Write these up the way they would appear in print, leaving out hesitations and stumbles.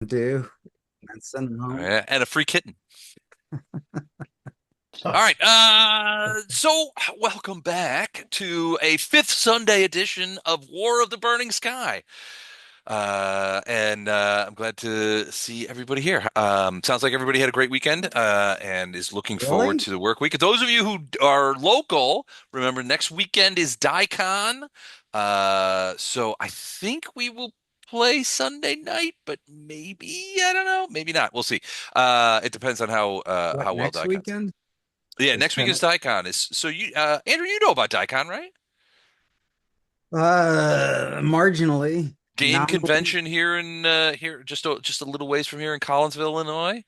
Do and send them home. And a free kitten. All right. So welcome back to a fifth Sunday edition of War of the Burning Sky. And I'm glad to see everybody here. Sounds like everybody had a great weekend, and is looking forward Really? to the work week. Those of you who are local, remember next weekend is DICON. So I think we will play Sunday night, but maybe, I don't know, maybe not. We'll see. It depends on What how well next DICON. weekend? Yeah, Is next week is ten. DICON. Is so you Andrew, you know about DICON, right? Marginally. Game Not convention here in here just a little ways from here in Collinsville, Illinois,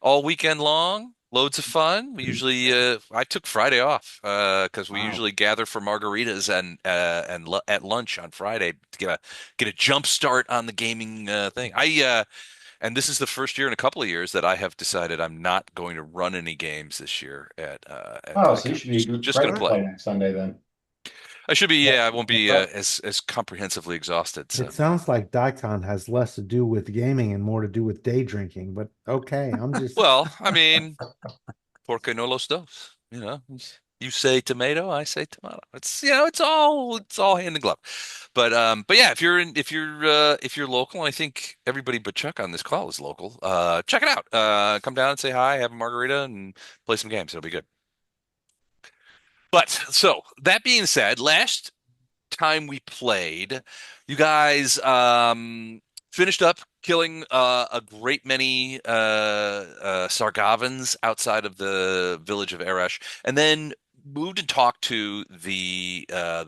all weekend long. Loads of fun. We usually I took Friday off because we wow. usually gather for margaritas and at lunch on Friday to get a jump start on the gaming thing. I And this is the first year in a couple of years that I have decided I'm not going to run any games this year at Oh, so you DICON. should be Just ready gonna to What? play. play next Sunday then. I should be, Yeah, yeah, I won't be prep. as comprehensively exhausted. It So, sounds like Daikon has less to do with gaming and more to do with day drinking, but okay, I'm just well, I mean, porque no los dos, you say tomato, I say tomato. It's all hand in glove. But yeah, if you're local, and I think everybody but Chuck on this call is local. Check it out. Come down and say hi, have a margarita, and play some games. It'll be good. But so that being said, last time we played, you guys finished up killing a great many Sargavans outside of the village of Eresh, and then moved and talked to the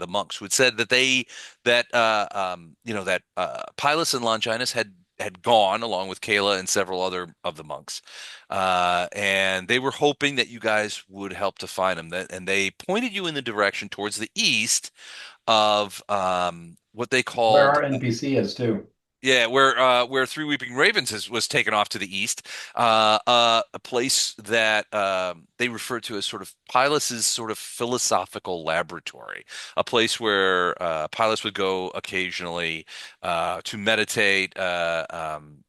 monks who had said that that Pilus and Longinus had gone along with Kayla and several other of the monks, and they were hoping that you guys would help to find them. And they pointed you in the direction towards the east of what they Where called our NPC is too. yeah, where Three Weeping Ravens was taken off to the east, a place that they refer to as sort of Pylus's sort of philosophical laboratory, a place where Pilus would go occasionally to meditate.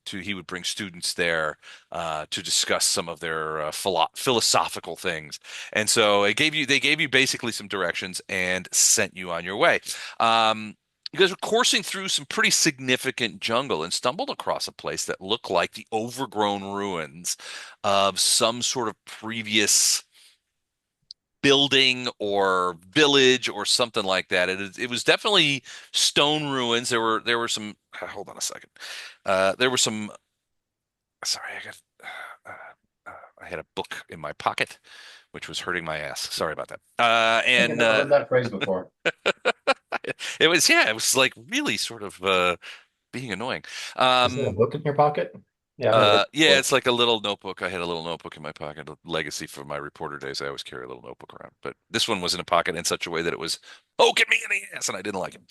He would bring students there to discuss some of their philosophical things, and so they gave you basically some directions and sent you on your way. You guys were coursing through some pretty significant jungle and stumbled across a place that looked like the overgrown ruins of some sort of previous building or village or something like that. It was definitely stone ruins. There were some. Hold on a second. There were some. Sorry, uh, I had a book in my pocket, which was hurting my ass. Sorry about that. I think I And never heard that phrase before. it was, yeah, it was like really sort of being annoying. Is it a Um, book in your pocket? Yeah, I've never heard that yeah, before. it's like a little notebook. I had a little notebook in my pocket, a legacy from my reporter days. I always carry a little notebook around, but this one was in a pocket in such a way that it was poking me in the ass, and I didn't like it.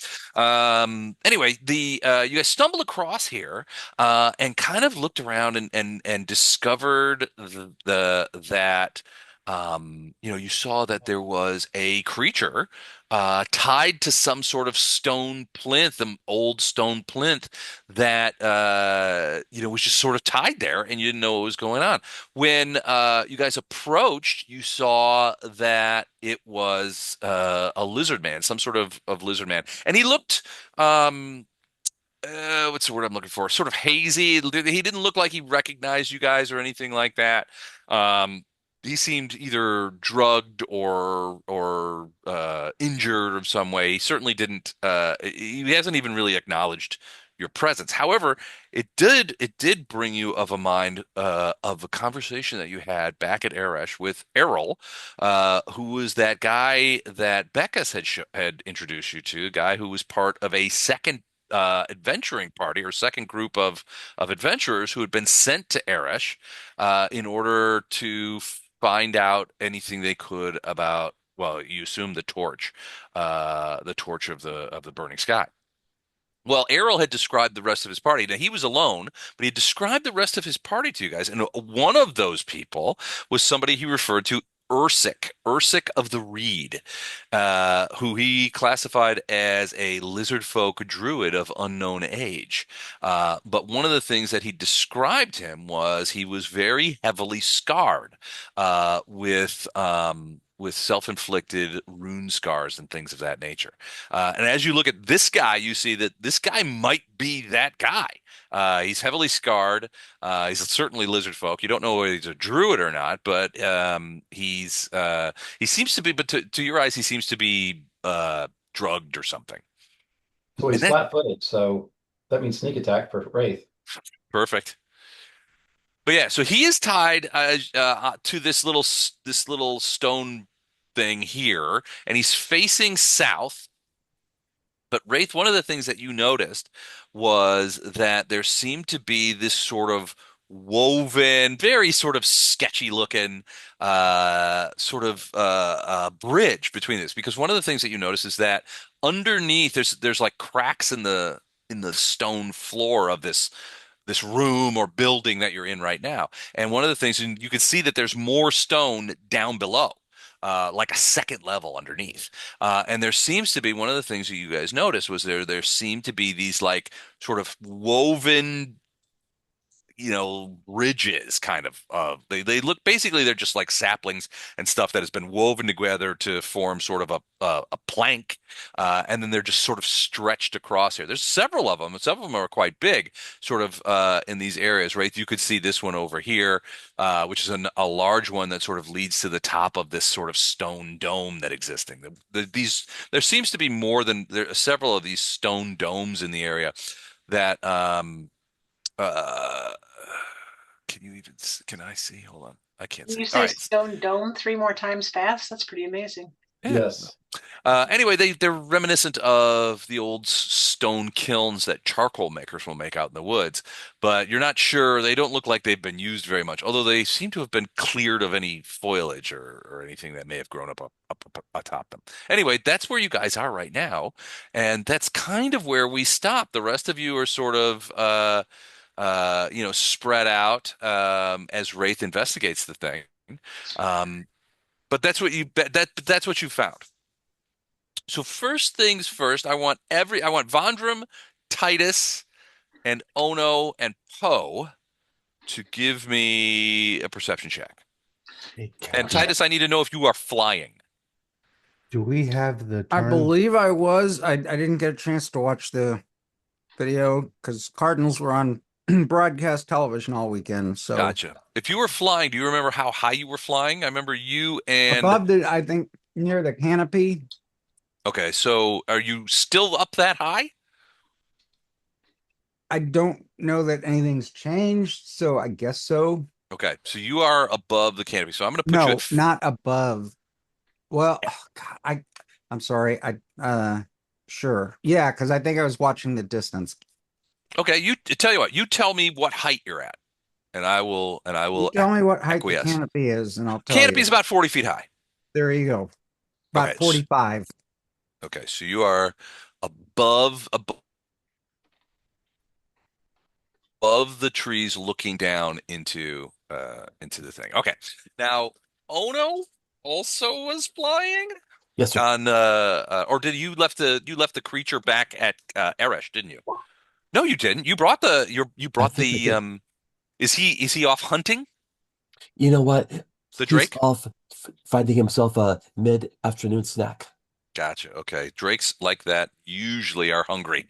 Anyway, the you guys stumbled across here, and kind of looked around and discovered the that. You saw that there was a creature tied to some sort of stone plinth, an old stone plinth that was just sort of tied there, and you didn't know what was going on. When you guys approached, you saw that it was a lizard man, some sort of lizard man, and he looked. What's the word I'm looking for? Sort of hazy. He didn't look like he recognized you guys or anything like that. Um, he seemed either drugged or injured of some way. He certainly didn't. He hasn't even really acknowledged your presence. However, it did bring you of a mind of a conversation that you had back at Eresh with Errol, who was that guy that Beckus had introduced you to, a guy who was part of a second adventuring party or second group of adventurers who had been sent to Eresh in order to find out anything they could about, well, you assume the torch of the burning sky. Well, Errol had described the rest of his party. Now he was alone, but he described the rest of his party to you guys, and one of those people was somebody he referred to. Ursik of the Reed, who he classified as a lizard folk druid of unknown age. But one of the things that he described him was he was very heavily scarred with self-inflicted rune scars and things of that nature. And as you look at this guy, you see that this guy might be that guy. He's heavily scarred. He's certainly lizard folk. You don't know whether he's a druid or not, but he seems to be. But to your eyes, he seems to be drugged or something. So And he's that flat-footed, so that means sneak attack for Wraith. perfect. But yeah, so he is tied to this little stone thing here, and he's facing south. But Wraith, one of the things that you noticed was that there seemed to be this sort of woven, very sort of sketchy looking bridge between this. Because one of the things that you notice is that underneath there's like cracks in the stone floor of this room or building that you're in right now. And one of the things, and you can see that there's more stone down below, like a second level underneath. And there seems to be one of the things that you guys noticed was there seemed to be these like sort of woven ridges kind of they look basically they're just like saplings and stuff that has been woven together to form sort of a plank, and then they're just sort of stretched across here. There's several of them, and some of them are quite big, sort of in these areas, right? You could see this one over here, which is a large one that sort of leads to the top of this sort of stone dome that existing. These there seems to be more than there are several of these stone domes in the area that uh, can I see? Hold on. I can't You see. All say right. stone dome 3 more times fast? That's pretty amazing. Yeah. Yes. Anyway, they're reminiscent of the old stone kilns that charcoal makers will make out in the woods, but you're not sure. They don't look like they've been used very much, although they seem to have been cleared of any foliage or anything that may have grown up atop them. Anyway, that's where you guys are right now, and that's kind of where we stop. The rest of you are sort of spread out as Wraith investigates the thing. Um, but that's what you found. So first things first, I want Vondrum, Titus, and Ono and Poe to give me a perception check. Hey, And Captain, Titus, I need to know if you are flying. do we have the I turn? believe I was. I didn't get a chance to watch the video because Cardinals were on broadcast television all weekend. So Gotcha. If you were flying, do you remember how high you were flying? I remember you and above I think near the canopy. okay, so are you still up that high? I don't know that anything's changed, so I guess so. Okay, so you are above the canopy. So I'm going to put you No, at not above. Well, God, I'm sorry. Sure. Yeah, because I think I was watching the distance. okay. You tell you what. You tell me what height you're at, and I You will tell me what height the acquiesce. canopy is, and I'll tell Canopy you. is about 40 feet high. There you go. About Okay. 45. Okay, so you are above the trees, looking down into the thing. Okay, now Ono also was flying Yes, sir. on or did you left the creature back at Eresh, didn't you? No, you didn't. You I brought think I the did. is he off hunting You know what? the He's Drake? off finding himself a mid-afternoon snack. Gotcha. Okay. Drakes like that usually are hungry.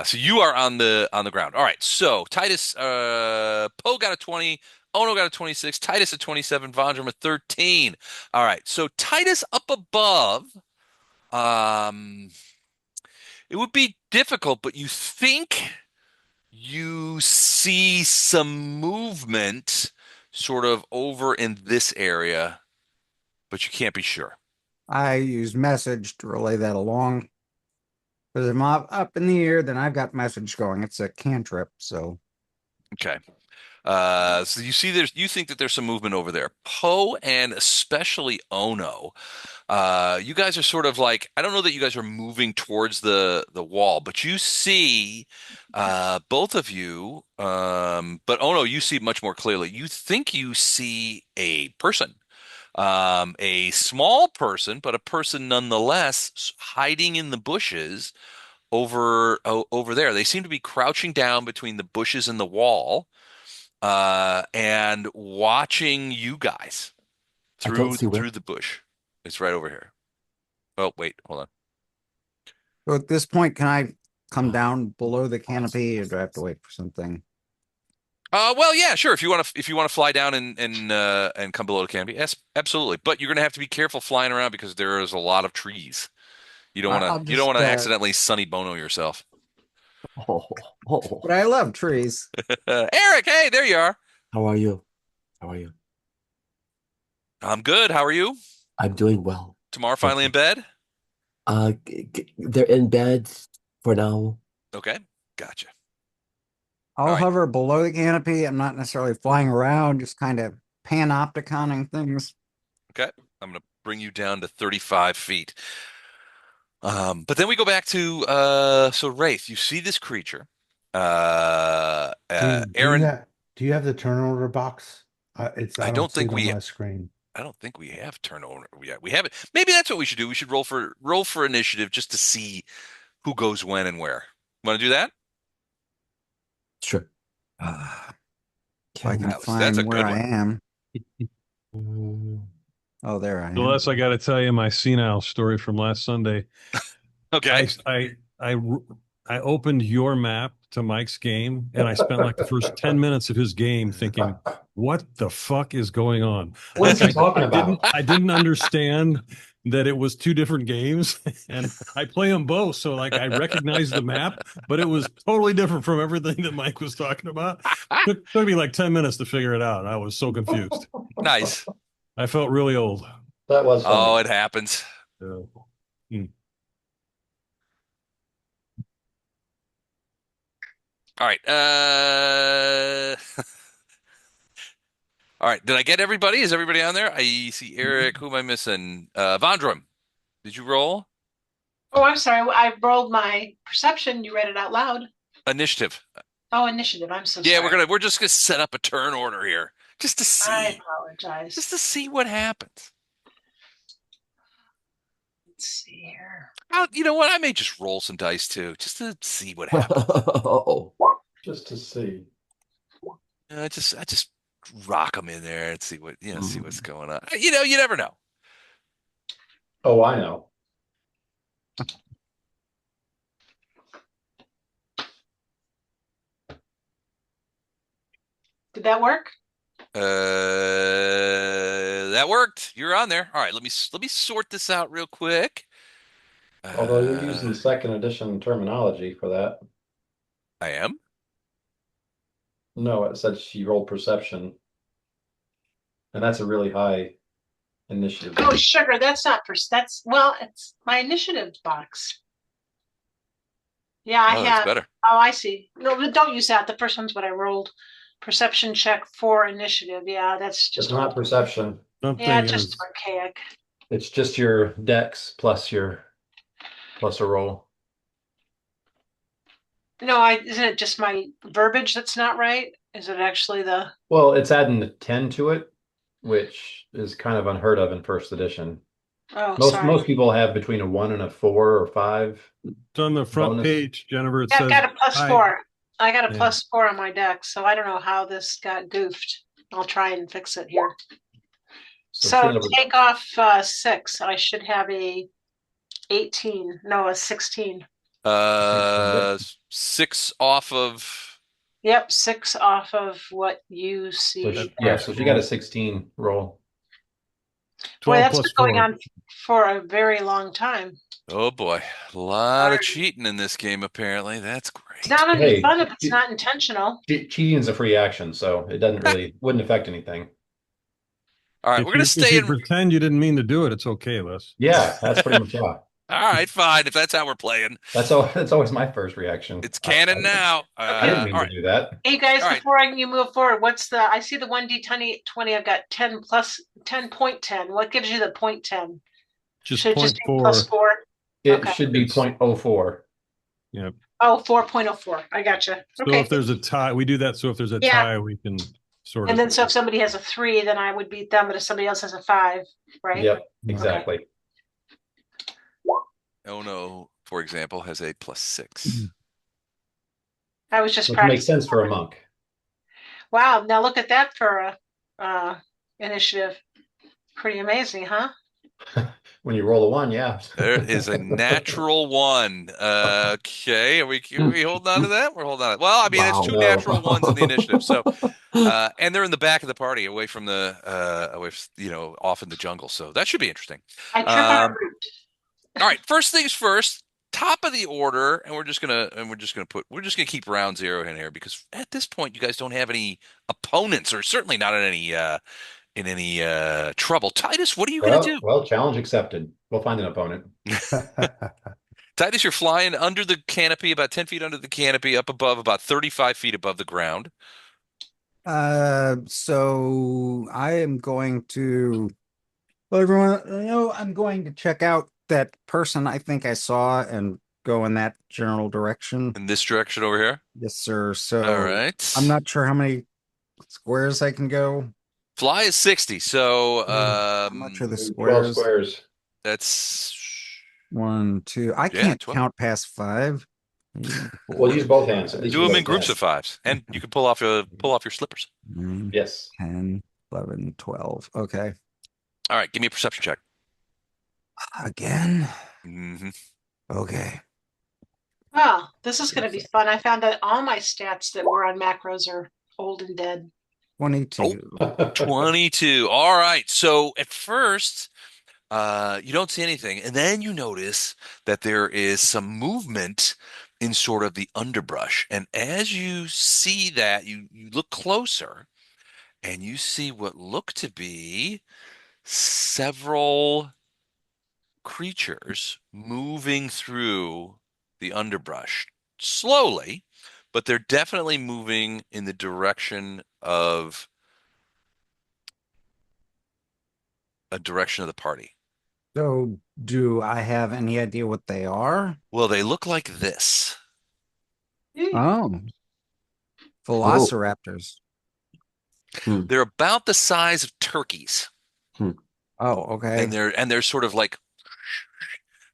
So you are on the ground. All right. So Titus, Poe got a 20, Ono got a 26, Titus a 27, Vondram a 13. All right. So Titus up above, um, it would be difficult, but you think you see some movement sort of over in this area, but you can't be sure. I use message to relay that along. Because if I'm up in the air, then I've got message going. It's a cantrip, so Okay. So you think that there's some movement over there. Poe and especially Ono. You guys are sort of like, I don't know that you guys are moving towards the wall, but you see both of you, but Ono, you see much more clearly. You think you see a person A small person, but a person nonetheless, hiding in the bushes over there. They seem to be crouching down between the bushes and the wall, and watching you guys I don't through see where. through the bush. It's right over here. Oh, wait, hold on. So at this point, can I come down below the canopy, or do I have to wait for something? Well, yeah, sure. If you want to fly down and come below the canopy, yes, absolutely. But you're gonna have to be careful flying around because there is a lot of trees. I'll You don't just, want to accidentally Sonny Bono yourself. Oh, oh. but I love trees. Eric, hey, there you are. How are you? How are you? I'm good. How are you? I'm doing well. Tomorrow Thank finally you. in bed? They're in bed for now. Okay, gotcha. I'll All right. hover below the canopy. I'm not necessarily flying around, just kind of panopticoning things. Okay, I'm gonna bring you down to 35 feet. But then we go back to so Wraith, you see this creature. Do Aaron, do you have the turn order box? I I don't don't see think it on we my screen. I don't think we have turnover yet. We have it. Maybe that's what we should do. We should roll for initiative just to see who goes when and where. Want to do that? Sure. If I can That's a find where good I one. am. Mm, Oh, there I am. Unless I got to tell you my senile story from last Sunday. Okay. I opened your map to Mike's game, and I spent like the first 10 minutes of his game thinking, what the fuck is going on? What is he talking I about? didn't understand that it was two different games, and I play them both, so like I recognized the map, but it was totally different from everything that Mike was talking about. Took me like 10 minutes to figure it out. I was so confused. Nice. I felt really old. That was Oh, funny. it happens. Mm. All right. All right. Did I get everybody? Is everybody on there? I see Eric. Who am I missing? Vondrum. Did you roll? Oh, I'm sorry. I rolled my perception. You read it out loud. Initiative. Oh, initiative. I'm so Yeah, sorry. we're just gonna set up a turn order here. Just to I see. apologize. Just to see what happens. Let's see here. You know what? I may just roll some dice too, just to see what happens. Oh, Just to see. I just rock them in there and see what see what's Mm. going on. You never know. Oh, I know. Did that work? That worked. You're on there. All right, let me sort this out real quick. Although you're using second edition terminology for that. I am. No, it said she rolled perception. And that's a really high initiative. Oh, sugar. That's not that's it's my initiative box. Yeah, I Oh, have. that's better. Oh, I see. No, but don't use that. The first one's what I rolled. Perception check for initiative. Yeah, that's It's just not perception. Something yeah, is just archaic. It's just your dex plus a roll. No, isn't it just my verbiage that's not right? Is it actually the Well, it's adding the 10 to it, which is kind of unheard of in first edition. Most sorry. people have between a 1 and a 4 or 5. it's on the front Bonus. page, Jennifer. It Yeah, I says got a plus hi. 4. I got a Yeah. plus 4 on my deck, so I don't know how this got goofed. I'll try and fix it here. So turn over- take off 6. I should have a 18. No, a 16. 6 off of. Yep, 6 off of what you see. so she got a 16 roll. Boy, 12 that's plus been going 4. on for a very long time. Oh boy, a lot of cheating in this game. Apparently, that's great. It's not any Hey, fun if it's not intentional. Cheating is a free action, so it doesn't wouldn't affect anything. All right, we're gonna If stay you in. pretend you didn't mean to do it, it's okay, Les. Yeah, that's pretty much all. All right, fine. If that's how we're playing, That's always my first reaction. it's canon now. I didn't mean All to right. do that. Hey guys, All right. before you move forward, I see the 1d20, I've got 10 plus 10.10. What gives you the 0.10? Just Should it just point be plus 4. 4? It Okay. should be 0.04. Oh, 4.04. I gotcha. So Okay. if there's a tie, we do that. So if there's a Yeah. tie, we can sort And of. then so if somebody has a 3, then I would beat them, but if somebody else has a 5, right? Yep, Okay. exactly. Oh no, for example, has a +6. I was just Which makes practicing. sense for a monk. Wow, now look at that for a initiative. Pretty amazing, huh? When you roll a 1, yeah. There is a natural 1. Okay, are we holding on to that? We're holding on to that. Well, I mean, it's Wow. 2 No. natural 1s in the initiative. So, and they're in the back of the party, away from off in the jungle. So that should be interesting. I trip on a Um, root. all right, first things first. Top of the order, and we're just gonna keep round 0 in here because at this point you guys don't have any opponents, or certainly not in any trouble. Titus, what are you gonna do? Well, challenge accepted. We'll find an opponent. Titus, you're flying under the canopy, about 10 feet under the canopy, up above, about 35 feet above the ground. So I am going to, well, everyone, I'm going to check out that person I think I saw and go in that general direction. In this direction over here. Yes, sir. So All right. I'm not sure how many squares I can go. Fly is 60, so How much are the 12 squares? squares. that's 1, 2. I Yeah, can't 12. count past 5. We'll use both hands. At least do we them go in groups of fast. 5s, and you can pull off your slippers. 9, Yes. 10, 11, 12. Okay. All right, give me a perception check. Again? Hmm. Okay. Oh, this is going to be fun. I found that all my stats that were on macros are old and dead. 22. 22. All right. So at first, you don't see anything, and then you notice that there is some movement in sort of the underbrush. And as you see that, you look closer, and you see what look to be several creatures moving through the underbrush slowly, but they're definitely moving in the direction of the party. So, do I have any idea what they are? Well, they look like this. Oh, velociraptors. They're about the size of turkeys, Oh, okay. and they're sort of like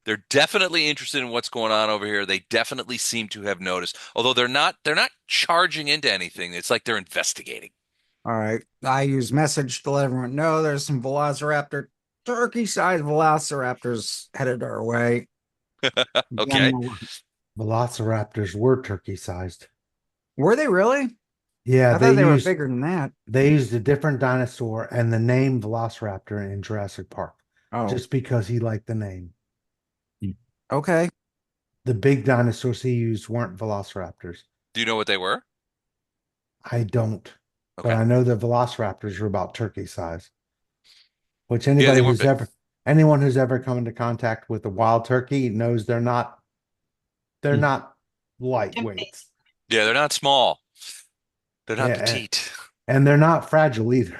they're definitely interested in what's going on over here. They definitely seem to have noticed, although they're not charging into anything. It's like they're investigating. All right. I use message to let everyone know there's some velociraptor, turkey-sized velociraptors headed our way. Okay. Velociraptors were turkey sized. Were they really? Yeah, I thought they were bigger than that. they used a different dinosaur and the name Velociraptor in Jurassic Park Oh, just because he liked the name. okay. The big dinosaurs he used weren't Velociraptors. Do you know what they were? I don't, but Okay. I know the Velociraptors are about turkey size. Which they anybody weren't big. anyone who's ever come into contact with a wild turkey knows they're not lightweights. Yeah, they're not small. They're not Yeah, petite. and they're not fragile either.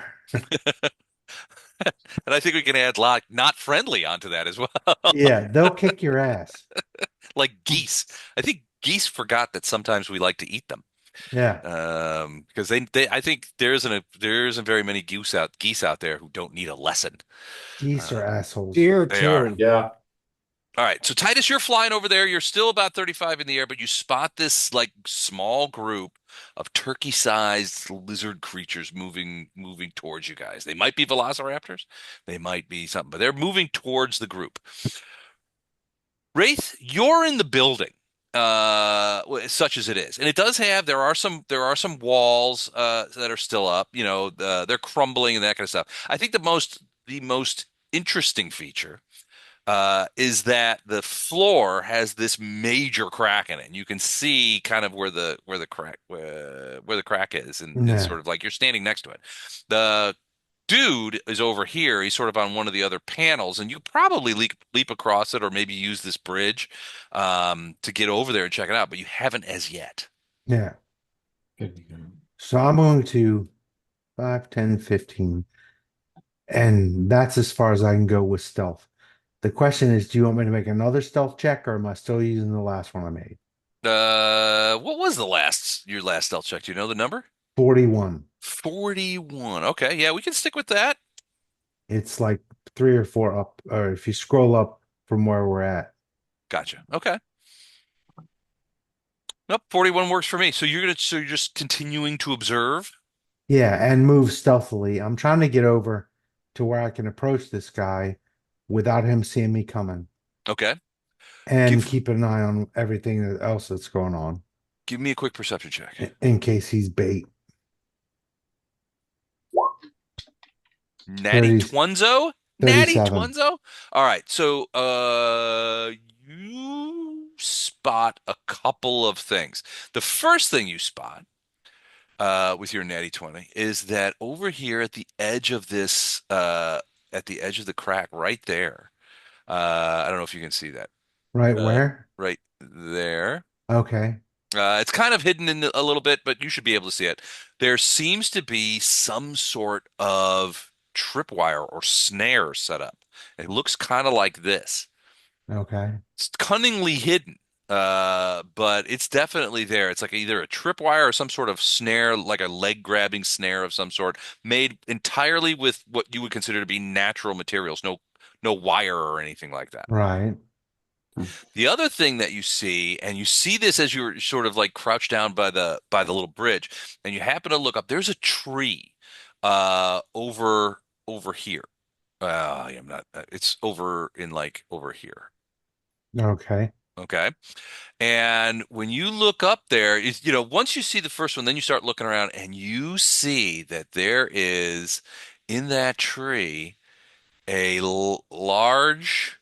And I think we can add not friendly onto that as well. Yeah, they'll kick your ass. Like geese. I think geese forgot that sometimes we like to eat them. Yeah. Because I think there isn't very many geese out there who don't need a lesson. Geese are assholes. Deer They are. too. Yeah. All right, so Titus, you're flying over there. You're still about 35 in the air, but you spot this like small group of turkey-sized lizard creatures moving towards you guys. They might be velociraptors, they might be something, but they're moving towards the group. Wraith, you're in the building, such as it is, and it does have there are some walls that are still up. They're crumbling and that kind of stuff. I think the most interesting feature is that the floor has this major crack in it. And you can see kind of where the crack is, and it's Yeah. sort of like you're standing next to it. The dude is over here. He's sort of on one of the other panels, and you probably leap across it, or maybe use this bridge to get over there and check it out. But you haven't as yet. Yeah. So I'm going to 5, 10, 15. And that's as far as I can go with stealth. The question is, do you want me to make another stealth check, or am I still using the last one I made? What was your last stealth check? Do you know the number? 41. 41. Okay, yeah, we can stick with that. It's like 3 or 4 up, or if you scroll up from where we're at. Gotcha. Okay. Nope, 41 works for me. So you're just continuing to observe. Yeah, and move stealthily. I'm trying to get over to where I can approach this guy without him seeing me coming Okay. and Give keep an eye on everything else that's going on give me a quick perception check. in case he's bait. Natty 30, Twunzo? Natty 37. Twunzo? All right. So you spot a couple of things. The first thing you spot with your natty 20 is that over here at the edge of this at the edge of the crack right there. I don't know if you can see that. Right Uh where? right there. Okay. It's kind of hidden in a little bit, but you should be able to see it. There seems to be some sort of tripwire or snare set up. It looks kind of like this. Okay. It's cunningly hidden, but it's definitely there. It's like either a tripwire or some sort of snare, like a leg grabbing snare of some sort, made entirely with what you would consider to be natural materials. No wire or anything like that. Right. The other thing that you see, and you see this as you're sort of like crouched down by the little bridge, and you happen to look up, there's a tree over here. I'm not it's over in like over here. Okay. Okay. And when you look up there, once you see the first one, then you start looking around and you see that there is in that tree a large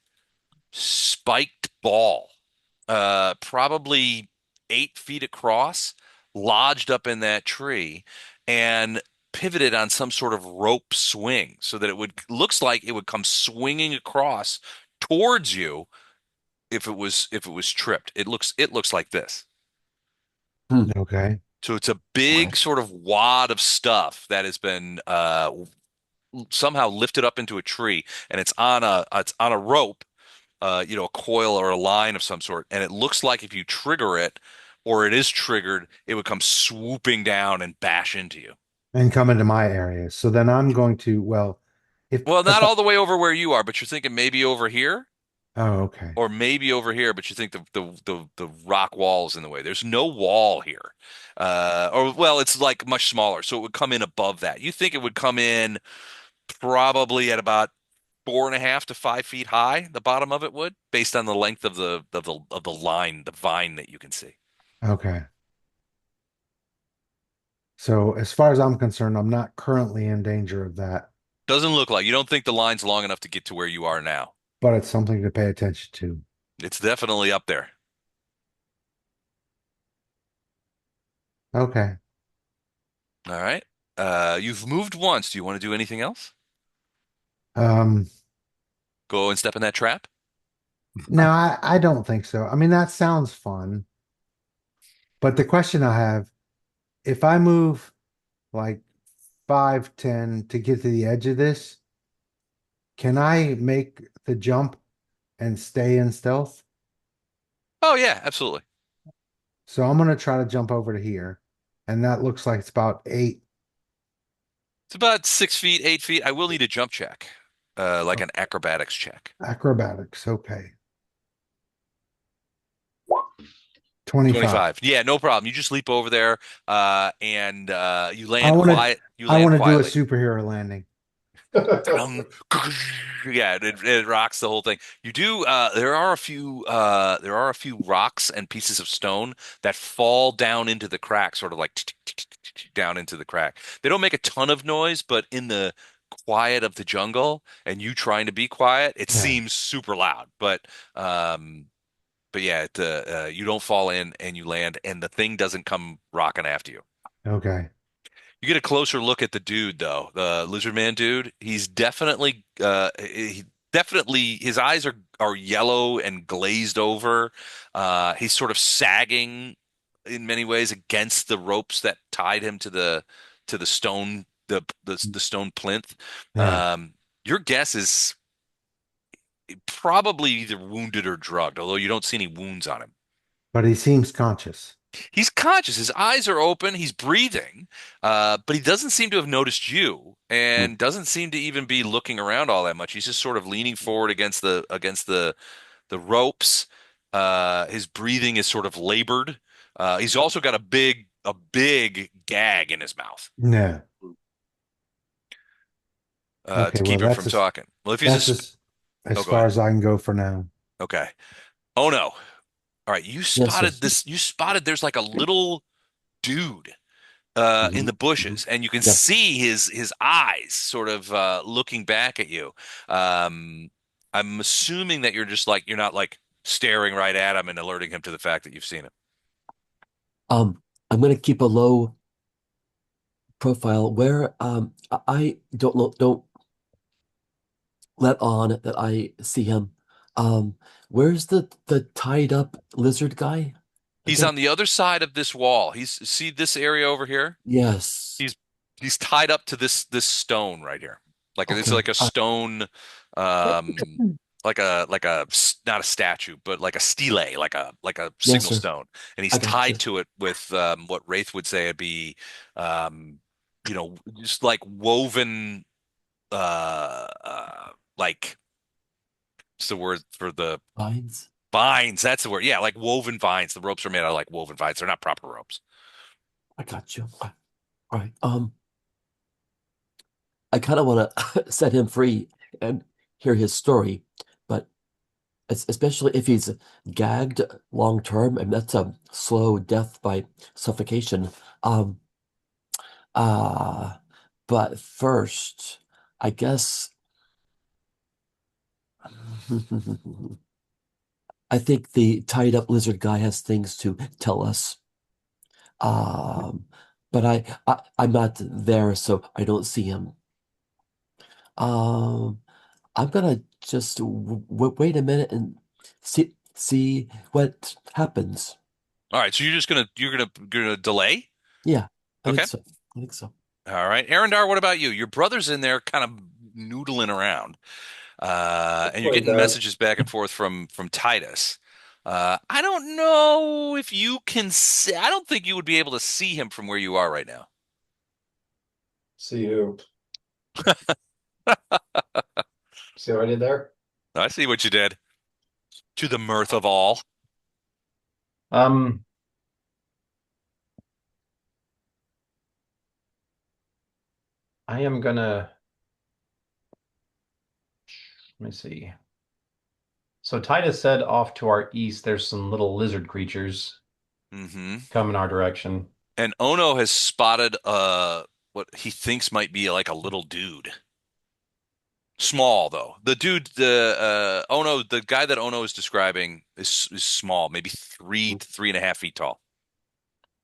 spiked ball, probably 8 feet across, lodged up in that tree and pivoted on some sort of rope swing so that it would looks like it would come swinging across towards you if it was tripped. It looks like this. Okay. So it's a big sort of wad of stuff that has been somehow lifted up into a tree, and it's on a rope, a coil or a line of some sort, and it looks like if you trigger it, or it is triggered, it would come swooping down and bash into you. And come into my area. So then I'm going to, well, Well, if not all the way over where you are, but you're thinking maybe over here, oh, okay. or maybe over here, but you think the rock wall is in the way. There's no wall here, or well, it's like much smaller, so it would come in above that. You think it would come in probably at about 4.5 to 5 feet high. The bottom of it would, based on the length of the line, the vine that you can see. Okay. So as far as I'm concerned, I'm not currently in danger of that, Doesn't look like you don't think the line's long enough to get to where you are now. but it's something to pay attention to. It's definitely up there. Okay. All right. You've moved once. Do you want to do anything else? Um, Go and step in that trap? no, I don't think so. I mean, that sounds fun, but the question I have, if I move like 5, 10 to get to the edge of this, can I make the jump and stay in stealth? Oh yeah, absolutely. So I'm gonna try to jump over to here, and that looks like it's about 8 It's about 6 feet, 8 feet. I will need a jump check, like an acrobatics check. acrobatics. Okay. 25. 25. Yeah, no problem. You just leap over there, and you I land want to quiet. You I land want to do a quietly. superhero landing. Um, yeah, it rocks the whole thing. You do. There are a few rocks and pieces of stone that fall down into the crack, sort of like down into the crack. They don't make a ton of noise, but in the quiet of the jungle, and you trying to be quiet, it Yeah. seems super loud. But yeah, you don't fall in, and you land, and the thing doesn't come rocking after you. Okay. You get a closer look at the dude, though, the lizard man dude. He's definitely his eyes are yellow and glazed over. He's sort of sagging in many ways against the ropes that tied him to the stone the stone plinth. Yeah. Your guess is probably either wounded or drugged, although you don't see any wounds on him. But he seems conscious. He's conscious. His eyes are open. He's breathing, but he doesn't seem to have noticed you, Hmm. and doesn't seem to even be looking around all that much. He's just sort of leaning forward against the ropes. His breathing is sort of labored. He's also got a big gag in his mouth No. Okay, to well keep him from talking. Well, if he's that's as oh, go far ahead. as I can go for now. Okay. Oh no. All right, Yes, yes. you spotted there's like a little dude in Hmm. the Hmm. bushes, and you can Yeah. see his eyes sort of looking back at you. Um, I'm assuming that you're not like staring right at him and alerting him to the fact that you've seen him. Um, I'm gonna keep a low profile where I don't let on that I see him. Um, where's the tied up lizard guy He's again? on the other side of this wall. See this area over here? Yes. He's he's tied up to this stone right here. Like it's Okay. like a stone, um, not a statue, but like a stele, like a Yes, signal sir. stone, and he's I got tied you. to it with what Wraith would say would be, just like woven, like what's the word for the Vines. vines? That's the word. Yeah, like woven vines. The ropes are made out of like woven vines. They're not proper ropes. I got you. All right. I kind of want to set him free and hear his story, but especially if he's gagged long term, and that's a slow death by suffocation. Um, uh, but first, I guess I think the tied up lizard guy has things to tell us. Um, but I'm not there, so I don't see him. Um, I'm gonna just wait a minute and see what happens. All right, so you're gonna delay. Yeah, I think Okay. so. I think so. All right, Arendar, what about you? Your brother's in there kind of noodling around, and you're What he getting does. messages back and forth from Titus. I don't know if you can see, I don't think you would be able to see him from where you are right now. See who? See what I did there? I see what you did. To the mirth of all. Um, I am gonna, let me see. So Titus said off to our east, there's some little lizard creatures Hmm. coming our direction. And Ono has spotted what he thinks might be like a little dude. Small though. The guy that Ono is describing is small, maybe 3 to 3.5 feet tall.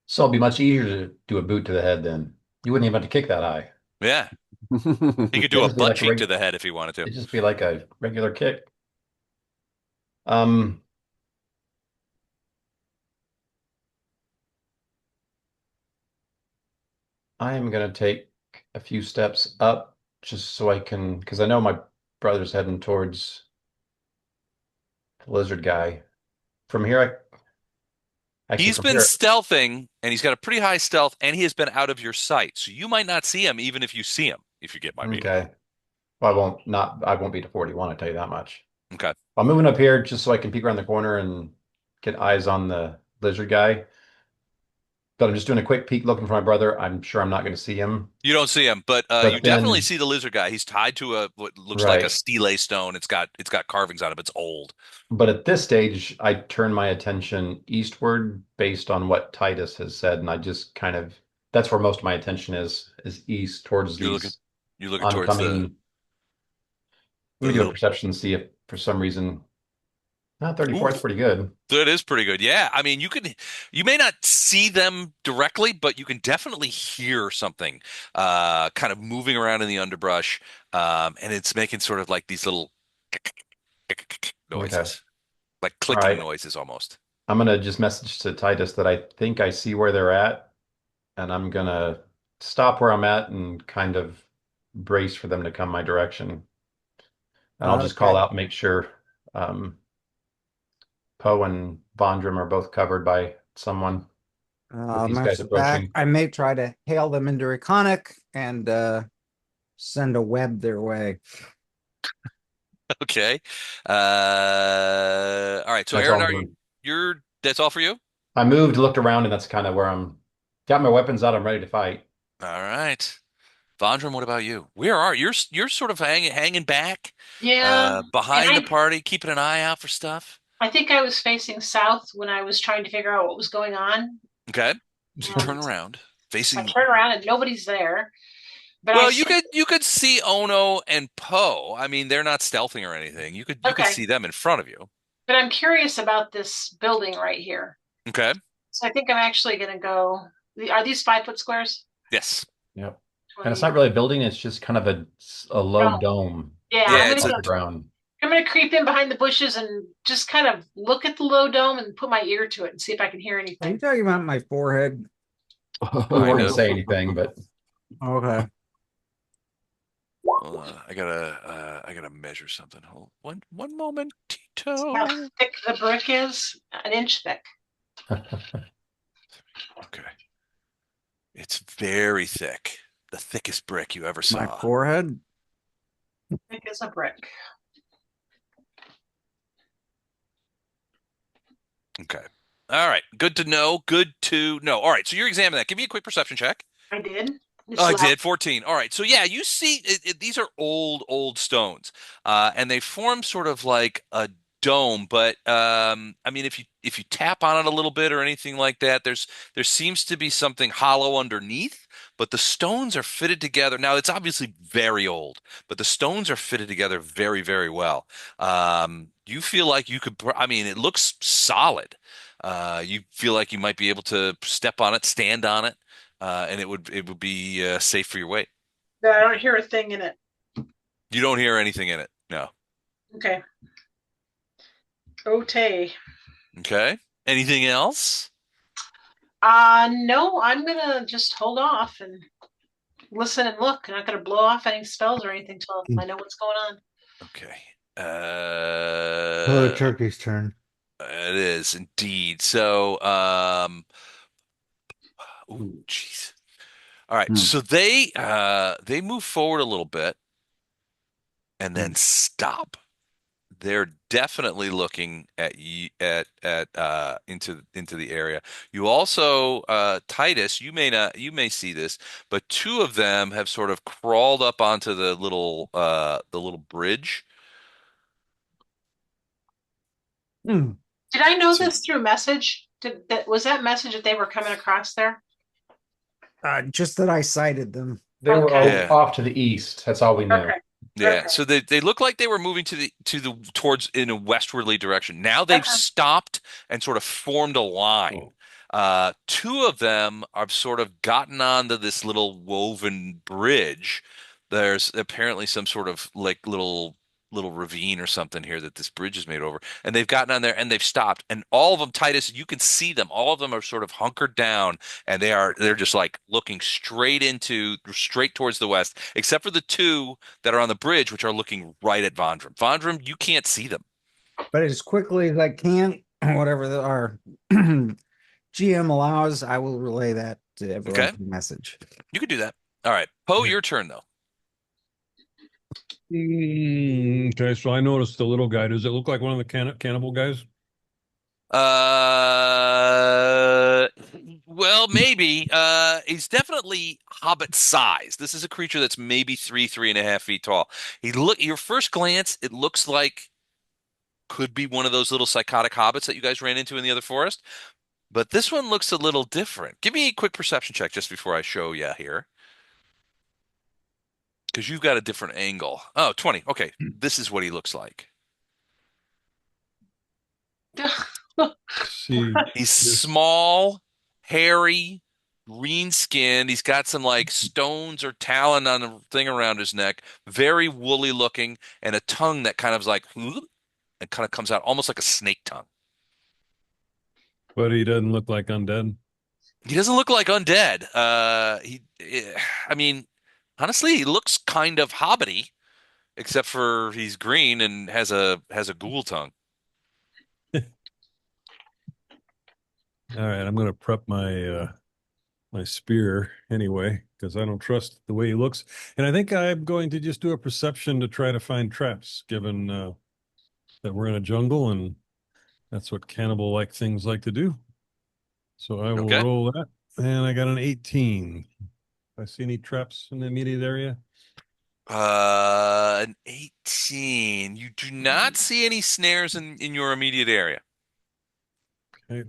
So it'll be much easier to do a boot to the head then. You wouldn't even have to kick that high. Yeah, he could do It'd a just be butt like a cheek to reg the head if he wanted to. it'd just be like a regular kick. Um, I am gonna take a few steps up just so I can, because I know my brother's heading towards the lizard guy. From here, actually He's from been here, stealthing, and he's got a pretty high stealth, and he has been out of your sight, so you might not see him even if you see him. If you get my meaning. okay. Well, I won't be to 41, I tell you that much. Okay. I'm moving up here just so I can peek around the corner and get eyes on the lizard guy. But I'm just doing a quick peek looking for my brother. I'm sure I'm not going to see him. You don't see him, but you But definitely then, see the lizard guy. He's tied to a what looks like a right. stele stone. It's got carvings on it, but it's old. But at this stage, I turn my attention eastward based on what Titus has said, and I just kind of that's where most of my attention is east towards You're looking these you're looking towards the oncoming. Let the me do a little. perception, see if for some reason, 34 Ooh, is pretty good. that is pretty good. Yeah, I mean, you may not see them directly, but you can definitely hear something, kind of moving around in the underbrush, and it's making sort of like these little Okay. noises, like All clicking right. noises almost. I'm gonna just message to Titus that I think I see where they're at, and I'm gonna stop where I'm at and kind of brace for them to come my direction. And I'll just call Okay. out, make sure um, Poe and Vondram are both covered by someone. with these guys March back. approaching. I may try to hail them into Reconic and send a web their way. Okay. All right. So That's Aaron, all I'm are you, doing. that's all for you? I moved, looked around, and that's kind of where I'm. Got my weapons out. I'm ready to fight. All right. Vondram, what about you? Where are you're sort of hanging back, Yeah, and behind the party, keeping an eye out for stuff. I think I was facing south when I was trying to figure out what was going on. Okay. So you turn And around, I facing. turn around and nobody's there. But I Well, see, you could see Ono and Poe. I mean, they're not stealthing or anything. You could okay, see them in front of you. but I'm curious about this building right here. Okay. So I think I'm actually going to go. Are these 5 foot squares? Yes. Yep. And it's 20. not really a building. It's just kind of a low Oh, dome yeah, Yeah, it's off a the ground. I'm gonna creep in behind the bushes and just kind of look at the low dome and put my ear to it and see if I can hear Are you anything. talking about my forehead? We weren't kind going to of. say anything, but Okay. Hold on. I gotta measure something. Hold one moment, See how Tito. thick the brick is? An inch thick. Okay. It's very thick. The thickest brick you ever My saw. forehead? Thick as a brick. Okay. All right. Good to know. Good to know. All right. So you're examining that. Give me a quick perception check. I did. Oh, It's I loud. did 14. All right. So yeah, you see these are old stones. And they form sort of like a dome, but I mean if you tap on it a little bit or anything like that, there seems to be something hollow underneath, but the stones are fitted together. Now it's obviously very old, but the stones are fitted together very, very well. You feel like you could I mean it looks solid. You feel like you might be able to step on it, stand on it, and it would be safe for your weight. I don't hear a thing in it. You don't hear anything in it. No. Okay. Ote. Okay. Anything else? No, I'm gonna just hold off and listen and look. I'm not gonna blow off any spells or anything till I know what's going on. Okay. Hello, Turkey's turn. It is indeed. So, ooh, jeez. All right. Hmm. So they move forward a little bit and then stop. They're definitely looking at into the area. You also Titus, you may see this, but two of them have sort of crawled up onto the little bridge. Hmm. Did I know So this through message? Was that message that they were coming across there? Just that I cited them. they were Okay. yeah. off to the east. That's all we knew. Okay. Yeah, Okay. so they look like they were moving to the towards in a westwardly direction. Now they've Okay. stopped and sort of formed a line. Two of them have sort of gotten onto this little woven bridge. There's apparently some sort of like little ravine or something here that this bridge is made over. And they've gotten on there and they've stopped. And all of them, Titus, you can see them. All of them are sort of hunkered down and they're just like looking straight towards the west, except for the two that are on the bridge, which are looking right at Vondram. Vondram, you can't see them. But as quickly as I can, whatever our GM allows, I will relay that to Okay, everyone's message. you could do that. All right, Poe, your turn though. Okay, so I noticed the little guy. Does it look like one of the cannibal guys? Uh, well, maybe. He's definitely hobbit size. This is a creature that's maybe 3.5 feet tall. Your first glance, it looks like could be one of those little psychotic hobbits that you guys ran into in the other forest. But this one looks a little different. Give me a quick perception check just before I show you here. Because you've got a different angle. Oh, 20. Okay. This is what he looks like. See, He's this small, hairy, green skinned. He's got some like stones or talon on the thing around his neck. Very woolly looking, and a tongue that kind of is like, and kind of comes out almost like a snake tongue. but he doesn't look like undead. He doesn't look like undead. I mean, honestly, he looks kind of hobbity, except for he's green and has a ghoul tongue. All right, I'm going to prep my my spear anyway because I don't trust the way he looks, and I think I'm going to just do a perception to try to find traps, given that we're in a jungle and that's what cannibal-like things like to do. So I will Okay. roll that, and I got an 18. I see any traps in the immediate area? An 18. You do not see any snares in your immediate area. Okay.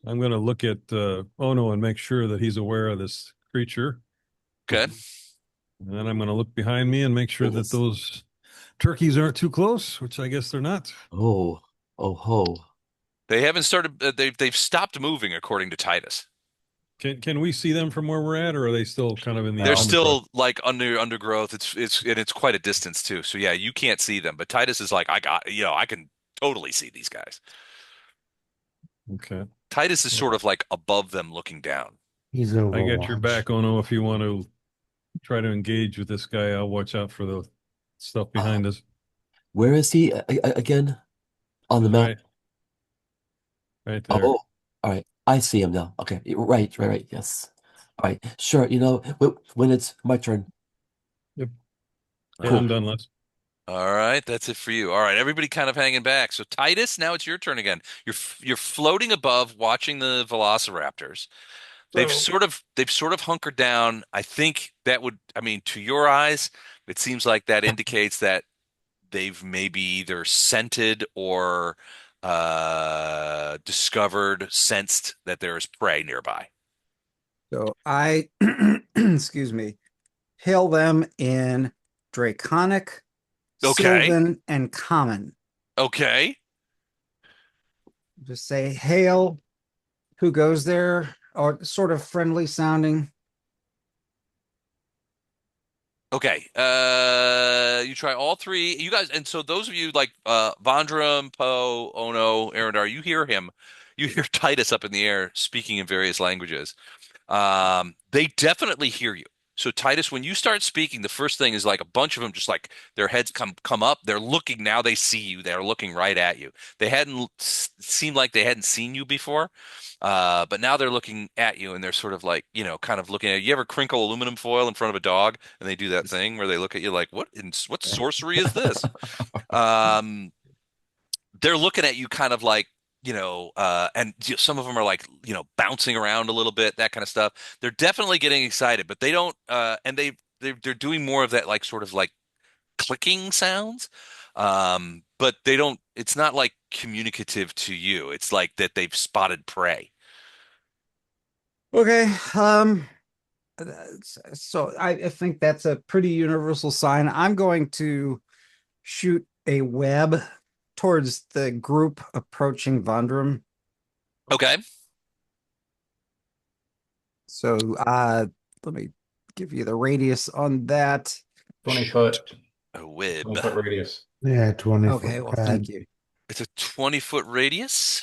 I'm going to look at Ono and make sure that he's aware of this creature. Okay. And then I'm going to look behind me and make sure that those turkeys aren't too close, which I guess they're not. Oh, oh ho. They haven't started. They've stopped moving, according to Titus. Can we see them from where we're at, or are they still kind of in the They're albatross? still like undergrowth. It's quite a distance too. So yeah, you can't see them. But Titus is like, I can totally see these guys. Okay. Titus is sort of like above them, looking down. He's I got your Overwatch. back, Ono. If you want to try to engage with this guy, I'll watch out for the stuff behind us. Where is he again? On the map? Right, right there. Oh, all right. I see him now. Okay. Right. Yes. All right. Sure. When it's my turn. Yep. Yeah, Cool. I'm done, Les. All right, that's it for you. All right, everybody kind of hanging back. So Titus, now it's your turn again. You're floating above, watching the velociraptors. They've sort of hunkered down. I think that would, I mean, to your eyes, it seems like that indicates that they've maybe either scented or discovered, sensed that there is prey nearby. So I, excuse me, hail them in Draconic, Okay. Sylvan, and Common. Okay. Just say, hail, who goes there? Or sort of friendly sounding. Okay. You try all three. You guys, and so those of you like Vandram, Poe, Ono, Arendar, you hear him. You hear Titus up in the air speaking in various languages. They definitely hear you. So Titus, when you start speaking, the first thing is like a bunch of them just like their heads come up. They're looking now. They see you. They're looking right at you. They hadn't seemed like they hadn't seen you before, but now they're looking at you and they're sort of like kind of looking at you. You ever crinkle aluminum foil in front of a dog and they do that thing where they look at you like, what sorcery is this? Um, they're looking at you kind of like, and some of them are like, bouncing around a little bit, that kind of stuff. They're definitely getting excited, but they don't, and they're doing more of that, like sort of like clicking sounds. But they don't, it's not like communicative to you. It's like that they've spotted prey. Okay. So I think that's a pretty universal sign. I'm going to shoot a web towards the group approaching Vandram. Okay. So let me give you the radius on that. 20 foot, A web. 20-foot radius. Yeah, 20 Okay, foot well, pad. thank you. It's a 20-foot radius.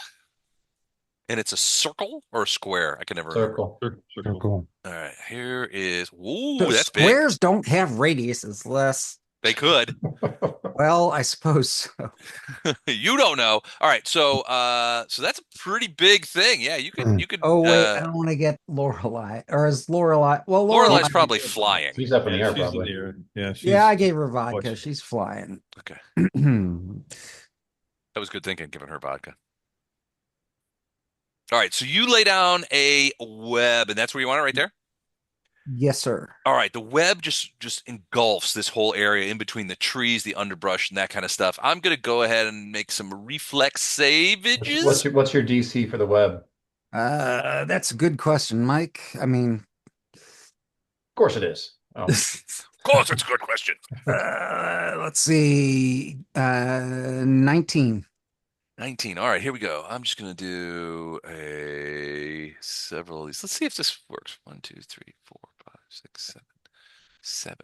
And it's a circle or a square? I can never remember. Circle. Circle. All right, here is. Ooh, So that's big. squares don't have radiuses, less. They could. Well, I suppose so. You don't know. All right, so that's a pretty big thing. Yeah, you could. Oh wait, I don't want to get Lorelei. Or is Lorelei? Well, Lorelai's Lorelei. probably flying. She's up in the Yeah, air, she's in probably. the air. Yeah, Yeah, I gave her watch vodka. it. She's flying. Okay, Yes, that was good thinking, giving her vodka. All right, so you lay down a web, and that's where you want it, right there. sir. All right, the web just engulfs this whole area in between the trees, the underbrush, and that kind of stuff. I'm gonna go ahead and make some reflex savages. What's your DC for the web? That's a good question, Mike. I mean, Of course it is. Oh, Of course, it's a good question. let's see. 19. 19. All right, here we go. I'm just gonna do several of these. Let's see if this works. 1, 2, 3, 4, 5, 6, 7, 7.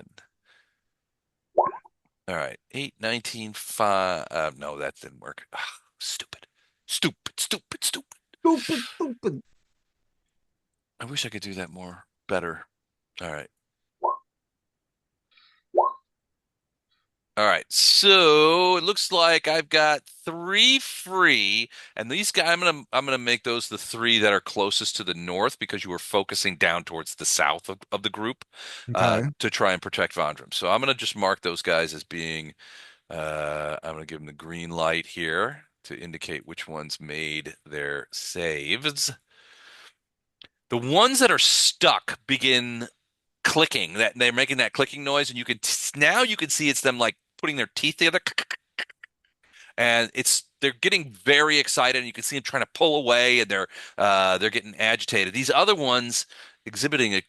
All right, 8, 19, 5. No, that didn't work. Ah, stupid. Stupid. I wish I could do that more better. All right. All right, so it looks like I've got 3 free, and these guys, I'm gonna make those the 3 that are closest to the north because you were focusing down towards the south of the group, Okay. to try and protect Vondrum. So I'm gonna just mark those guys as being. I'm gonna give them the green light here to indicate which ones made their saves. The ones that are stuck begin clicking. That they're making that clicking noise, and now you can see it's them like putting their teeth together, and they're getting very excited, and you can see them trying to pull away, and they're getting agitated. These other ones, exhibiting a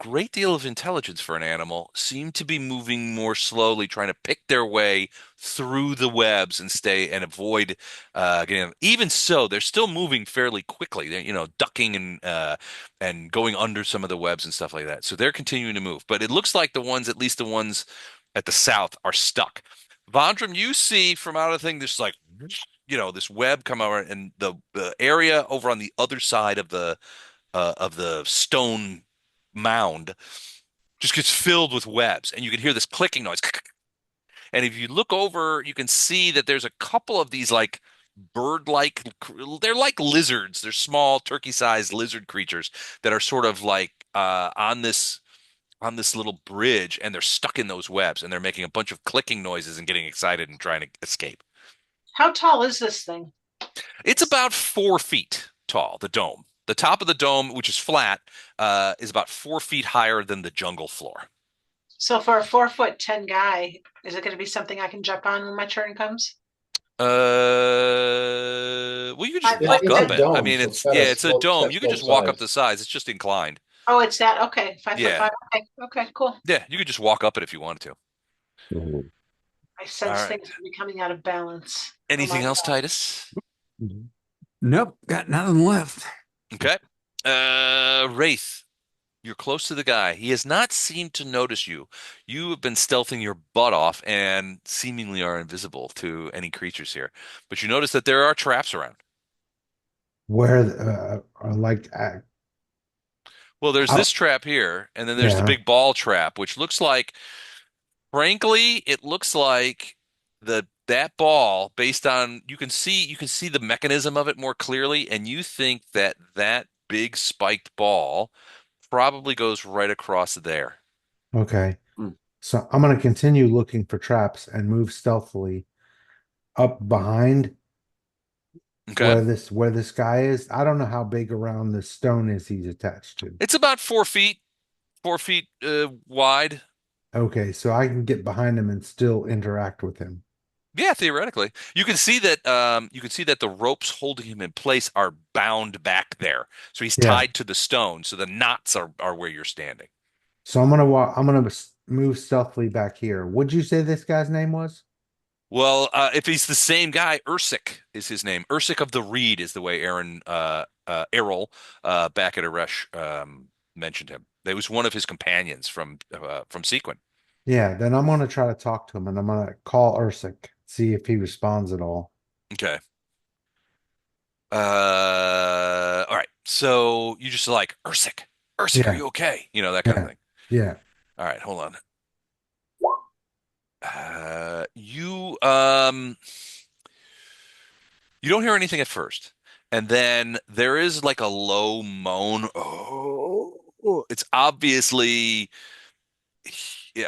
great deal of intelligence for an animal, seem to be moving more slowly, trying to pick their way through the webs and stay and avoid getting them. Even so, they're still moving fairly quickly. They're, ducking and going under some of the webs and stuff like that. So they're continuing to move. But it looks like at least the ones at the south, are stuck. Vondram, you see from out of the thing this like this web come over, and the area over on the other side of the stone mound just gets filled with webs, and you can hear this clicking noise. And if you look over, you can see that there's a couple of these like bird-like, they're like lizards. They're small turkey-sized lizard creatures that are sort of like on this little bridge, and they're stuck in those webs, and they're making a bunch of clicking noises and getting excited and trying to escape. How tall is this thing? It's about 4 feet tall, the dome. The top of the dome, which is flat, is about 4 feet higher than the jungle floor. So for a 4'10" guy, is it going to be something I can jump on when my turn comes? Well, you can just 5 walk foot It's up a 10. it. I dome, mean, so it's got a it's a slope dome. set You can both just walk up the sides. sides. It's just inclined. Oh, it's that. Okay. 5'5". Yeah. Okay. Okay. Cool. Yeah, you could just walk up it if you wanted to. Mhm. I All sense right. things are becoming out of balance. Oh my Anything else, God. Titus? Nope, got nothing left. Okay. Wraith. You're close to the guy. He has not seemed to notice you. You have been stealthing your butt off and seemingly are invisible to any creatures here. But you notice that there are traps around. Where are like Well, there's this out. trap here, and then there's the Yeah. big ball trap, which looks like, frankly, it looks like that ball, based on you can see the mechanism of it more clearly, and you think that big spiked ball probably goes right across there. Okay. Mm. So I'm gonna continue looking for traps and move stealthily up behind Okay. where this guy is. I don't know how big around the stone is he's attached to. It's about 4 feet, 4 feet wide. Okay, so I can get behind him and still interact with him. Yeah, theoretically. You can see that the ropes holding him in place are bound back there. So he's Yeah. tied to the stone. So the knots are where you're standing. So I'm gonna walk. I'm gonna move stealthily back here. Would you say this guy's name was? Well, if he's the same guy, Ursik is his name. Ursik of the Reed is the way Errol, back at Aresh, mentioned him. It was one of his companions from Seaquen. Yeah. Then I'm gonna try to talk to him, and I'm gonna call Ursik, see if he responds at all. Okay. All right. So you just like, Ursik, are Yeah. you okay? That kind of Yeah. thing. Yeah. All right, hold on. You don't hear anything at first, and then there is like a low moan. Oh, it's obviously.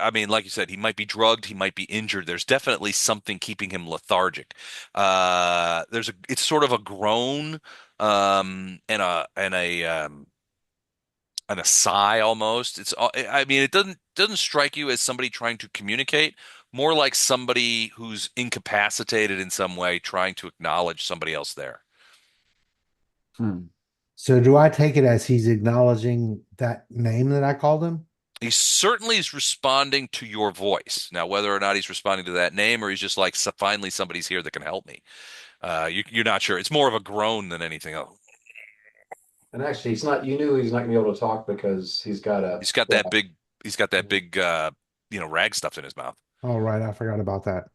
I mean, like you said, he might be drugged, he might be injured. There's definitely something keeping him lethargic. It's sort of a groan, and a sigh almost. I mean, it doesn't strike you as somebody trying to communicate, more like somebody who's incapacitated in some way trying to acknowledge somebody else there. Hmm. So do I take it as he's acknowledging that name that I called him? He certainly is responding to your voice. Now, whether or not he's responding to that name, or he's just like, finally somebody's here that can help me. You're not sure. It's more of a groan than anything else. And actually, he's not. You knew he's not gonna be able to talk because he's got a. He's got that big. He's got that big, rag stuffed in his mouth. All right, I forgot about that.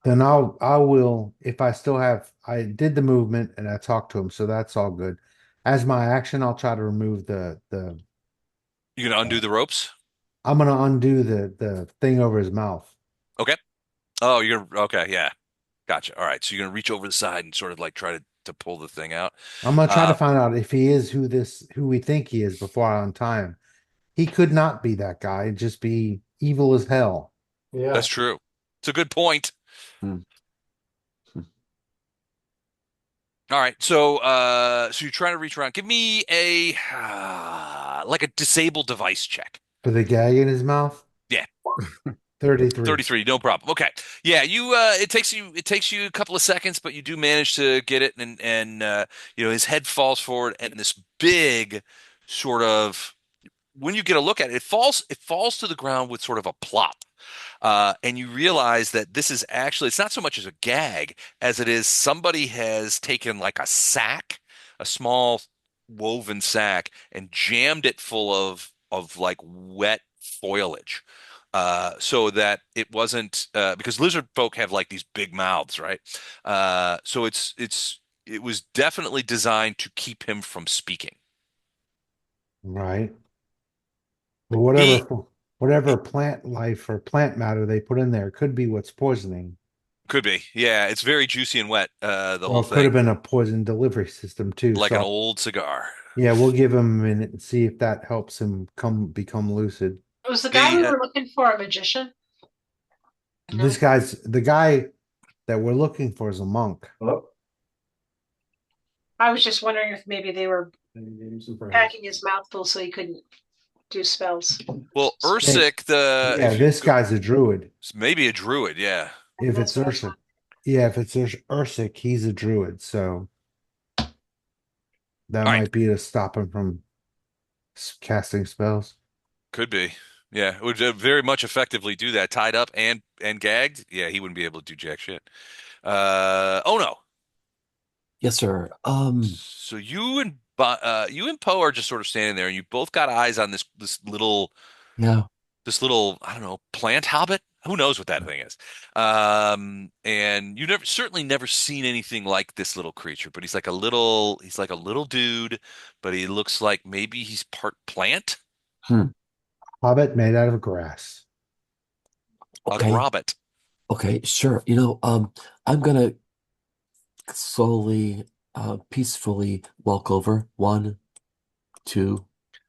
Then I will, if I still have, I did the movement and I talked to him, so that's all good. As my action, I'll try to remove You gonna undo the ropes? I'm gonna undo the thing over his mouth. Okay. Oh, you're gonna okay, yeah. Gotcha. All right. So you're gonna reach over the side and sort of like try to pull the thing out. I'm gonna try to Uh, find out if he is who we think he is before I untie him. He could not be that guy, just be evil as hell. Yeah. that's true. It's a good point. Hmm. All right. So you're trying to reach around. Give me a like a disable device check. For the gag in his mouth, Yeah. 33. 33, no problem. Okay. Yeah, you it takes you a couple of seconds, but you do manage to get it and his head falls forward and this big sort of when you get a look at it, it falls to the ground with sort of a plop. And you realize that this is actually it's not so much as a gag as it is somebody has taken like a sack, a small woven sack, and jammed it full of like wet foliage. So that it wasn't because lizard folk have like these big mouths, right? So it was definitely designed to keep him from speaking. Right. But He whatever plant life or plant matter they put in there could be what's poisoning. could be, yeah. It's very juicy and wet, the Or whole it could have thing, been a poison delivery system too. like an So old cigar. yeah, we'll give him a minute and see if that helps him become lucid. Was the guy The we were looking for a magician? No. The guy that we're looking for is a monk. Hello? I was just wondering if maybe they were Some friends. packing his mouth full so he couldn't do spells. well, Hey, Ursik, the yeah, if you this go, guy's a druid. maybe a druid, yeah. If That's it's what I Ursic, thought. yeah, if it's Ursic, he's a druid. So that All right, might be to stop him from casting spells. could be. Yeah, it would very much effectively do that. Tied up and gagged. Yeah, he wouldn't be able to do jack shit. Oh no. Yes, sir. So you and Poe are just sort of standing there, and you both got eyes on Yeah. this little I don't know plant hobbit. Who knows what that thing is? And you certainly never seen anything like this little creature. But he's like a little dude, but he looks like maybe he's part plant, Hmm. Hobbit made out of grass. a Okay. grobbit. Okay, sure. I'm gonna slowly, peacefully walk over. 1, 2,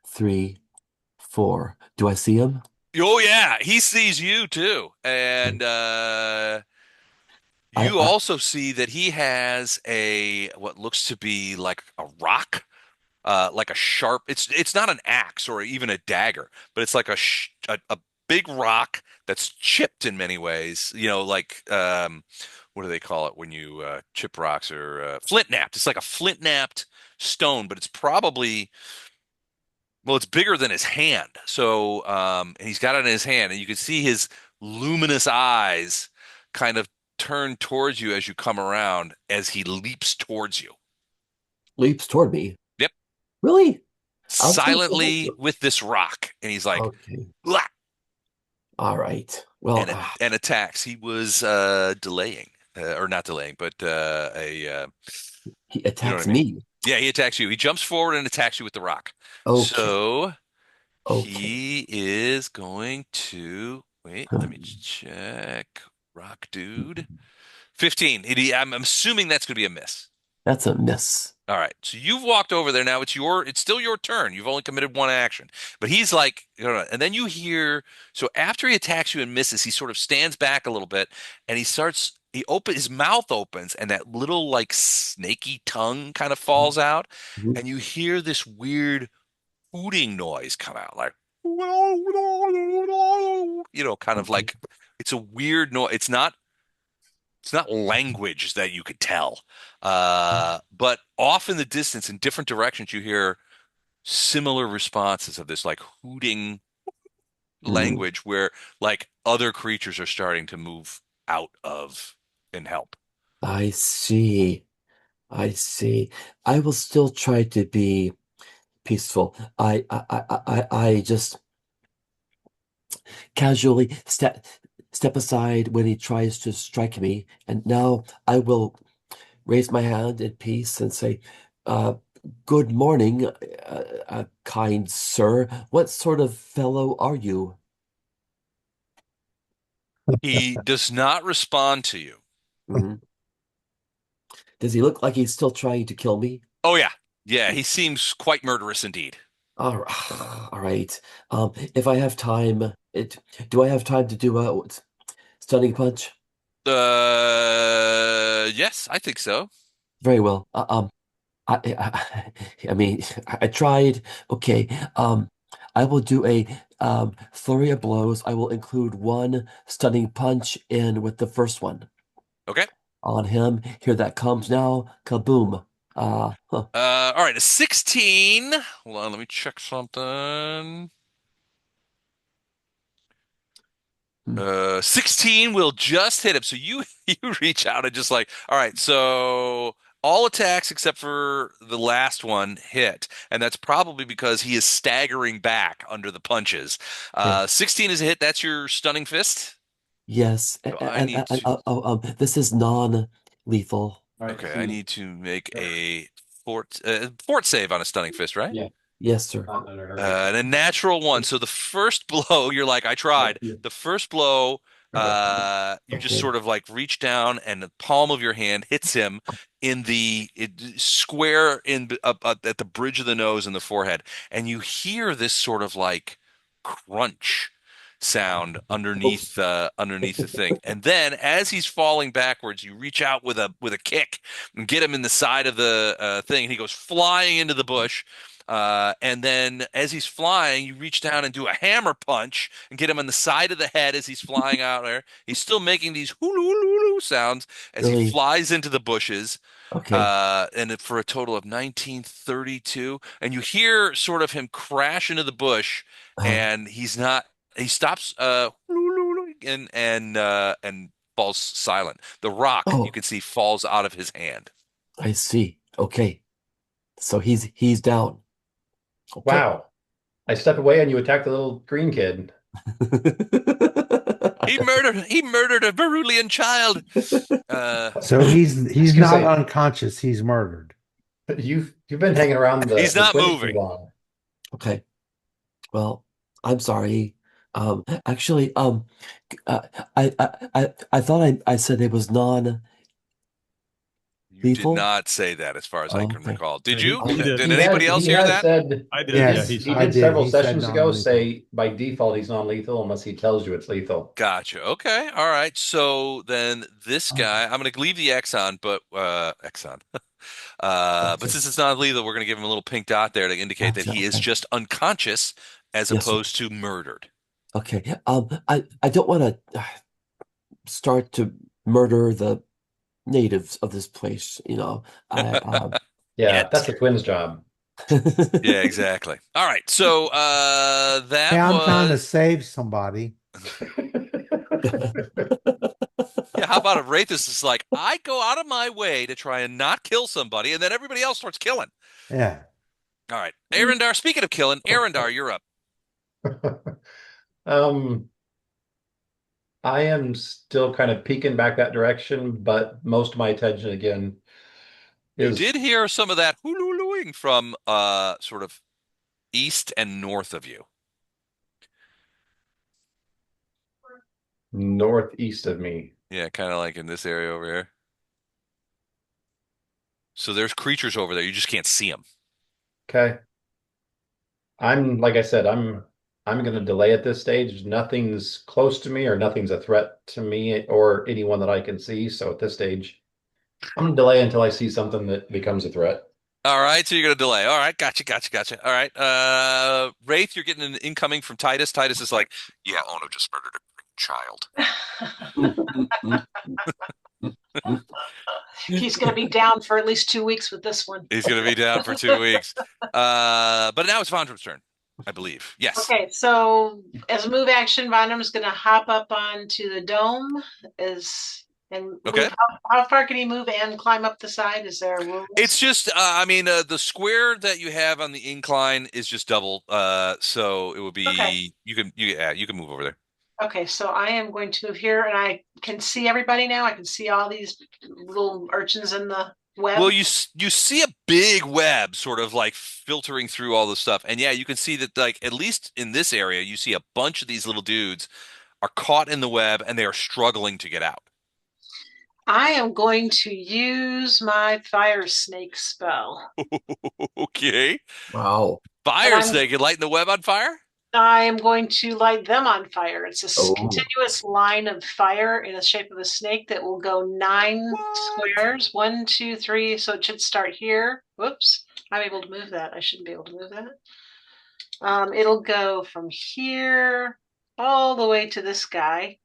3, 4. Do I see him? Oh yeah, he sees you too, and I, you I, also see that he has a what looks to be like a rock, like a sharp. It's not an axe or even a dagger, but it's like a big rock that's chipped in many ways. Like what do they call it when you chip rocks or flint knapped? It's like a flint knapped stone, but it's probably well, it's bigger than his hand. So, and he's got it in his hand, and you can see his luminous eyes kind of turn towards you as you come around as he leaps towards you. leaps toward me. Yep. Really? I was gonna say Silently with this rock. And he's like, okay. "Blah," All right. Well, and attacks. He was delaying, or not delaying, but he you know what attacks I mean? me. Yeah, he attacks you. He jumps forward and attacks you with the rock. Okay. So Okay. he is going to wait, let me Hmm. check. Rock dude. 15. I'm assuming that's going to be a miss. That's a miss. All right. So you've walked over there now. It's still your turn. You've only committed one action. But he's like, and then you hear, so after he attacks you and misses, he sort of stands back a little bit and his mouth opens and that little like snaky tongue kind of falls out. Mhm. And you hear this weird hooting noise come out, like, kind of Okay. like it's a weird noise. It's not language that you could tell. But off in the distance, in different directions, you hear similar responses of this like hooting Mhm. language where like other creatures are starting to move out of and help. I see. I see. I will still try to be peaceful. I just casually step aside when he tries to strike me, and now I will raise my hand in peace and say, uh, "Good morning, kind sir. What sort of fellow are you?" He does not respond to you. Mhm. Does he look like he's still trying to kill me? Oh yeah. Yeah, he seems quite murderous indeed. All right. If I have time, do I have time to do a stunning punch? Yes, I think so. Very well. I mean, I tried. Okay. I will do a flurry of blows. I will include one stunning punch in with the first one Okay. on him. Here that comes now. Kaboom. Huh. All right, a 16. Hold on, let me check something. Hmm. 16 will just hit him. So you you reach out and just like, all right, so all attacks except for the last one hit, and that's probably because he is staggering back under the punches. Okay. 16 is a hit. That's your stunning fist. Yes. So I need to. This is non-lethal. All right, Okay, I see. need to make a fort save on a stunning fist, right? Yeah, Yes, sir. not in a hurry. And a natural one. So the first blow, you're like, I tried. The first blow, you just Okay. sort of like reach down and the palm of your hand hits him in the square up at the bridge of the nose and the forehead, and you hear this sort of like crunch sound underneath the thing. And then as he's falling backwards, you reach out with a kick and get him in the side of the thing, and he goes flying into the bush. And then as he's flying, you reach down and do a hammer punch and get him on the side of the head as he's flying out there. He's still making these hulu hulu sounds as he Really? flies into the bushes. Okay. For a total of 1932. And you hear sort of him crash into the bush, Uh, and he stops and falls silent. The rock you oh, can see falls out of his hand. I see. Okay. So he's down. Okay. Wow. I step away and you attack the little green kid. He murdered a Verulian child. Uh, So he's I was he's gonna not say, unconscious. He's murdered. you've been hanging around he's the not twins too moving. long. Okay. Well, I'm sorry. Actually, uh, I thought I said it was non-lethal. You did not say that, as far as I Oh, can okay. recall. Did He, you? he did. Did anybody else He hear has that? said I did. Yeah, Yes, he he said I did that. did. several He said sessions ago non-lethal. say by default he's non-lethal unless he tells you it's lethal. Gotcha. Okay. All right. So then this guy, I'm going to leave the Exxon, but Exxon. But Gotcha. since it's not lethal, we're going to give him a little pink dot there to indicate that Gotcha. he is Okay. just unconscious as Yes, sir. opposed to murdered. Okay. I don't want to start to murder the natives of this place. I Yeah, Yet. that's the twins' job. Yeah, exactly. All right. So Hey, that I'm trying to was save somebody. yeah. How about if Wraithus is like, I go out of my way to try and not kill somebody, and then everybody else starts killing. Yeah. All right, Arendar. Speaking of killing, Arendar, you're up. Um, I am still kind of peeking back that direction, but most of my attention again You is did hear some of that hululuing from sort of east and north of you. northeast of me. Yeah, kind of like in this area over here. So there's creatures over there. You just can't see them. Okay. I'm like I said, I'm going to delay at this stage. Nothing's close to me or nothing's a threat to me or anyone that I can see. So at this stage, I'm going to delay until I see something that becomes a threat. All right, so you're gonna delay. All right, gotcha. All right, Wraith, you're getting an incoming from Titus. Titus is like, yeah, Ono just murdered a child. He's going to be down for at least 2 weeks with this one. He's gonna be down for 2 weeks. But now it's Vondra's turn, I believe. Yes. Okay, so as a move action, Vonham's going to hop up onto the dome. And Okay. move. How far can he move and climb up the side? Is there a rule? It's just, I mean, the square that you have on the incline is just double. So it would be Okay. you can move over there. Okay, so I am going to move here, and I can see everybody now. I can see all these little urchins in the web. Well, you see a big web sort of like filtering through all the stuff, and yeah, you can see that like at least in this area, you see a bunch of these little dudes are caught in the web and they are struggling to get out. I am going to use my fire snake spell. Okay. Wow. And Fire snake, you lighting the web on fire? I am going to light them on fire. It's a Oh. continuous line of fire in the shape of a snake that will go 9 What? squares. 1, 2, 3. So it should start here. Whoops. I'm able to move that. I shouldn't be able to move that. It'll go from here all the way to this guy.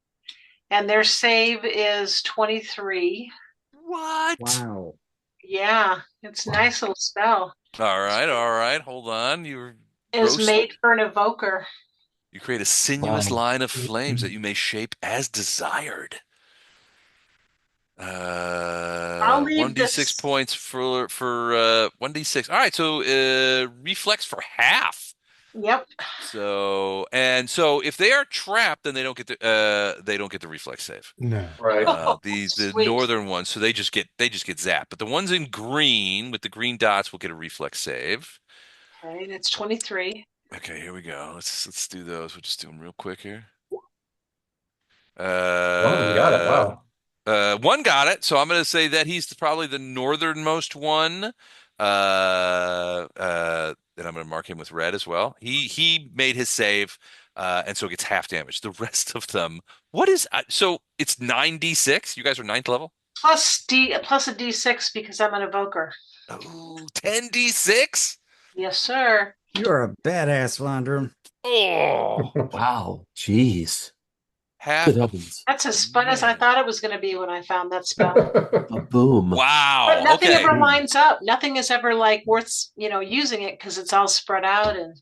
And their save is 23. What? Wow. Yeah, it's a nice little spell. All right. Hold on. It was made for an evoker. You create a sinuous Wow. line of flames that you may shape as desired. I'll leave 1d6 this. points for 1d6. All right, so reflex for half. Yep. So if they are trapped, then they don't get the reflex save. No. Right. The Sweet. northern ones, so they just get zapped. But the ones in green with the green dots will get a reflex save. Okay, and it's 23. Okay, here we go. Let's do those. We'll just do them real quick here. One of them got it. Wow. One got it, so I'm going to say that he's probably the northernmost one. And I'm going to mark him with red as well. He made his save, and so gets half damage. The rest of them, what is so? It's 9d6. You guys are 9th level. Plus a D6 because I'm an evoker. Oh, 10d6. Yes, sir. You're a badass, Landrum. Oh, Wow. Jeez. half. Good heavens. That's as fun as I Man. thought it was going to be when I found that spell. Boom. Wow. But nothing Okay. ever lines up. Nothing is ever like worth, using it because it's all spread out. And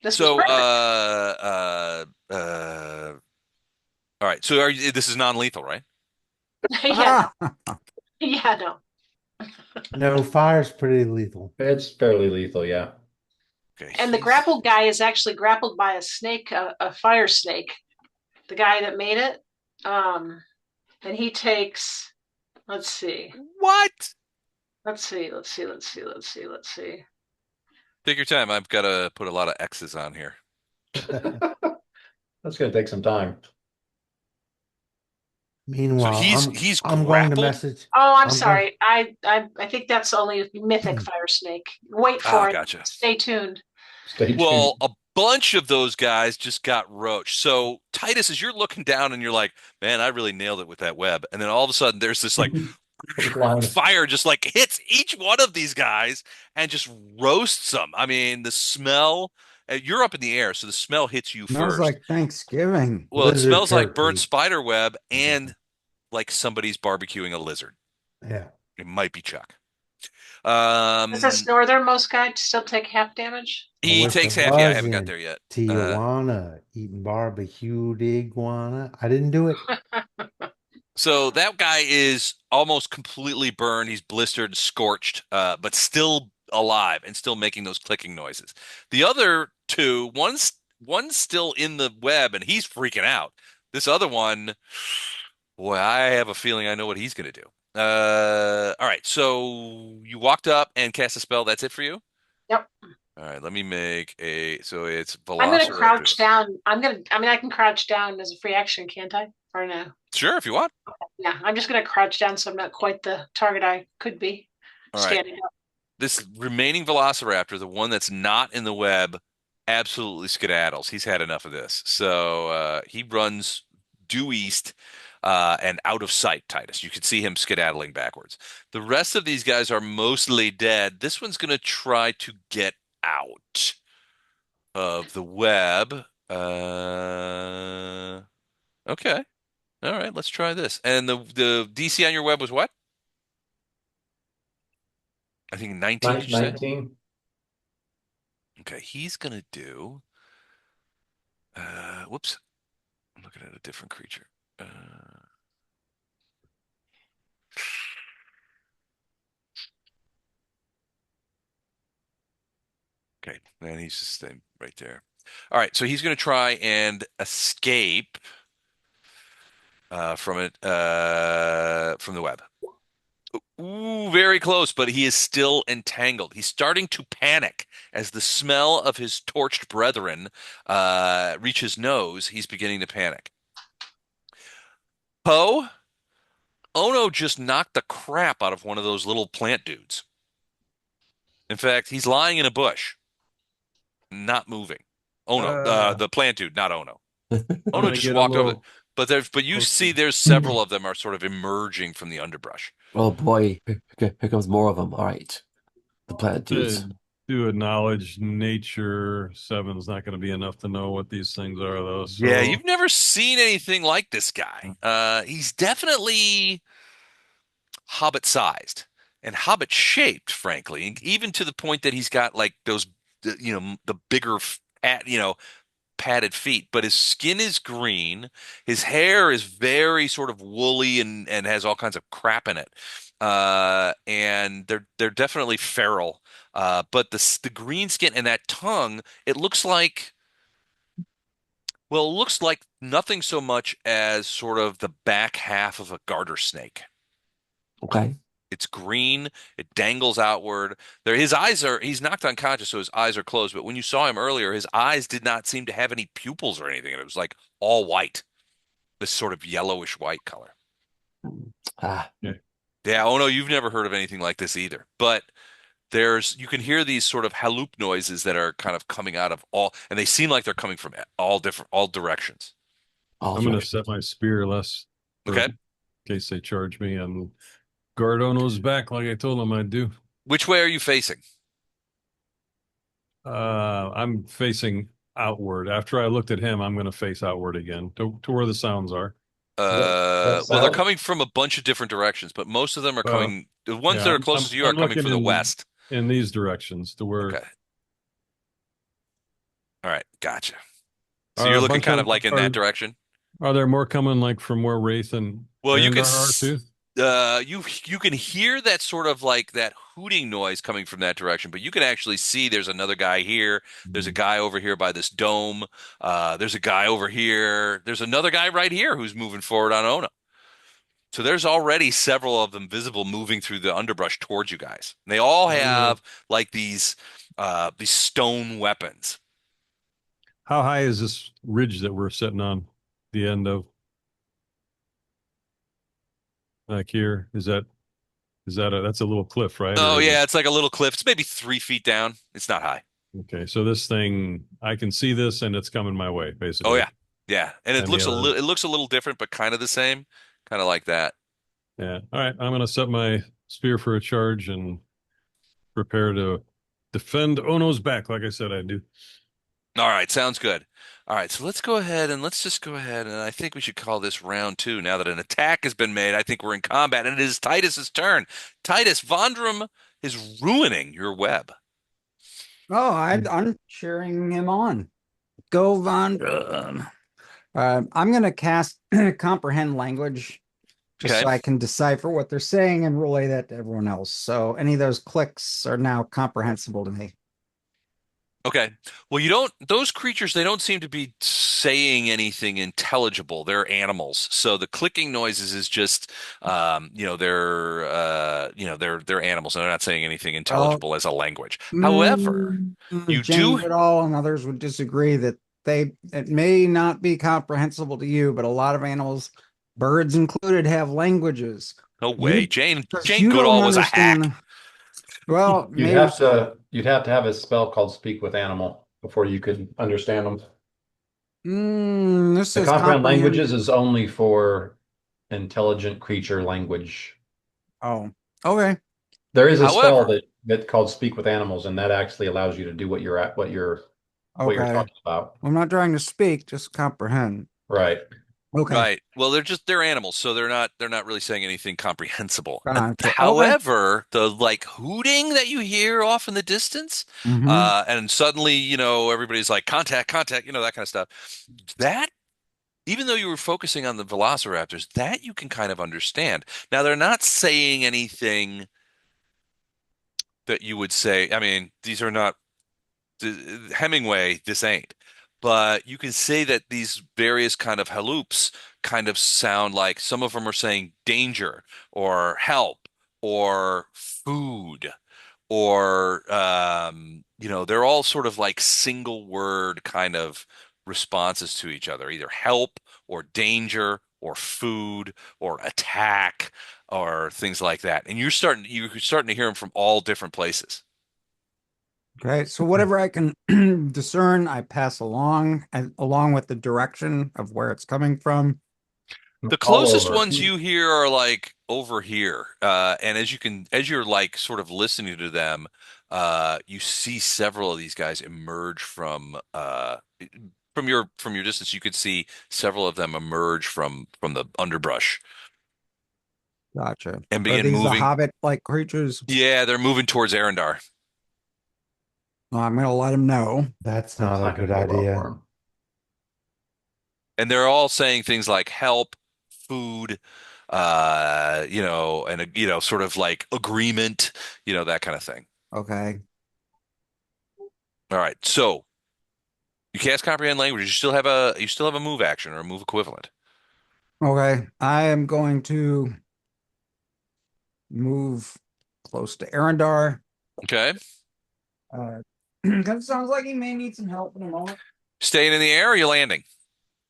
this was So, perfect. all right. So this is non-lethal, right? Yeah, Ah, yeah, no. No, fire's pretty lethal. It's fairly lethal, yeah. Okay. And the grappled guy is actually grappled by a snake, a fire snake. The guy that made it. And he takes, let's see. What? Let's see. Take your time. I've got to put a lot of X's on here. That's going to take some time. Meanwhile, he's I'm going to grappled? message. Oh, I'm I'm sorry. I think that's only a mythic fire snake. Wait for it. Gotcha. Stay tuned. Stay tuned. Well, a bunch of those guys just got roached. So Titus, as you're looking down and you're like, man, I really nailed it with that web. And then all of a sudden there's this like Line. fire just like hits each one of these guys and just roasts them. I mean, the smell, you're up in the air, so the smell hits you smells first. like Thanksgiving. Well, it Lizard smells like turkey. burnt spider web and like somebody's barbecuing a lizard. Yeah. It might be Chuck. Does this northernmost guy still take half damage? He Wish takes I half. Yeah, I was haven't got in there yet. Tijuana eating barbecued iguana. I didn't do it. So that guy is almost completely burned. He's blistered, scorched, but still alive and still making those clicking noises. The other two, one's still in the web and he's freaking out. This other one, boy, I have a feeling I know what he's going to do. All right. So you walked up and cast a spell. That's it for you? Yep. All right. Let me make so it's I'm going to crouch Velociraptor. down. I can crouch down as a free action, can't I? Or no? Sure, if you want. Yeah, I'm just going to crouch down so I'm not quite the target I could be All right. standing up. This remaining Velociraptor, the one that's not in the web, absolutely skedaddles. He's had enough of this. So he runs due east and out of sight, Titus. You can see him skedaddling backwards. The rest of these guys are mostly dead. This one's going to try to get out of the web. Okay. All right, let's try this. And the DC on your web was what? I think 19, did you say? 19. Okay, he's gonna do whoops. I'm looking at a different creature. Okay, and he's just staying right there. All right, so he's gonna try and escape from the web. Ooh, very close, but he is still entangled. He's starting to panic as the smell of his torched brethren reach his nose. He's beginning to panic. Poe, Ono just knocked the crap out of one of those little plant dudes. In fact, he's lying in a bush, not moving. Ono, I'm the plant dude, not Ono. Ono gonna just get a walked over. little But you see, closer. there's several of them are sort of emerging from the underbrush. Oh boy, here comes more of them. All right, the plant dudes. Do acknowledge nature. Seven's not going to be enough to know what these things are, though. Yeah, So you've never seen anything like this guy. He's definitely hobbit sized and hobbit shaped, frankly, even to the point that he's got like those, the bigger, padded feet. But his skin is green. His hair is very sort of woolly and has all kinds of crap in it. And they're definitely feral. But the green skin and that tongue, it looks like. Well, it looks like nothing so much as sort of the back half of a garter snake. Okay. It's green. It dangles outward. He's knocked unconscious, so his eyes are closed. But when you saw him earlier, his eyes did not seem to have any pupils or anything. It was like all white, this sort of yellowish white color. Ah, Yeah, oh no, you've never heard of anything like this either. But you can hear these sort of haloop noises that are kind of coming out of and they seem like they're coming from all directions. all I'm going to directions. set my spear less Okay. in case they charge me and guard Ono's back like I told them I'd do. Which way are you facing? I'm facing outward. After I looked at him, I'm going to face outward again to where the sounds are. Well, they're South? coming from a bunch of different directions, but most of them are Uh, coming. The ones yeah, that are closest to you are I'm coming looking from the west. in these directions to where Okay. All right. Gotcha. So are you're a looking bunch kind of of like in that direction? are there more coming like from where Wraith and Well, Vanguard are too? you can hear that sort of like that hooting noise coming from that direction, but you can actually see there's another guy here. There's a guy over here by this dome. There's a guy over here. There's another guy right here who's moving forward on Ono. So there's already several of them visible moving through the underbrush towards you guys. And they all I'm gonna, have like these stone weapons. how high is this ridge that we're sitting on the end of? Like here, that's a little cliff, right? Or Oh is it yeah, it's like a little cliff. It's maybe 3 feet down. It's not high. okay? So this thing, I can see this and it's coming my way, Oh basically. yeah, yeah. And it And the looks a other, little different, but kind of the same, kind of like that. yeah. All right, I'm gonna set my spear for a charge and prepare to defend Ono's back, like I said I do. All right, sounds good. All right, so let's just go ahead and I think we should call this round two. Now that an attack has been made, I think we're in combat, and it is Titus's turn. Titus, Vondrum is ruining your web. Oh, I'm cheering him on. Go, Von. I'm going to cast comprehend language just Okay. so I can decipher what they're saying and relay that to everyone else. So any of those clicks are now comprehensible to me. Okay. Well, those creatures, they don't seem to be saying anything intelligible. They're animals. So the clicking noises is just, they're animals and they're not saying anything Well, intelligible as a language. However, you James do, Goodall and others would disagree that it may not be comprehensible to you, but a lot of animals, birds included, have languages. no way. You, because Jane you don't Goodall was a hack. understand. Well, You'd maybe have to have a spell called Speak with Animal before you could understand them. This The is comprehend comprehend. languages is only for intelligent creature language. Oh, okay. There is a spell However, that called Speak with Animals, and that actually allows you to do what you're Okay. talking about. I'm not trying to speak, just comprehend. Right. Okay. right. Well, they're animals, so they're not really saying anything comprehensible. Gotcha. Okay. However, the like hooting that you hear off in the distance, Mm-hmm. and suddenly, everybody's like contact, contact, that kind of stuff. That even though you were focusing on the velociraptors, that you can kind of understand. Now, they're not saying anything that you would say. I mean, these are not Hemingway, this ain't. But you can say that these various kind of haloops kind of sound like some of them are saying danger or help or food or they're all sort of like single word kind of responses to each other, either help or danger or food or attack or things like that. And you're starting to hear them from all different places. Okay, so whatever I can discern, I pass along, and along with the direction of where it's coming from. The All closest over. ones you hear are like over here. And as you're like sort of listening to them, you see several of these guys emerge from your distance. You could see several of them emerge from the underbrush Gotcha. and Are begin these the moving. hobbit-like creatures? Yeah, they're moving towards Arendar. Well, I'm gonna let him know. That's That's not a not good gonna go well for idea. him. And they're all saying things like help, food, and sort of like agreement, that kind of thing. Okay. All right. So you cast comprehend language. You still have a move action or a move equivalent. Okay. I am going to move close to Arendar. Okay. Because it sounds like he may need some help in a moment. Staying in the air or you landing?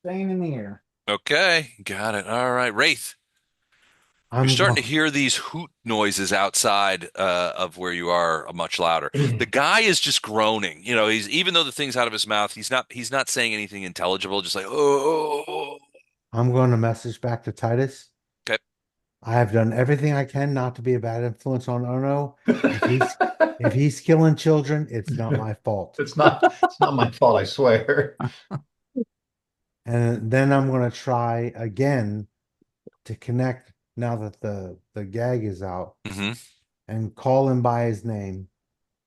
Staying in the air. Okay. Got it. All right. Wraith, you're I'm starting to going. hear these hoot noises outside of where you are much louder. The guy is just groaning. He's even though the thing's out of his mouth, he's not saying anything intelligible, just like, oh. I'm going to message back to Titus. Okay. I have done everything I can not to be a bad influence on Ono. If he's killing children, it's not my fault. It's not my fault, I swear. And then I'm going to try again to connect now that the gag is out Hmm. and call him by his name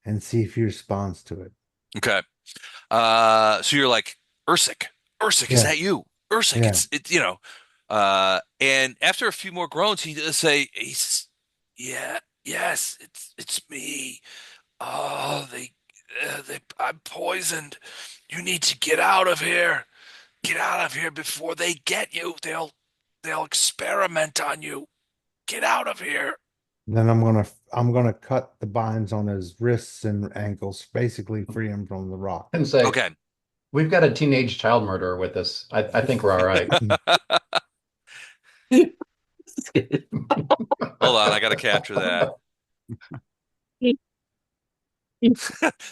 and see if he responds to it. Okay. So you're like, Ursik, Ursik, is Yeah, that you? Ursik, yeah. and after a few more groans, he does say, yeah, yes, it's me. Oh, I'm poisoned. You need to get out of here. Get out of here before they get you. They'll experiment on you. Get out of here. Then I'm gonna cut the binds on his wrists and ankles, basically free him from the rock. And say, Okay. we've got a teenage child murderer with us. I think we're all right. Hold on, I got to capture that.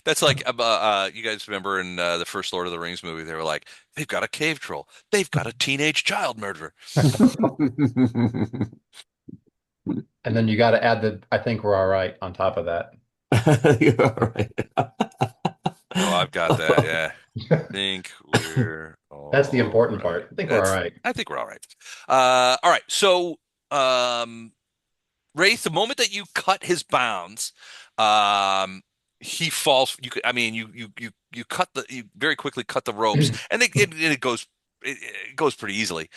That's like you guys remember in the first Lord of the Rings movie, they were like, they've got a cave troll, they've got a teenage child murderer. And then you got to add the I think we're all right on top of that. You're all right. Oh, I've got that. Yeah, think we're That's the all important right. part. I think we're all right. I think we're all right. All right. So, Wraith, the moment that you cut his bounds, he falls. You very quickly cut the ropes, and it goes pretty easily.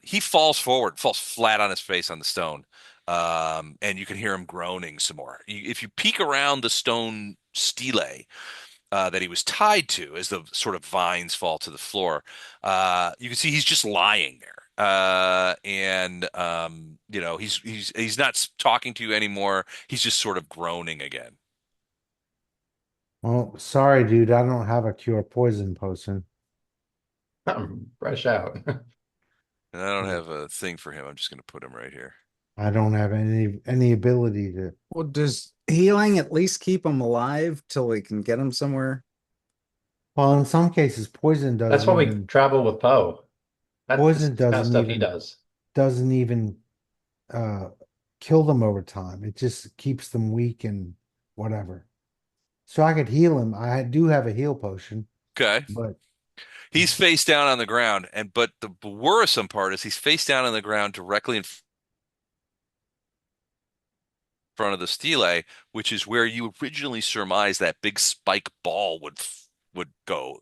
He falls forward, falls flat on his face on the stone, and you can hear him groaning some more. If you peek around the stone stele that he was tied to, as the sort of vines fall to the floor, you can see he's just lying there. And he's not talking to you anymore. He's just sort of groaning again. Well, sorry, dude, I don't have a cure poison potion. I'm fresh out. And I don't have a thing for him. I'm just going to put him right here. I don't have any ability to. Well, does healing at least keep him alive till we can get him somewhere? Well, in some cases, poison That's doesn't why we even travel with Poe. That's poison the kind of doesn't stuff he even does. doesn't even uh kill them over time. It just keeps them weak and whatever. So I could heal him. I do have a heal potion, Okay. but He's face down on the ground, but the worrisome part is he's face down on the ground directly in front of the stele, which is where you originally surmised that big spike ball would go.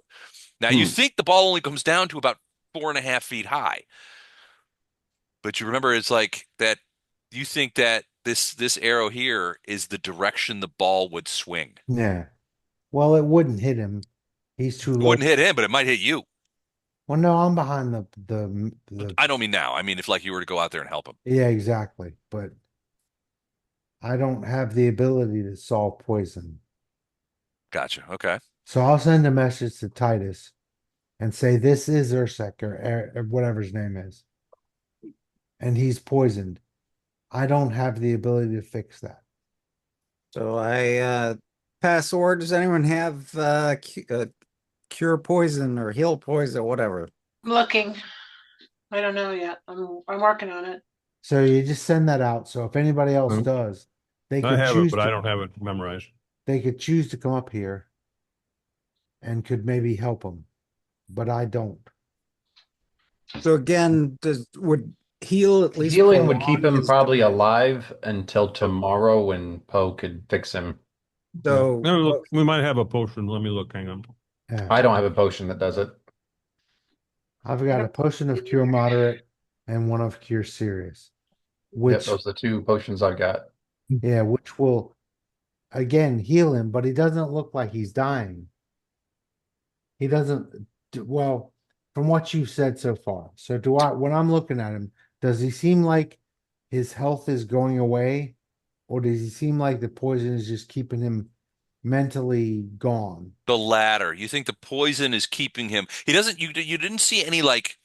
Now you think the ball only comes down to about 4.5 feet high, but you remember it's like that. You think that this arrow here is the direction the ball would swing. yeah. Well, it wouldn't hit him. He's too It low. wouldn't hit him, but it might hit you. Well, no, I'm behind the I don't mean now. I mean if like you were to go out there and help him. yeah, exactly. But I don't have the ability to solve poison. Gotcha. Okay. So I'll send a message to Titus and say this is Ursek or whatever his name is. and he's poisoned. I don't have the ability to fix that. So I pass order. Does anyone have cure poison or heal poison, whatever? I'm looking. I don't know yet. I'm working on it. So you just send that out. So if anybody else Mm. does, they I could have it, choose but I to don't have it memorized. come up here and could maybe help them, but I don't. So again, would heal at least Healing would keep prolong him his probably alive until tomorrow when Poe could fix him. so No, look, we might have a potion. Let me look. Hang on. Yeah. I don't have a potion that does it. I've got a potion of cure moderate and one of cure serious, Yep, which those are the two potions I've got. yeah, which will again heal him, but he doesn't look like he's dying. He doesn't well, from what you've said so far. So do I when I'm looking at him, does he seem like his health is going away, or does he seem like the poison is just keeping him mentally gone? The latter. You think the poison is keeping him? He doesn't. You didn't see any like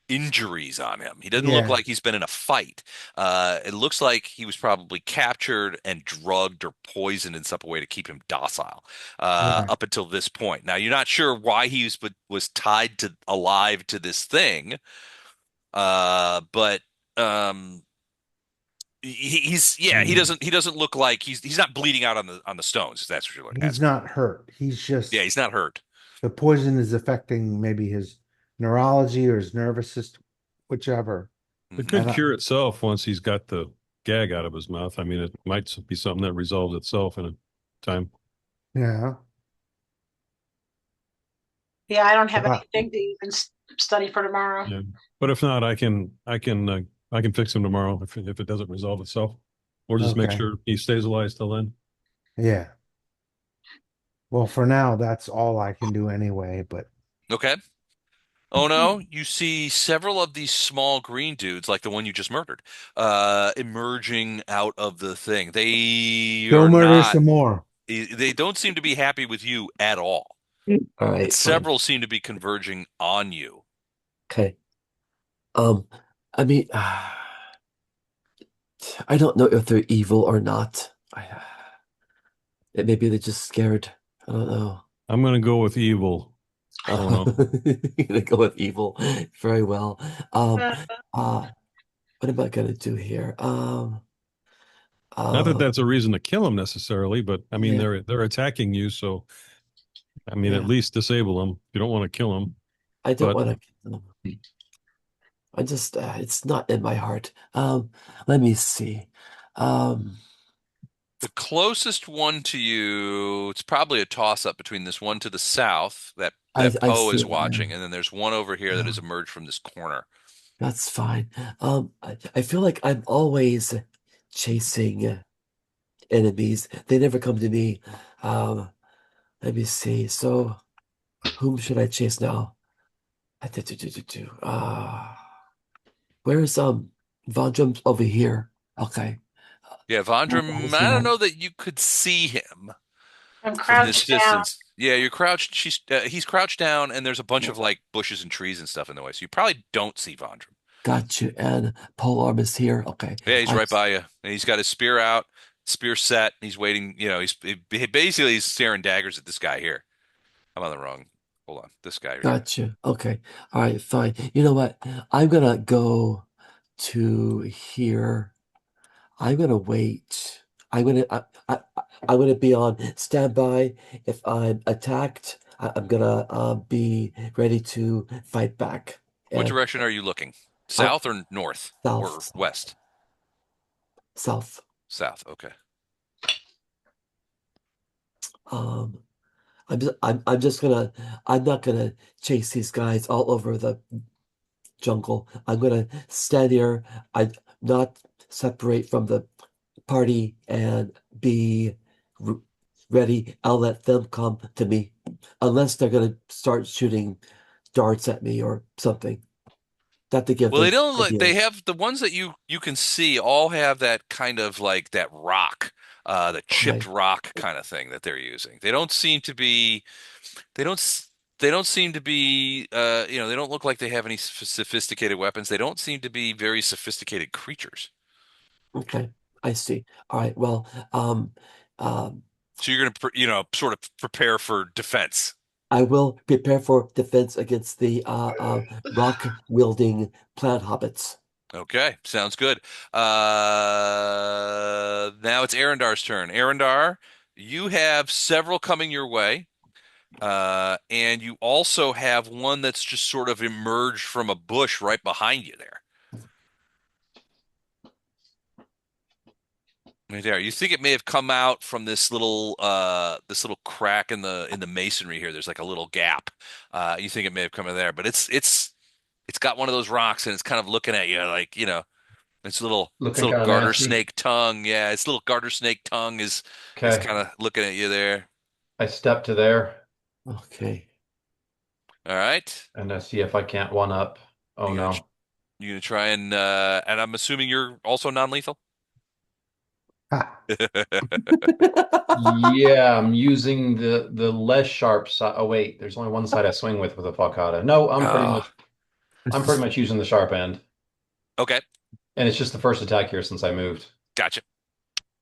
injuries on him. He doesn't look Yeah, like he's been in a fight. It looks like he was probably captured and drugged or poisoned in some way to keep him docile right. up until this point. Now you're not sure why was tied to alive to this thing, but um, he's yeah he doesn't look like he's not bleeding out on the stones. If that's what you're He's asking. not hurt. He's Yeah, just he's not hurt. the poison is affecting maybe his neurology or his nervous system, whichever. It Hmm. could And cure itself once he's got the gag out of his mouth. I mean, it might be something that resolves itself in a time. yeah, Yeah, I don't have but anything to even study for tomorrow. Yeah. But if not, I can fix him tomorrow if it doesn't resolve itself, or just make okay, sure he stays alive till then. yeah. Well, for now, that's all I can do anyway. But Okay. Oh no, you see several of these small green dudes, like the one you just murdered, emerging out of the thing. They go are murder not, some more. they don't seem to be happy with you at all. All And right, fine. several seem to be converging on you. Okay. Um, I mean, I don't know if they're evil or not. Maybe they're just scared. I don't know. I'm gonna go with evil. I don't know. You're gonna go with evil. Very well. Um, Uh, uh, what am I gonna do here? Not that Uh, that's a reason to kill him necessarily, but I mean yeah, they're attacking you, so I mean at yeah. least disable them. You don't want to kill them, I don't but want to kill them. I just, it's not in my heart. Let me see. Um, The closest one to you, it's probably a toss-up between this one to the south that I Poe see is it now. watching, and then there's one over here that Yeah, has emerged from this corner. that's fine. I feel like I'm always chasing enemies. They never come to me. Um, Let me see. So, whom should I chase now? Uh, where's Vondrum's over here? Okay. Yeah, What Vondram, is he I don't at? know that you could see him I'm from this crouched down. distance. Yeah, you're crouched. He's crouched down, and there's a bunch of like bushes and trees and stuff in the way, so you probably don't see Vondram. Got you. And polearm is here. Okay. Yeah, he's I right by you, and he's got his spear out, spear set. And he's waiting. Basically he's staring daggers at this guy here. I'm on the wrong. Hold on, this guy here. got you. Okay. All right, fine. You know what? I'm gonna go to here. I'm gonna wait. I'm gonna be on standby. If I'm attacked, I'm gonna be ready to fight back. What And direction are you looking? uh, South or north or south, west? south. South. Okay. Um, I'm just gonna. I'm not gonna chase these guys all over the jungle. I'm gonna stand here. I not separate from the party and be r ready. I'll let them come to me, unless they're gonna start shooting darts at me or something. Not to give Well, they them don't like they ideas. have the ones that you can see all have that kind of like that rock, the chipped Okay. rock kind of thing that they're using. They don't seem to be they don't s- don't seem to be they don't look like they have any sophisticated weapons. They don't seem to be very sophisticated creatures. Okay, I see. All right. Well, um, So you're going to sort of prepare for defense. I will prepare for defense against the rock wielding plant hobbits. Okay, sounds good. Now it's Arendar's turn. Arendar, you have several coming your way. And you also have one that's just sort of emerged from a bush right behind you there. Right there. You think it may have come out from this little crack in the masonry here. There's like a little gap. You think it may have come in there, but it's got one of those rocks and it's kind of looking at you like, its Looking little kind of garter nasty. snake tongue. Yeah, its little garter snake tongue is Okay. kind of looking at you there. I step to there Okay. All right. and I see if I can't one up. Oh You gonna no. you gonna try and I'm assuming you're also non-lethal? Ah, Yeah, I'm using the less sharp side. Oh wait, there's only one side I swing with a falcata. No, Oh, I'm pretty much using the sharp end. okay. And it's just the first attack here since I moved. Gotcha.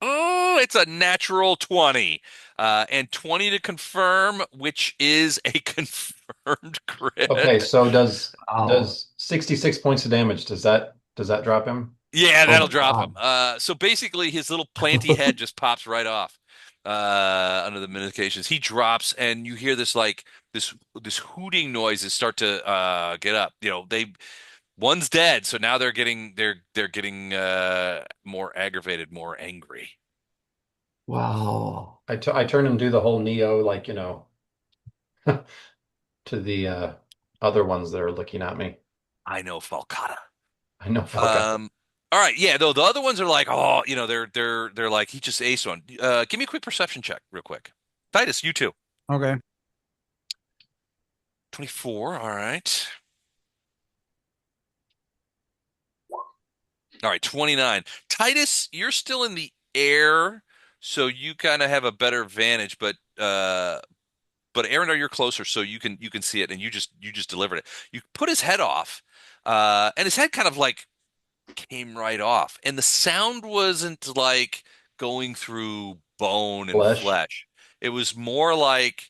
Oh, it's a natural 20. And 20 to confirm, which is a confirmed Okay, crit. so Oh, does 66 points of damage, does that drop him? Yeah, oh that'll my drop him. God. So basically his little planty head just pops right off under the medications. He drops and you hear this hooting noises start to get up. One's dead, so now they're getting more aggravated, more angry. Wow. I turn and do the whole Neo, like, to the other ones that are looking at me. I know Falcata. I know Falcata. Um, all right, yeah, though the other ones are like, oh, they're like he just aced one. Give me a quick perception check, real quick. Titus, you too. Okay. 24. All right. All right, 29. Titus, you're still in the air, so you kind of have a better vantage, but Arendar, you're closer, so you can see it, and you just delivered it. You put his head off, and his head kind of like came right off. And the sound wasn't like going through bone and Flesh. flesh. It was more like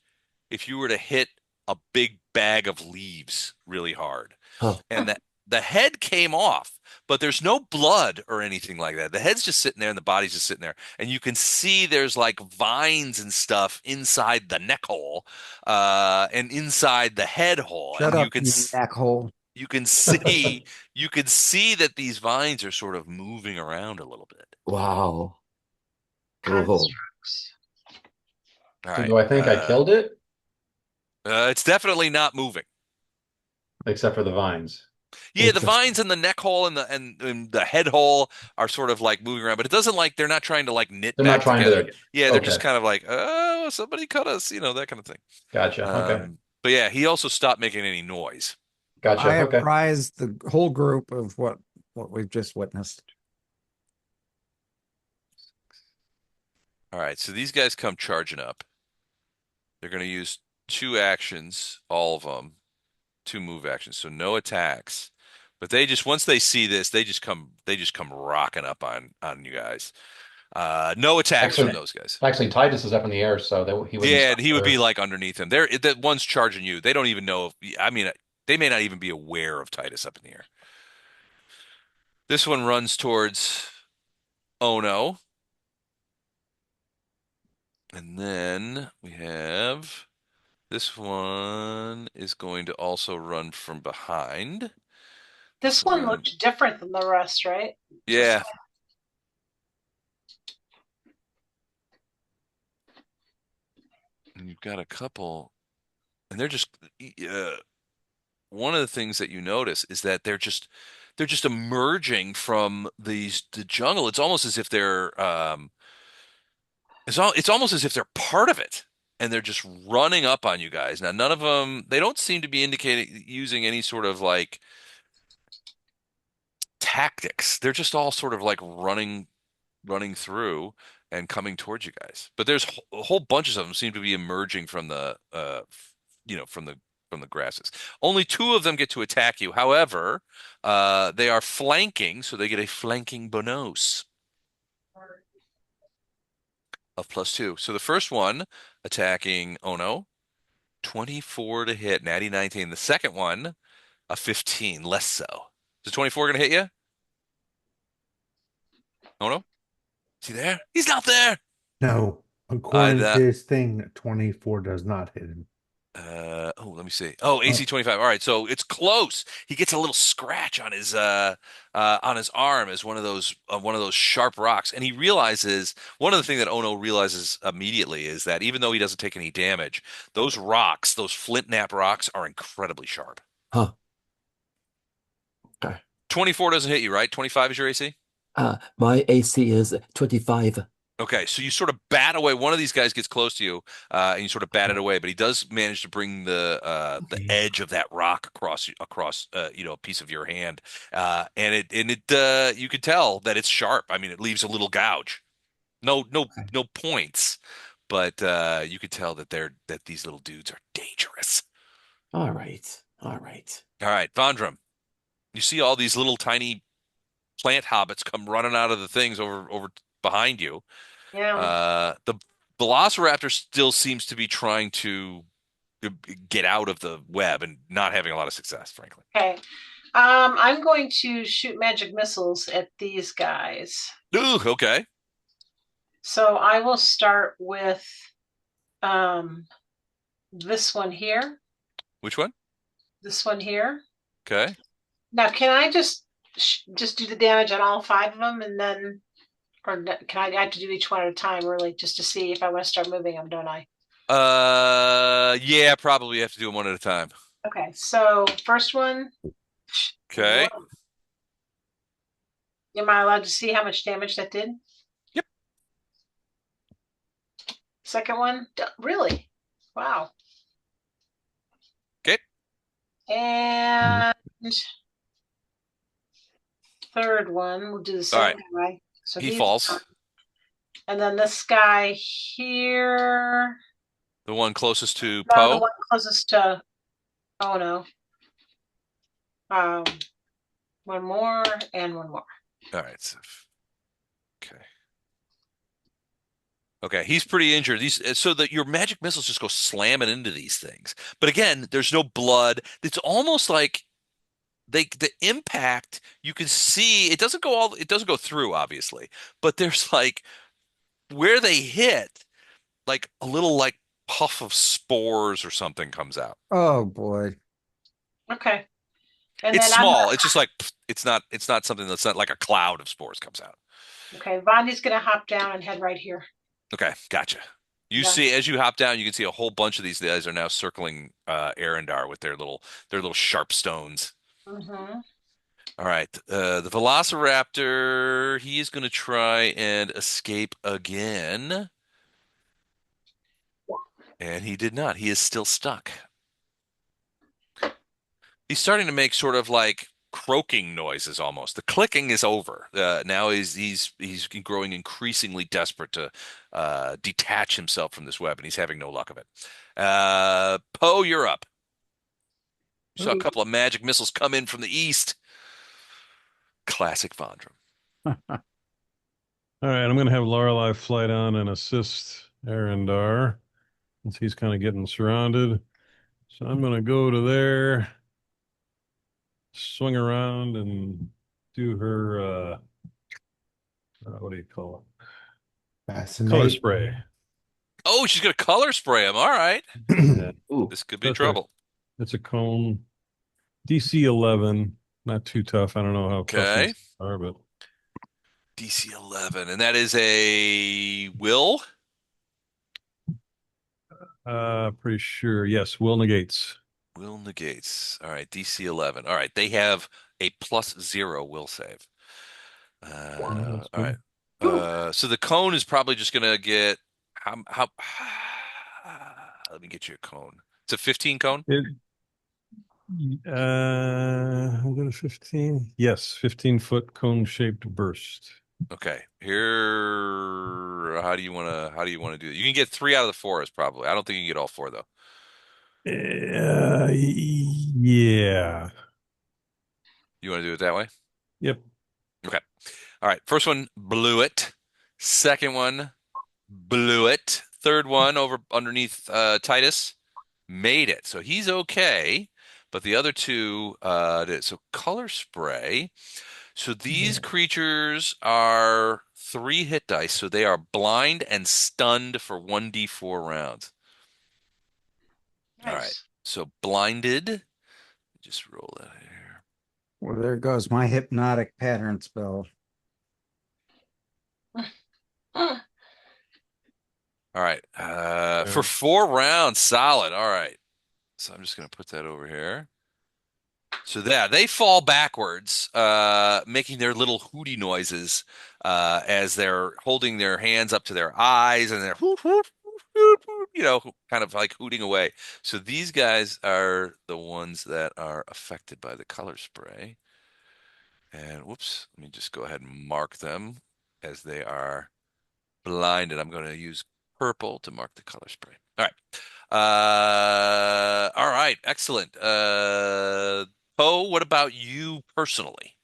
if you were to hit a big bag of leaves really hard. Huh. And the head came off, but there's no blood or anything like that. The head's just sitting there and the body's just sitting there. And you can see there's like vines and stuff inside the neck hole, and inside the head hole. Shut And up, you neck hole. you can see you can see that these vines are sort of moving around a little bit. Wow. Oh. Constructs. All So right. do I think I killed it? It's definitely not moving. Except for the vines. Yeah, the Interesting. vines in the neck hole and the head hole are sort of like moving around, but it doesn't like they're not trying to like knit They're not back trying together. to. Yeah, they're just Okay. kind of like, oh, somebody cut us, that kind of thing. Gotcha. Okay. But yeah, he also stopped making any noise. Gotcha. I Okay. apprised the whole group of what we've just witnessed. All right, so these guys come charging up. They're going to use two actions, all of them, two move actions, so no attacks. But they just once they see this, they just come rocking up on you guys. No attacks from Actually, those guys. actually, Titus is up in the air, so he wouldn't Yeah, stop and he would be there. like underneath him. That one's charging you. They don't even know I mean, they may not even be aware of Titus up in the air. This one runs towards Ono. And then we have this one is going to also run from behind. This will one run. looked different than the rest, right? Yeah. And you've got a couple, and they're just one of the things that you notice is that they're just emerging from the jungle. It's almost as if it's almost as if they're part of it, and they're just running up on you guys. Now, none of them they don't seem to be indicating using any sort of like tactics. They're just all sort of like running through and coming towards you guys. But there's a whole bunches of them seem to be emerging from the from the from the grasses. Only 2 of them get to attack you. However, they are flanking, so they get a flanking bonus of +2. So the first one attacking Ono, 24 to hit, natty 19. The second one, a 15, less so. Is the 24 going to hit you? Ono? Is he there? He's not there. No, I according to his thing, 24 does not hit him. let me see. Oh, AC 25. All right, so it's close. He gets a little scratch on his arm as one of those sharp rocks, and he realizes one of the things that Ono realizes immediately is that even though he doesn't take any damage, those rocks, those flint knap rocks, are incredibly sharp. Huh. Okay. 24 doesn't hit you, right? 25 is your AC? My AC is 25. Okay, so you sort of bat away. One of these guys gets close to you, and you sort of bat it away. But he does manage to bring the edge of that rock across a piece of your hand, and you could tell that it's sharp. I mean, it leaves a little gouge. No points, but you could tell that these little dudes are dangerous. All right. All right. All right, Vondram, you see all these little tiny plant hobbits come running out of the things over behind you. Yeah. The Velociraptor still seems to be trying to get out of the web and not having a lot of success, frankly. Okay. I'm going to shoot magic missiles at these guys. Ooh, okay. So I will start with this one here. Which one? This one here. Okay. Now, can I just do the damage on all 5 of them, and then, or can I have to do each one at a time, really, just to see if I want to start moving them, don't I? Yeah, probably you have to do them one at a time. Okay, so first one. Okay. Am I allowed to see how much damage that did? Yep. Second one, really? Wow. Okay. And third one, we'll do the same guy. So he falls. And then this guy here. The one closest to No, the Poe? one closest to, oh no. One more and one more. All right. So, okay. Okay, he's pretty injured. So that your magic missiles just go slamming into these things. But again, there's no blood. It's almost like the impact, you can see it doesn't go through, obviously, but there's like where they hit, like a little like puff of spores or something comes out. Oh boy. Okay. And It's then small. It's just like it's not something that's not like a cloud of spores comes out. Okay, Vondi's gonna hop down and head right here. Okay, gotcha. You Yeah. see, as you hop down, you can see a whole bunch of these guys are now circling Arendar with their little sharp stones. Mm-hmm. All right, the Velociraptor, he is going to try and escape again, and he did not. He is still stuck. He's starting to make sort of like croaking noises almost. The clicking is over. Now he's growing increasingly desperate to detach himself from this web, and he's having no luck of it. Poe, you're up. You saw a couple of magic missiles come in from the east. Classic Vondram. All right, I'm going to have Lorelei fly down and assist Arendar since he's kind of getting surrounded. So I'm going to go to there, swing around, and do her, what do you call it? Fascinating. Color spray. Oh, she's going to color spray him. All right. Ooh, This could be That's trouble. It's a cone. DC 11, not too tough. I don't know how tough Okay. these are, but DC 11, and that is a will. pretty sure. Yes, will negates. Will negates. All right, DC 11. All right, they have a +0 will save. That's All right. good. So the cone is probably just gonna get how let me get you a cone. It's a 15 cone? I'm going to 15. Yes, 15-foot cone-shaped burst. Okay. Here, how do you want to do it? You can get 3 out of the 4 is probably. I don't think you can get all 4 though. Yeah. You want to do it that way? Yep. Okay. All right. First one blew it. Second one blew it. Third one over underneath Titus made it. So he's okay. But the other two did. So color spray. So these creatures are 3 hit dice. So they are blind and stunned for 1d4 rounds. All right. Nice. So blinded. Just roll that here. Well, there goes my hypnotic pattern spell. All right. For 4 rounds, solid. All right. So I'm just going to put that over here. So they fall backwards, making their little hooty noises as they're holding their hands up to their eyes and they're whoop, whoop, whoop, whoop, whoop, kind of like hooting away. So these guys are the ones that are affected by the color spray. And whoops, let me just go ahead and mark them as they are blinded. I'm going to use purple to mark the color spray. All right. All right. Excellent. Poe, what about you personally?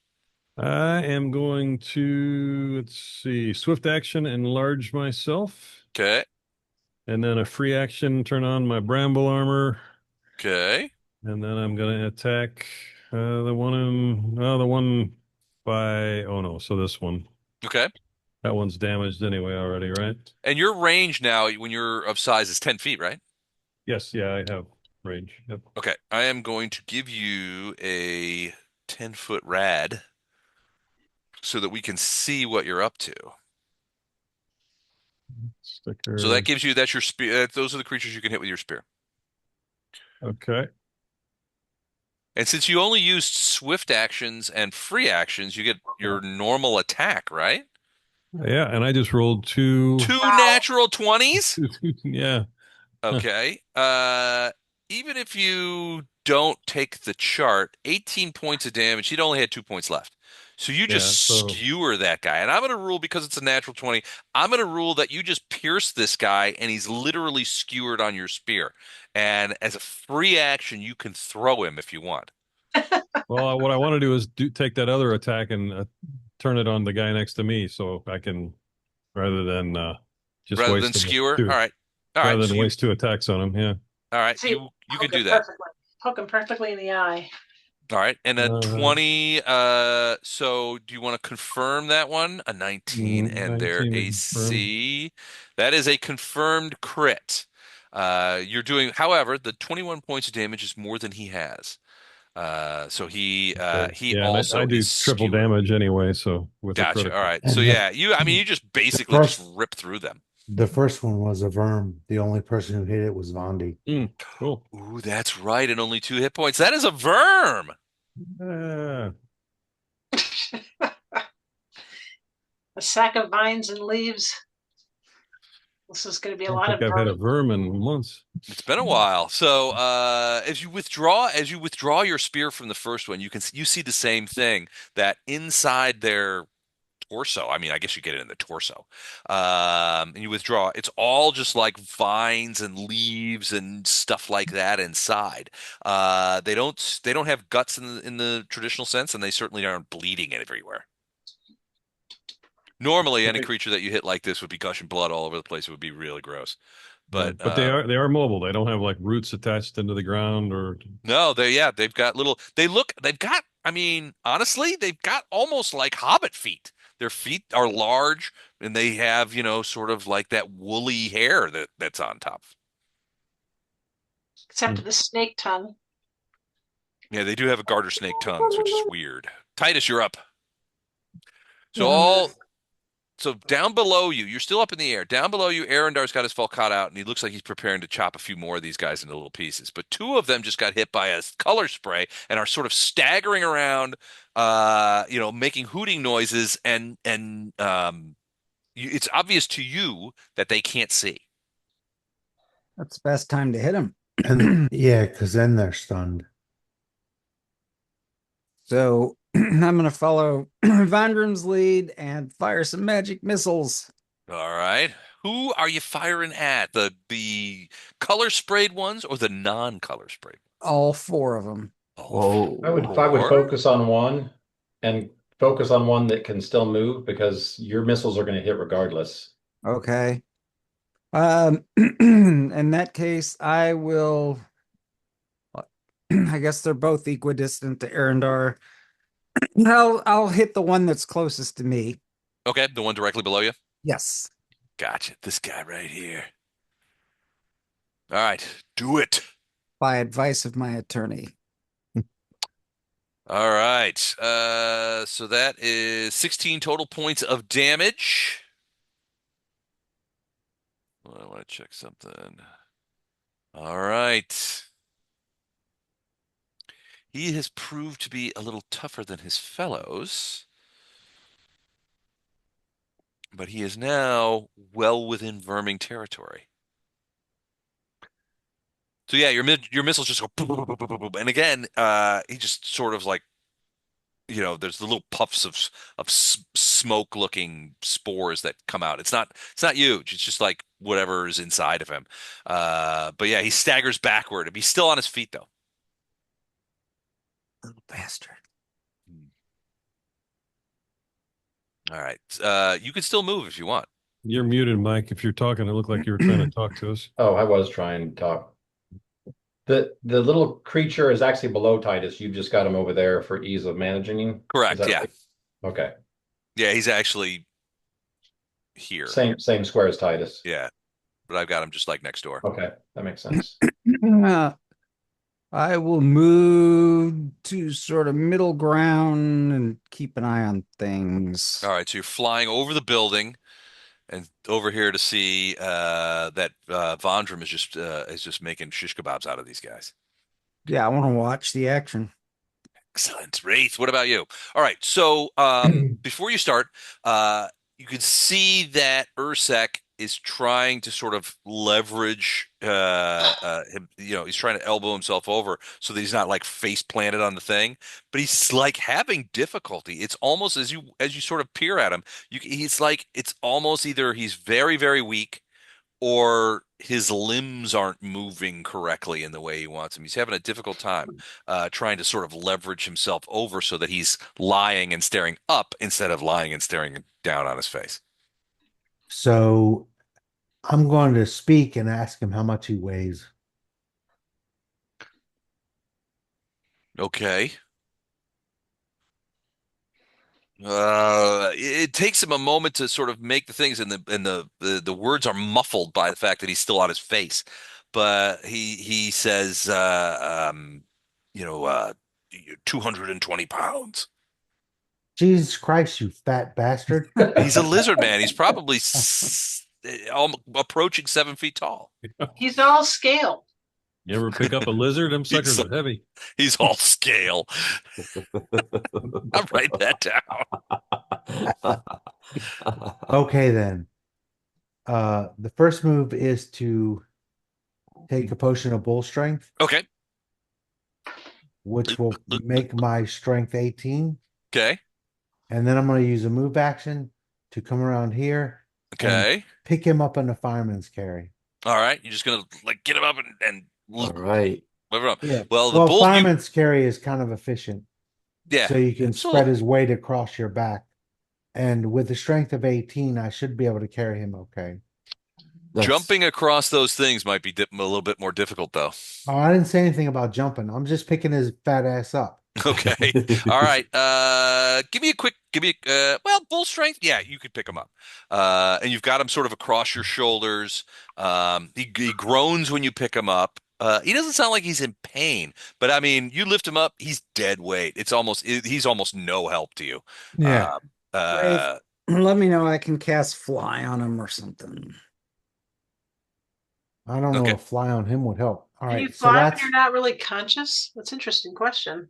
I am going to, let's see, swift action, enlarge myself, Okay. and then a free action, turn on my bramble armor, Okay. and then I'm going to attack the one by, oh no, so this one. Okay. That one's damaged anyway already, right? And your range now, when you're of size, is 10 feet, right? Yes, yeah, I have range. Yep. Okay. I am going to give you a 10-foot rad so that we can see what you're up to. Sticker. So that gives you, that's your spear. Those are the creatures you can hit with your spear. Okay. And since you only used swift actions and free actions, you get your normal attack, right? Yeah, and I just rolled two. Two Wow. natural 20s? Yeah. Okay. Even if you don't take the chart, 18 points of damage, he'd only had 2 points left. So you just Yeah, so skewer that guy. And I'm going to rule, because it's a natural 20, I'm going to rule that you just pierce this guy and he's literally skewered on your spear. And as a free action, you can throw him if you want. well, what I want to do is take that other attack and turn it on the guy next to me, so I can rather than just Rather than waste skewer. two, All right. All right. rather So than waste two attacks on him. Yeah. all right. See, You can poke him do that. perfectly. Poke him perfectly in the eye. All right. And a Uh, 20, so do you want to confirm that one? A 19 and their 19 to confirm. AC. That is a confirmed crit. You're doing, however, the 21 points of damage is more than he has. So he Okay. he Yeah, and I also do is triple skewered. damage anyway, so with a Gotcha. All critical. right. So And yeah, I mean, you just the basically just first rip through them. the first one was a Verm. The only person who hit it was Vondi. Cool. Ooh, that's right. And only 2 hit points. That is a verm. Uh, A sack of vines and leaves. This is going to be I a don't lot think of I've had a vermin. verm in months. It's been a while. So as you withdraw your spear from the first one, you see the same thing, that inside their torso. I mean, I guess you get it in the torso. And you withdraw. It's all just like vines and leaves and stuff like that inside. They don't have guts in the traditional sense, and they certainly aren't bleeding everywhere. Normally, any Right. creature that you hit like this would be gushing blood all over the place. It would be really gross. Yeah, But but they are mobile. They don't have like roots attached into the ground or no, they've got they've got, I mean, honestly, they've got almost like hobbit feet. Their feet are large and they have, sort of like that woolly hair that's on top. Except for the snake tongue. Yeah, they do have a garter snake tongues, which is weird. Titus, you're up. So Yeah. so down below you, you're still up in the air. Down below you, Arendar's got his falcata out, and he looks like he's preparing to chop a few more of these guys into little pieces. But two of them just got hit by a color spray and are sort of staggering around, making hooting noises, and it's obvious to you that they can't see. That's the best time to hit him. And yeah, because then they're stunned. So I'm going to follow Vandrum's lead and fire some magic missiles. All right. Who are you firing at? The color sprayed ones or the non-color sprayed? All four of them. Whoa. I would Four? focus on one and focus on one that can still move because your missiles are going to hit regardless. Okay. In that case, I will. I guess they're both equidistant to Arendar. I'll hit the one that's closest to me. Okay, the one directly below you. Yes, Gotcha. This guy right here. All right, do it. by advice of my attorney. All right. So that is 16 total points of damage. Well, I want to check something. All right. He has proved to be a little tougher than his fellows, but he is now well within verming territory. So yeah, your missiles just go boom, boom, boom, boom, boom, boom. And again, he just sort of like, there's the little puffs of smoke looking spores that come out. It's not huge. It's just like whatever's inside of him. But yeah, he staggers backward. He's still on his feet though. Little bastard. All right. You can still move if you want. You're muted, Mike. If you're talking, it looked like you were trying to talk to us. Oh, I was trying to talk. The little creature is actually below Titus. You've just got him over there for ease of managing him. Is Correct. that Yeah. right? Okay. Yeah, he's actually here. Same square as Titus. Yeah. But I've got him just like next door. Okay, that makes sense. I will move to sort of middle ground and keep an eye on things. All right, so you're flying over the building and over here to see that Vondram is just making shish kebabs out of these guys. Yeah, I want to watch the action. Excellent. Wraith, what about you? All right, so before you start, you can see that Ursek is trying to sort of leverage him, he's trying to elbow himself over so that he's not like face planted on the thing, but he's like having difficulty. It's almost as you sort of peer at him, he's like it's almost either he's very, very weak or his limbs aren't moving correctly in the way he wants them. He's having a difficult time trying to sort of leverage himself over so that he's lying and staring up instead of lying and staring down on his face. So I'm going to speak and ask him how much he weighs. Okay. It takes him a moment to sort of make the things, and the words are muffled by the fact that he's still on his face. But he says, 220 pounds. Jesus Christ, you fat bastard. He's a lizard man. He's probably approaching 7 feet tall. He's all scale. You ever pick up a lizard? Them suckers are heavy. He's all scale. I'll write that down. Okay, then. The first move is to take a potion of bull strength, Okay. which will make my strength 18. Okay. And then I'm going to use a move action to come around here and Okay. pick him up in a fireman's carry. All right. You're just gonna like get him up and All right. whatever. Yeah. Well, the Well, bull. fireman's carry is kind of efficient. Yeah. So you can So- spread his weight across your back. And with the strength of 18, I should be able to carry him okay. That's- Jumping across those things might be a little bit more difficult, though. Oh, I didn't say anything about jumping. I'm just picking his fat ass up. Okay. All right. Well, bull strength. Yeah, you could pick him up. And you've got him sort of across your shoulders. He groans when you pick him up. He doesn't sound like he's in pain, but I mean, you lift him up, he's dead weight. He's almost no help to you. Yeah. Let me know. I can cast fly on him or something. I don't know Okay. if fly on him would help. All Can you right. So fly when that's you're not really conscious? That's an interesting question.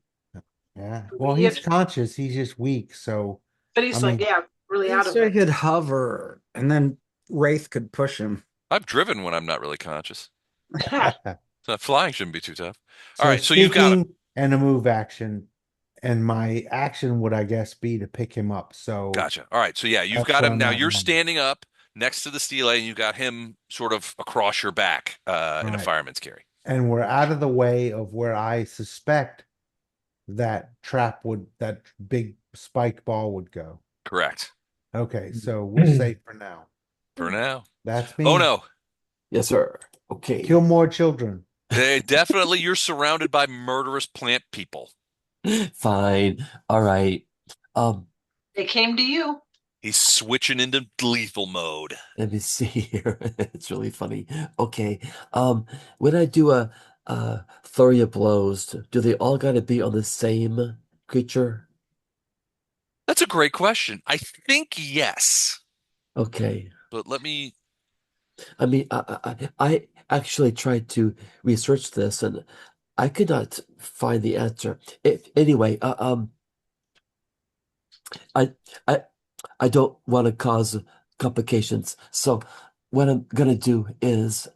yeah. Well, You he's have- conscious. He's just weak. So But he's I like, mean- yeah, really out of So he it. could hover, and then Wraith could push him. I've driven when I'm not really conscious. so So flying shouldn't be too tough. All right, so speaking you've got him. and a move action, and my action would, I guess, be to pick him up. So Gotcha. All right, so yeah, you've That's got where him I'm now. at You're now. standing up next to the stele, and you got him sort of across your back in a Right. fireman's carry. And we're out of the way of where I suspect that that big spike ball would go. Correct. Okay, so we're safe for now. For now. That's me. Oh no. Yes, sir. Okay. Kill more children. Definitely you're surrounded by murderous plant people. Fine. All right. Um, They came to you. He's switching into lethal mode. let me see here. It's really funny. Okay. When I do a flurry of blows, do they all gotta be on the same creature? That's a great question. I think yes. Okay. But let me I mean, I actually tried to research this and I could not find the answer. Anyway, I, I, I don't want to cause complications. So what I'm gonna do is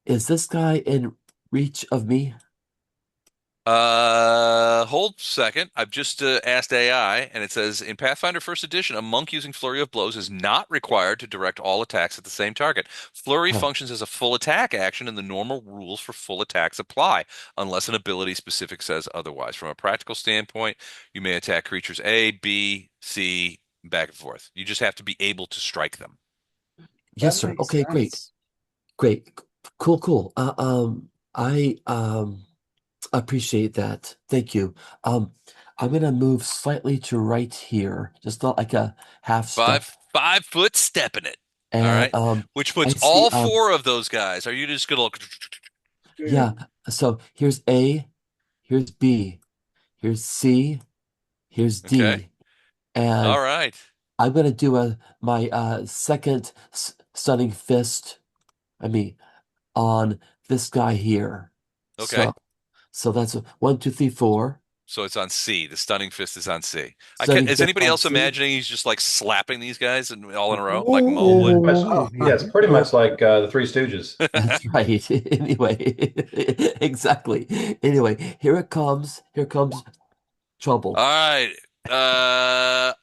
this guy in reach of me? hold a second. I've just asked AI, and it says in Pathfinder First Edition, a monk using Flurry of Blows is not required to direct all attacks at the same target. Flurry Huh. functions as a full attack action, and the normal rules for full attacks apply, unless an ability specific says otherwise. From a practical standpoint, you may attack creatures A, B, C, back and forth. You just have to be able to strike them. Yes, That sir. makes Okay, great. sense. Great. Cool. I appreciate that. Thank you. I'm gonna move slightly to right here, just not like a half step. 5 foot step in it. All And right. Which I puts see all four of those guys. Are you just gonna look? yeah, so here's A, here's B, here's C, here's Okay. D, and All right. I'm gonna do my second stunning fist, I mean, on this guy here. Okay. So that's a 1, 2, 3, 4. So it's on C. The stunning fist is on C. Stunning Is fist anybody on else C. imagining he's just like slapping these guys all in a row, like Yeah, Mo? yeah, it's pretty much like the Three Stooges. That's right. Anyway, exactly. Anyway, here it comes. Here comes trouble. All right.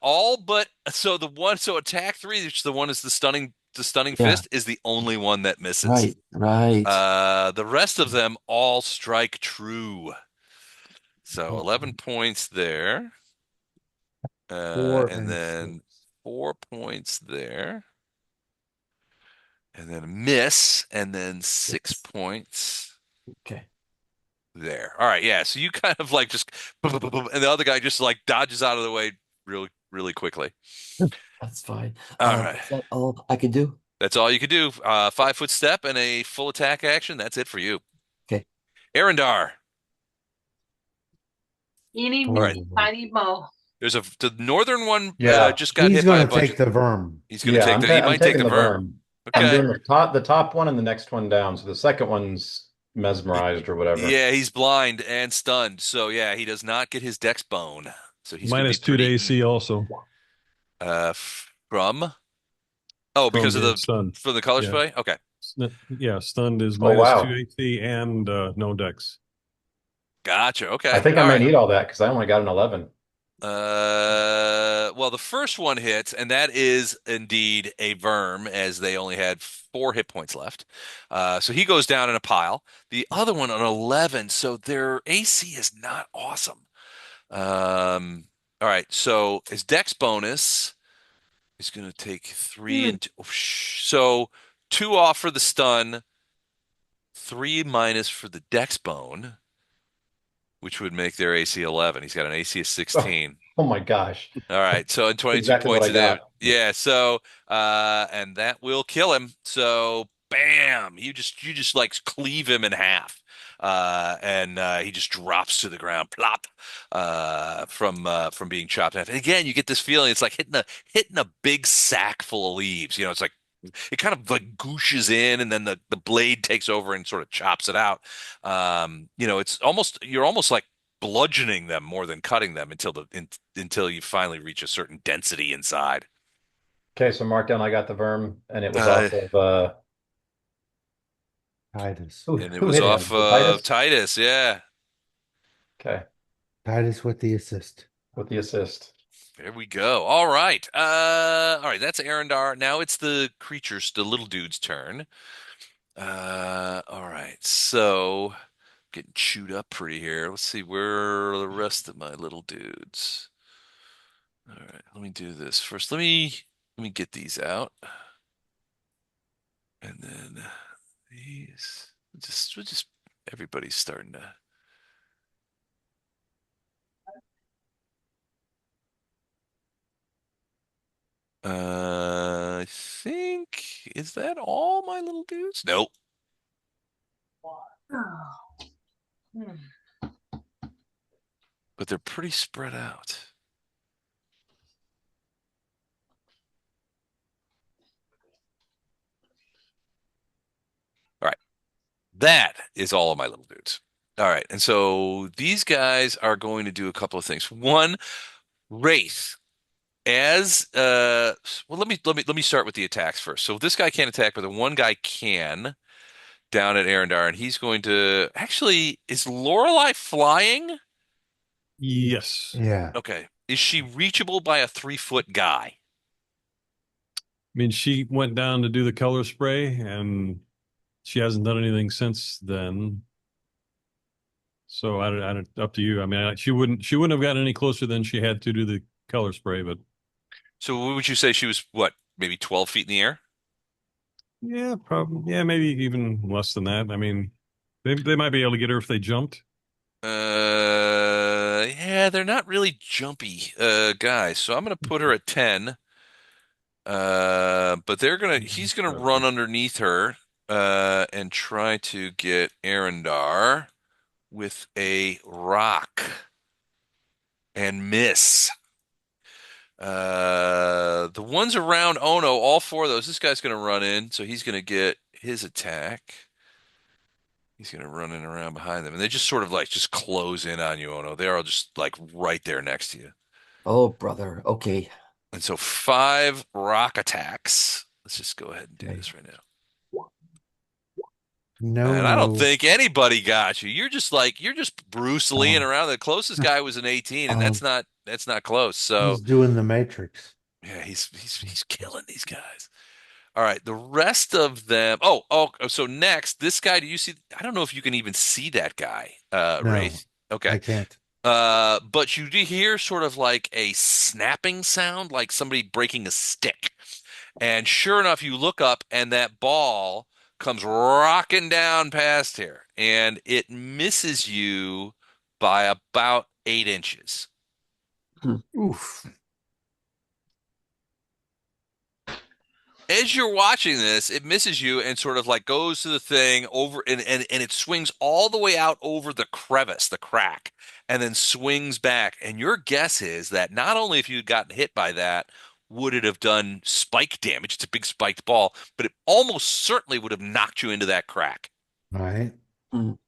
All but so attack 3, which the one is the stunning Yeah, fist is the only one that misses. right. The rest of them all strike true. So 11 points there. 4 And and then 6. 4 points there. And then a miss, and then 6 points Okay. there. All right, yeah. So you kind of like just, and the other guy just like dodges out of the way really, really quickly. That's fine. All right, Is that all I can do? that's all you could do. 5 foot step and a full attack action. That's it for you. Okay. Arendar. Eeny, All right. meeny, tiny, mo. There's the northern one Yeah. just got He's hit by a going to bunch take the verm. He's going to Yeah, take he I'm might take taking the the verm. worm. I'm Okay. doing the top one and the next one down. So the second one's mesmerized or whatever. Yeah, he's blind and stunned. So yeah, he does not get his dex bone. So he's going to be Minus 2 to pretty AC also from oh, from because of being the stunned. from the color Yeah. spray? Okay. Yeah, stunned is Oh, minus wow. 2 AC and no dex. Gotcha. Okay. I think I All may right. need all that because I only got an 11. Well, the first one hits, and that is indeed a verm, as they only had 4 hit points left. So he goes down in a pile. The other one on 11, so their AC is not awesome. All right, so his dex bonus is going to take 3 and 2. So 2 off for the stun, 3 minus for the dex bone, which would make their AC 11. He's got an AC of 16. Oh my gosh. All right, so in 22 Exactly what points I of damage. got. Yeah, so and that will kill him. So bam, you just like cleave him in half. And he just drops to the ground, plop, from being chopped in half. And again, you get this feeling it's like hitting a big sack full of leaves. You know, it's like it kind of like gooshes in, and then the blade takes over and sort of chops it out. It's you're almost like bludgeoning them more than cutting them until you finally reach a certain density inside. Okay, so mark down I got the verm and it was Uh, off of Titus. And it who was hit him? off Titus? Titus, yeah. Okay, Titus with the assist. with the assist. There we go. All right. All right. That's Arendar. Now it's the creatures, the little dude's turn. All right. So getting chewed up pretty here. Let's see where are the rest of my little dudes. All right. Let me do this first. Let me get these out, and then these. We're just everybody's starting to. I think is that all my little dudes? Nope. Hmm. But they're pretty spread out. All right. That is all of my little dudes. All right. And so these guys are going to do a couple of things. One, Wraith. As well, let me start with the attacks first. So this guy can't attack, but the one guy can down at Arendar, and he's going to actually is Lorelei flying? Yes. Yeah. Okay. Is she reachable by a 3-foot guy? I mean, she went down to do the color spray, and she hasn't done anything since then. So up to you. I mean, she wouldn't have gotten any closer than she had to do the color spray, but So what would you say she was what, maybe 12 feet in the air? yeah, probably, yeah, maybe even less than that. I mean, they might be able to get her if they jumped. Yeah, they're not really jumpy guys. So I'm gonna put her at 10. But he's gonna run underneath her and try to get Arendar with a rock and miss. The ones around Ono, all four of those, this guy's gonna run in, so he's gonna get his attack. He's gonna run in around behind them, and they just sort of like just close in on you, Ono. They're all just like right there next to you. Oh, brother. Okay. And so 5 rock attacks. Let's just go ahead and do Okay. this right now. No, And I don't no. think anybody got you. You're just Bruce Leeing Oh, around. The closest guy was an 18, and oh, that's not close. So he's doing the Matrix. yeah, he's killing these guys. All right, the rest of them. So next, this guy. Do you see? I don't know if you can even see that guy, No, Wraith. Okay. I can't. But you do hear sort of like a snapping sound, like somebody breaking a stick. And sure enough, you look up and that ball comes rocking down past here and it misses you by about 8 inches. Oof. As you're watching this, it misses you and sort of like goes to the thing over and it swings all the way out over the crevice, the crack, and then swings back. And your guess is that not only if you'd gotten hit by that, would it have done spike damage? It's a big spiked ball, but it almost certainly would have knocked you into that crack. All right. Mm.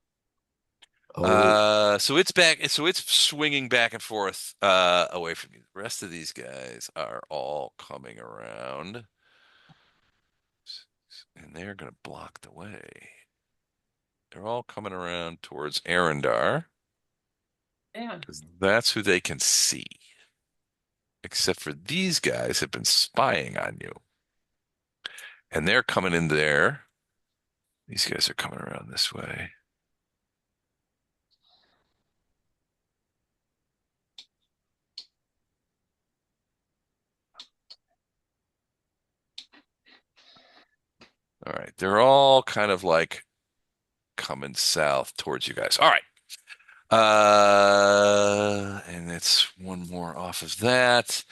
Oh, So it's back, so it's swinging back and forth away from you. The rest of these guys are all coming around. And they're going to block the way. They're all coming around towards Arendar Yeah. because that's who they can see. Except for these guys have been spying on you. And they're coming in there. These guys are coming around this way. All right. They're all kind of like coming south towards you guys. All right. And it's one more off of that.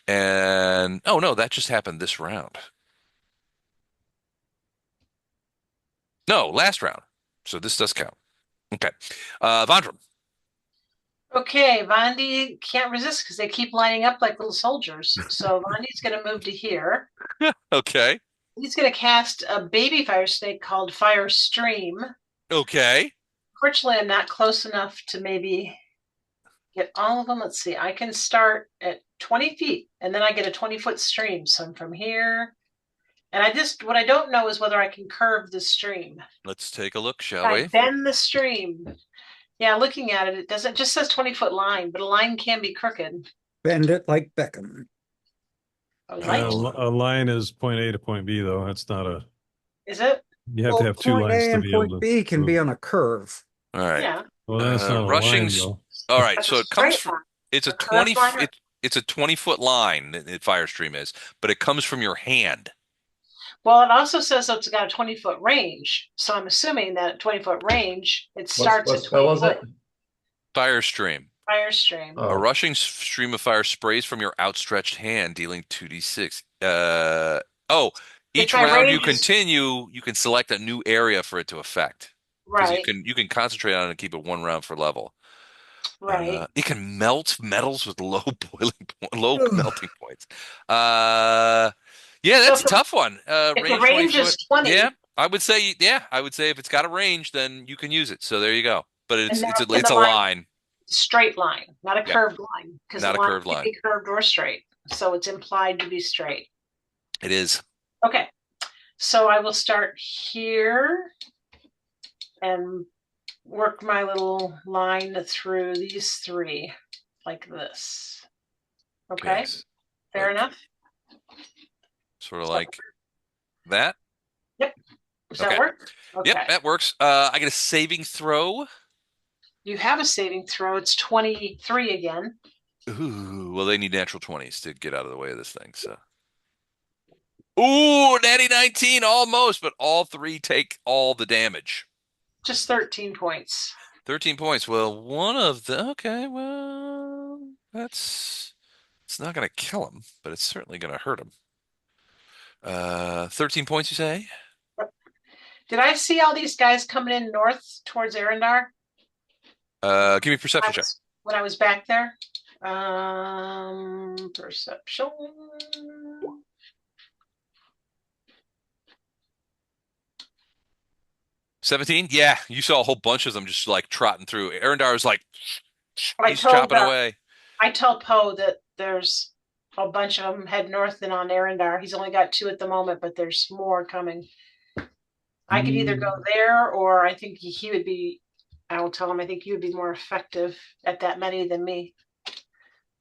And oh no, that just happened this round. No, last round. So this does count. Okay. Vondram. Okay, Vondi can't resist because they keep lining up like little soldiers. So Vondi's going to move to here. Okay. He's going to cast a baby fire snake called Fire Stream. Okay. Fortunately, I'm not close enough to maybe get all of them. Let's see. I can start at 20 feet and then I get a 20-foot stream. So I'm from here. And what I don't know is whether I can curve the stream. Let's take a look, shall I we? bend the stream. Yeah, looking at it, it just says 20-foot line, but a line can be crooked. Bend it like Beckham. I like it. A line is point A to point B, though. That's not a. Is it? You have to Well, have two point lines A to and be able point to B can be move. on a curve. All right. Yeah. Well, then it's not a Rushing. line, though. All right. That's So a it comes straight from. line. It's a A curved 20. line or- It's a 20-foot line. Firestream is, but it comes from your hand. Well, it also says that it's got a 20-foot range. So I'm assuming that 20-foot range, it starts What at spell 20 is foot it? Firestream. fire stream. A Oh, rushing stream of fire sprays from your outstretched hand, dealing 2d6. If Each my round you range is continue, you can select a new area for it to affect. Because right, you can concentrate on it and keep it one round for level. right. It can melt metals with low Ugh. melting points. Yeah, So that's a tough one. if the Range 20 range foot. is 20, Yeah, I would say if it's got a range, then you can use it. So there you go. But and now can it's the a line line. straight line, not a Yep, curved line, because the not a line curved can line. be curved or straight. So it's implied to be straight. It is. Okay. So I will start here and work my little line through these three like this. Okay. Yes. Fair Like enough. sort of like that. Yep. Does Okay. that work? Yep, Okay. that works. I get a saving throw. You have a saving throw. It's 23 again. Ooh, well, they need natural 20s to get out of the way of this thing. So, ooh, natty 19, almost, but all three take all the damage. Just 13 points. 13 points. Well, one of the okay. Well, it's not going to kill him, but it's certainly going to hurt him. 13 points, you say? Did I see all these guys coming in north towards Arendar? Give me a perception check. When I was back there. Perception. 17? Yeah, you saw a whole bunch of them just like trotting through. Arendar was like, I he's told chopping away. I told Poe that there's a bunch of them head north and on Arendar. He's only got 2 at the moment, but there's more coming. I could either go there, or I think he would be. I will tell him I think you would be more effective at that many than me.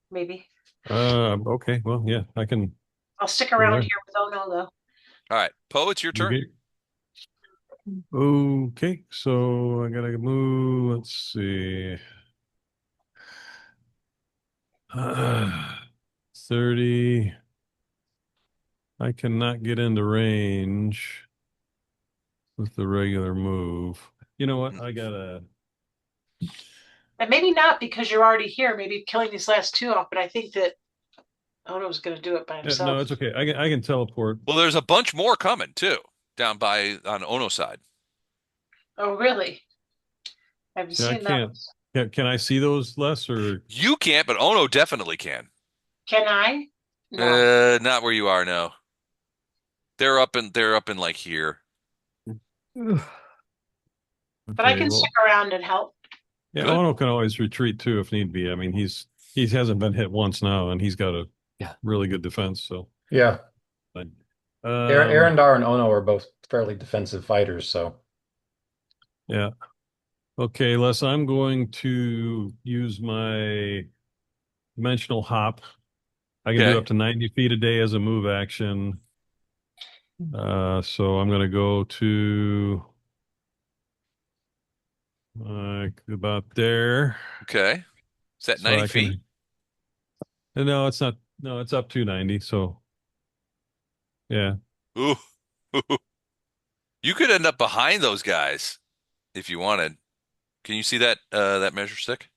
Maybe Okay. Well, yeah, I can. I'll stick Go around there. here with Ono though. All right, Poe, it's your turn. Okay. Okay, so I gotta move. Let's see. 30. I cannot get into range with the regular move. You know what? I gotta. And maybe not because you're already here. Maybe killing these last 2 off. But I think that Ono's going to do it by himself. No, it's okay. I can teleport. Well, there's a bunch more coming too, down by on Ono's side. Oh, really? I haven't Yeah, I seen can't. that. Can I see those less or? You can't, but Ono definitely can. Can I? No. Not where you are, no. They're up in like here. But I Okay, can well, stick around and help. yeah, Good. Ono can always retreat too if need be. I mean, he hasn't been hit once now, and he's got a really good defense. So yeah. fine. Arendar and Ono are both fairly defensive fighters, so Yeah. Okay, Les, I'm going to use my dimensional hop. I can do Okay. up to 90 feet a day as a move action. So I'm going to go to about there. Okay. Is that So 90 I feet? can. No, it's not. No, it's up to 90. So yeah. Ooh. You could end up behind those guys if you wanted. Can you see that measure stick?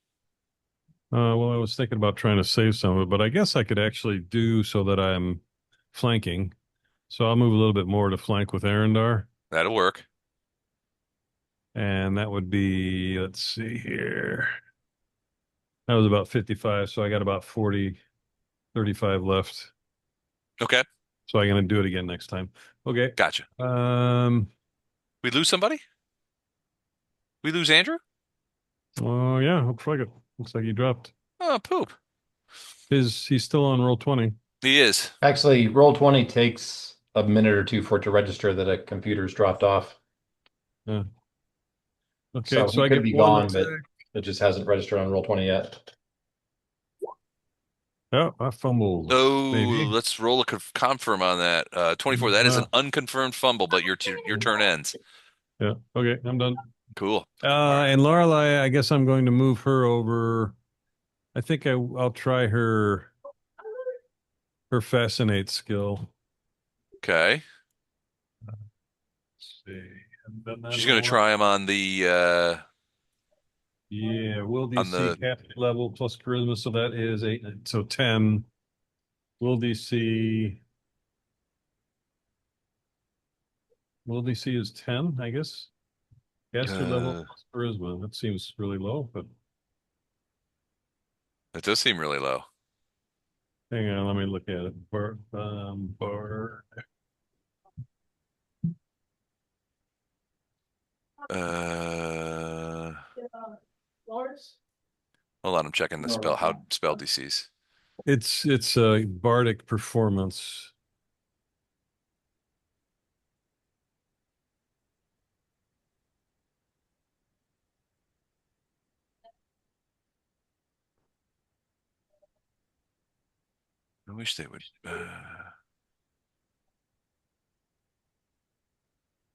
Well, I was thinking about trying to save some of it, but I guess I could actually do so that I'm flanking. So I'll move a little bit more to flank with Arendar. That'll work. And that would be, let's see here. That was about 55. So I got about 40, 35 left. Okay. So I'm going to do it again next time. Okay. Gotcha. We lose somebody? We lose Andrew? Oh yeah. Looks like he dropped. Oh, poop. He's still on roll 20. He is. actually roll 20 takes a minute or two for it to register that a computer's dropped off. Yeah. Okay. So So he I could get be one gone, but attack. it just hasn't registered on roll 20 yet. Oh, I fumbled. Oh, Maybe. let's roll a confirm on that. 24. That is an Uh, unconfirmed fumble, but your turn ends. yeah. Okay, I'm done. Cool. All right. And Lorelei, I guess I'm going to move her over. I think I'll try her fascinate skill. Okay. Let's see. Haven't done that She's in a gonna while. try him Yeah, will on DC the cap level plus charisma, so that is 8, so 10. Will DC will DC is 10, I guess. Caster level uh plus charisma. That seems really low, but that does seem really low. hang on, let me look at it. Bar. Uh Hold on, I'm checking the spell DCs. It's a bardic performance. I wish they would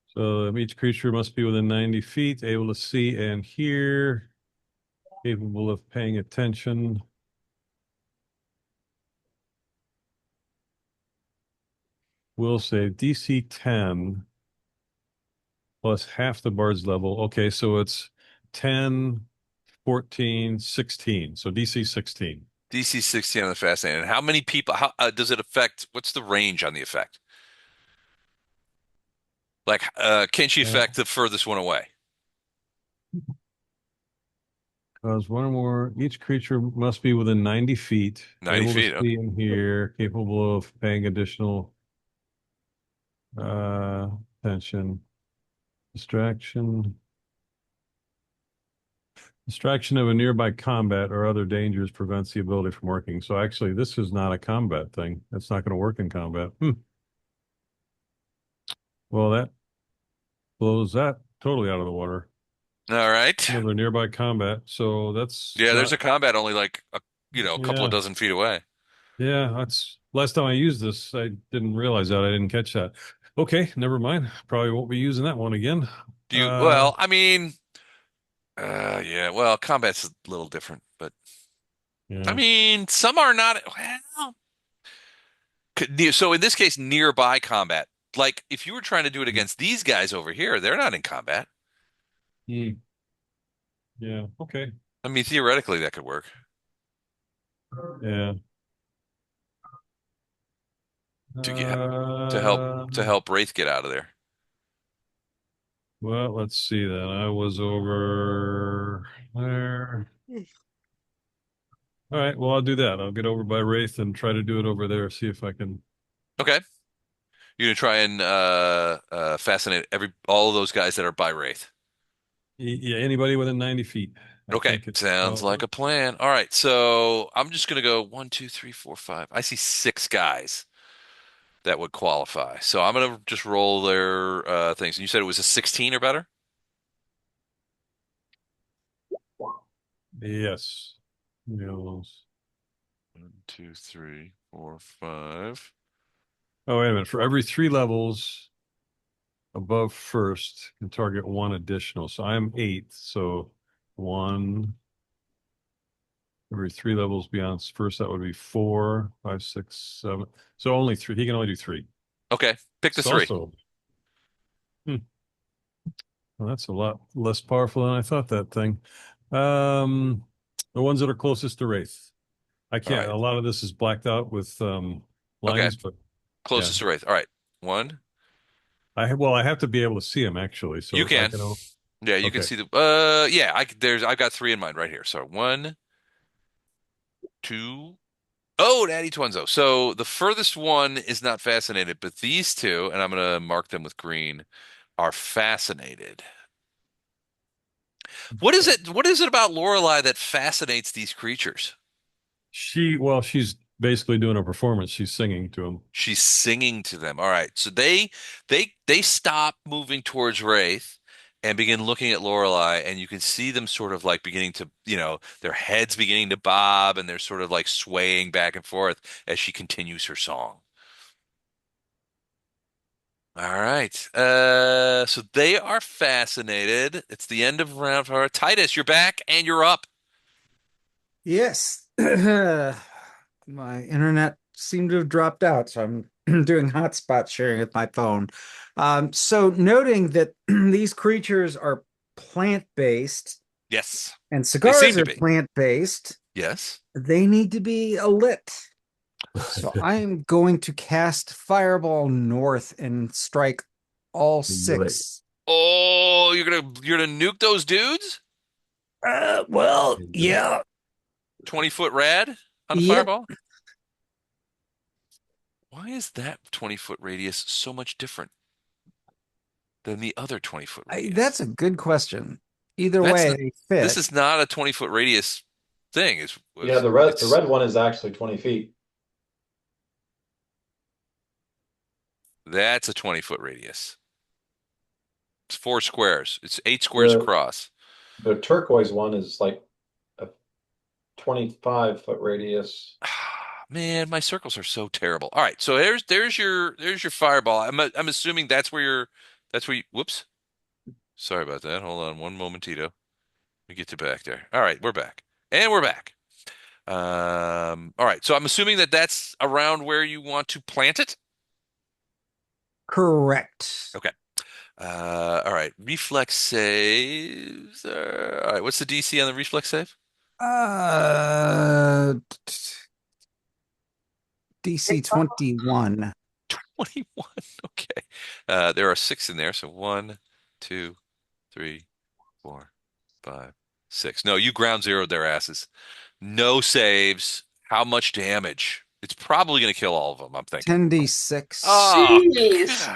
So each creature must be within 90 feet, able to see and hear, capable of paying attention. Will save DC 10 plus half the bard's level. Okay, so it's 10, 14, 16. So DC 16. DC 16 on the fascinating. How many people how does it affect what's the range on the effect? Like can she affect the furthest one away? Cause one or more, each creature must be within 90 feet, 90 able to feet. Okay. see and hear, capable of paying additional uh attention. Distraction. Distraction of a nearby combat or other dangers prevents the ability from working. So actually, this is not a combat thing. It's not going to work in combat. Well, that blows that totally out of the water. All right. Never nearby combat. So that's Yeah, there's a not, combat only like a couple of yeah, dozen feet away. yeah. That's last time I used this. I didn't realize that. I didn't catch that. Okay, never mind. Probably won't be using that one again. Do you Uh, well, I mean, yeah, well, combat's a little different, but I yeah. mean, some are not well, so in this case nearby combat. Like if you were trying to do it against these guys over here, they're not in combat. Hmm. Yeah. Okay. I mean, theoretically that could work Yeah. to get to help Uh, to help Wraith get out of there. Well, let's see then. I was over there. All right, well, I'll do that. I'll get over by Wraith and try to do it over there, see if I can. Okay. You're gonna try and fascinate all of those guys that are by Wraith. Yeah, anybody within 90 feet. I Okay, think it's sounds like a plan. All right, so I'm just gonna go 1, 2, 3, 4, 5. I see 6 guys that would qualify. So I'm gonna just roll their things. And you said it was a 16 or better? Yes. Yes. 1, 2, 3, 4, 5. Oh, wait a minute. For every 3 levels above first, can target one additional. So I'm eighth. So one, every 3 levels beyond first, that would be 4, 5, 6, 7. So only three. He can only do three. Okay, pick the It's three. also well, that's a lot less powerful than I thought that thing. Um, the ones that are closest to Wraith. I All can't. right. A lot of this is blacked out with Okay, lines, but yeah. closest to Wraith. All right. One. I have to be able to see them actually. You So I can. can. Yeah, you can Okay. see the yeah, I've got 3 in mind right here. So 1, 2. Oh, Natty Twinzo. So the furthest one is not fascinated, but these two, and I'm gonna mark them with green, are fascinated. What is it? What is it about Lorelei that fascinates these creatures? She's basically doing a performance. She's singing to them. She's singing to them. All right. So they stop moving towards Wraith and begin looking at Lorelei, and you can see them sort of like beginning to, their heads beginning to bob, and they're sort of like swaying back and forth as she continues her song. All right. So they are fascinated. It's the end of round four. Titus, you're back and you're up. Yes. My internet seemed to have dropped out, so I'm doing hotspot sharing with my phone. So noting that these creatures are plant-based Yes, and they seem cigars to are be. plant-based, Yes. they need to be lit. So I am going to cast Fireball North and strike all Do it. six. Oh, you're gonna nuke those dudes? Well, Do it. yeah. 20-foot rad on the Yep. fireball? Why is that 20-foot radius so much different than the other 20-foot That's radius? a good question. Either That's way, not, they this fit. is not a 20-foot radius thing. Is Yeah, was the it's red one is actually 20 feet. That's a 20-foot radius. It's 4 squares. It's 8 squares The across. the turquoise one is like a 25-foot radius. Man, my circles are so terrible. All right, so there's your fireball. I'm assuming that's where you whoops. Sorry about that. Hold on one momentito. Let me get you back there. All right, we're back. And we're back. All right, so I'm assuming that that's around where you want to plant it. Correct. Okay. All right. Reflex saves. All right. What's the DC on the reflex save? Uh, DC 21. 21. Okay. There are 6 in there. So 1, 2, 3, 4, 5, 6. No, you ground zeroed their asses. No saves. How much damage? It's probably going to kill all of them, I'm thinking. 10d6. Oh, Jeez.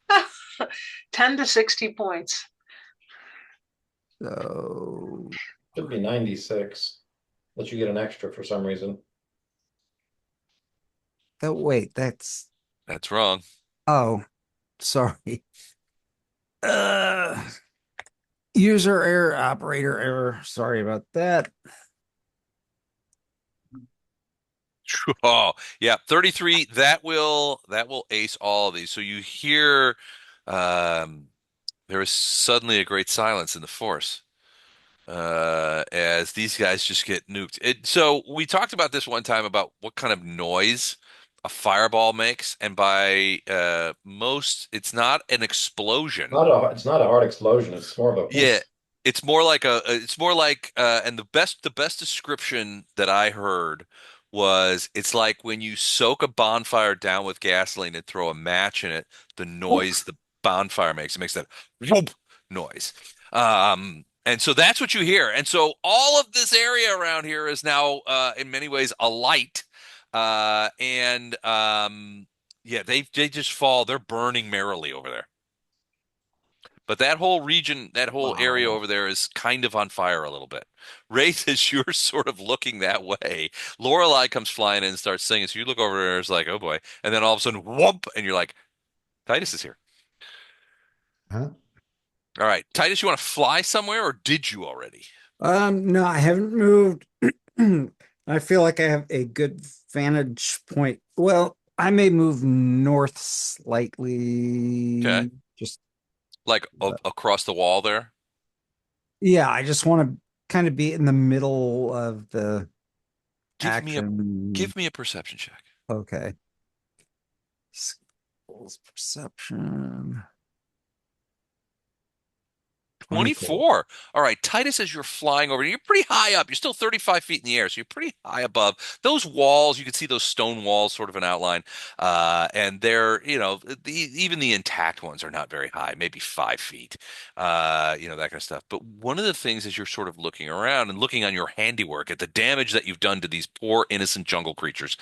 God. 10 to 60 points. So, Should be 96. Let you get an extra for some reason. oh, wait, that's, That's wrong. oh, sorry. Uh, User error, operator error. Sorry about that. Oh, yeah, 33. That will ace all of these. So you hear um there is suddenly a great silence in the force as these guys just get nuked. So we talked about this one time about what kind of noise a fireball makes, and by most, it's not an explosion. It's not a hard explosion. It's more of a Yeah, whoosh. it's more like and the best description that I heard was it's like when you soak a bonfire down with gasoline and throw a match in it, the noise the bonfire makes. It makes that whoop noise. And so that's what you hear. And so all of this area around here is now in many ways alight. And yeah, they just fall. They're burning merrily over there. But that whole region, that whole area Wow. over there is kind of on fire a little bit. Wraith, as you're sort of looking that way, Lorelei comes flying in and starts singing. So you look over there, it's like, oh boy. And then all of a sudden, whoop, and you're like, Titus is here. Huh? All right. Titus, you want to fly somewhere or did you already? No, I haven't moved. I feel like I have a good vantage point. Well, I may move north Okay. slightly. Just Like across the wall there? yeah, I just want to kind of be in the middle of the Give me a action. give me a perception check. Okay. Skills perception. 24. 24. All right, Titus, as you're flying over, you're pretty high up. You're still 35 feet in the air, so you're pretty high above. Those walls, you can see those stone walls sort of an outline. And they're, even the intact ones are not very high, maybe 5 feet, that kind of stuff. But one of the things as you're sort of looking around and looking on your handiwork at the damage that you've done to these poor innocent jungle creatures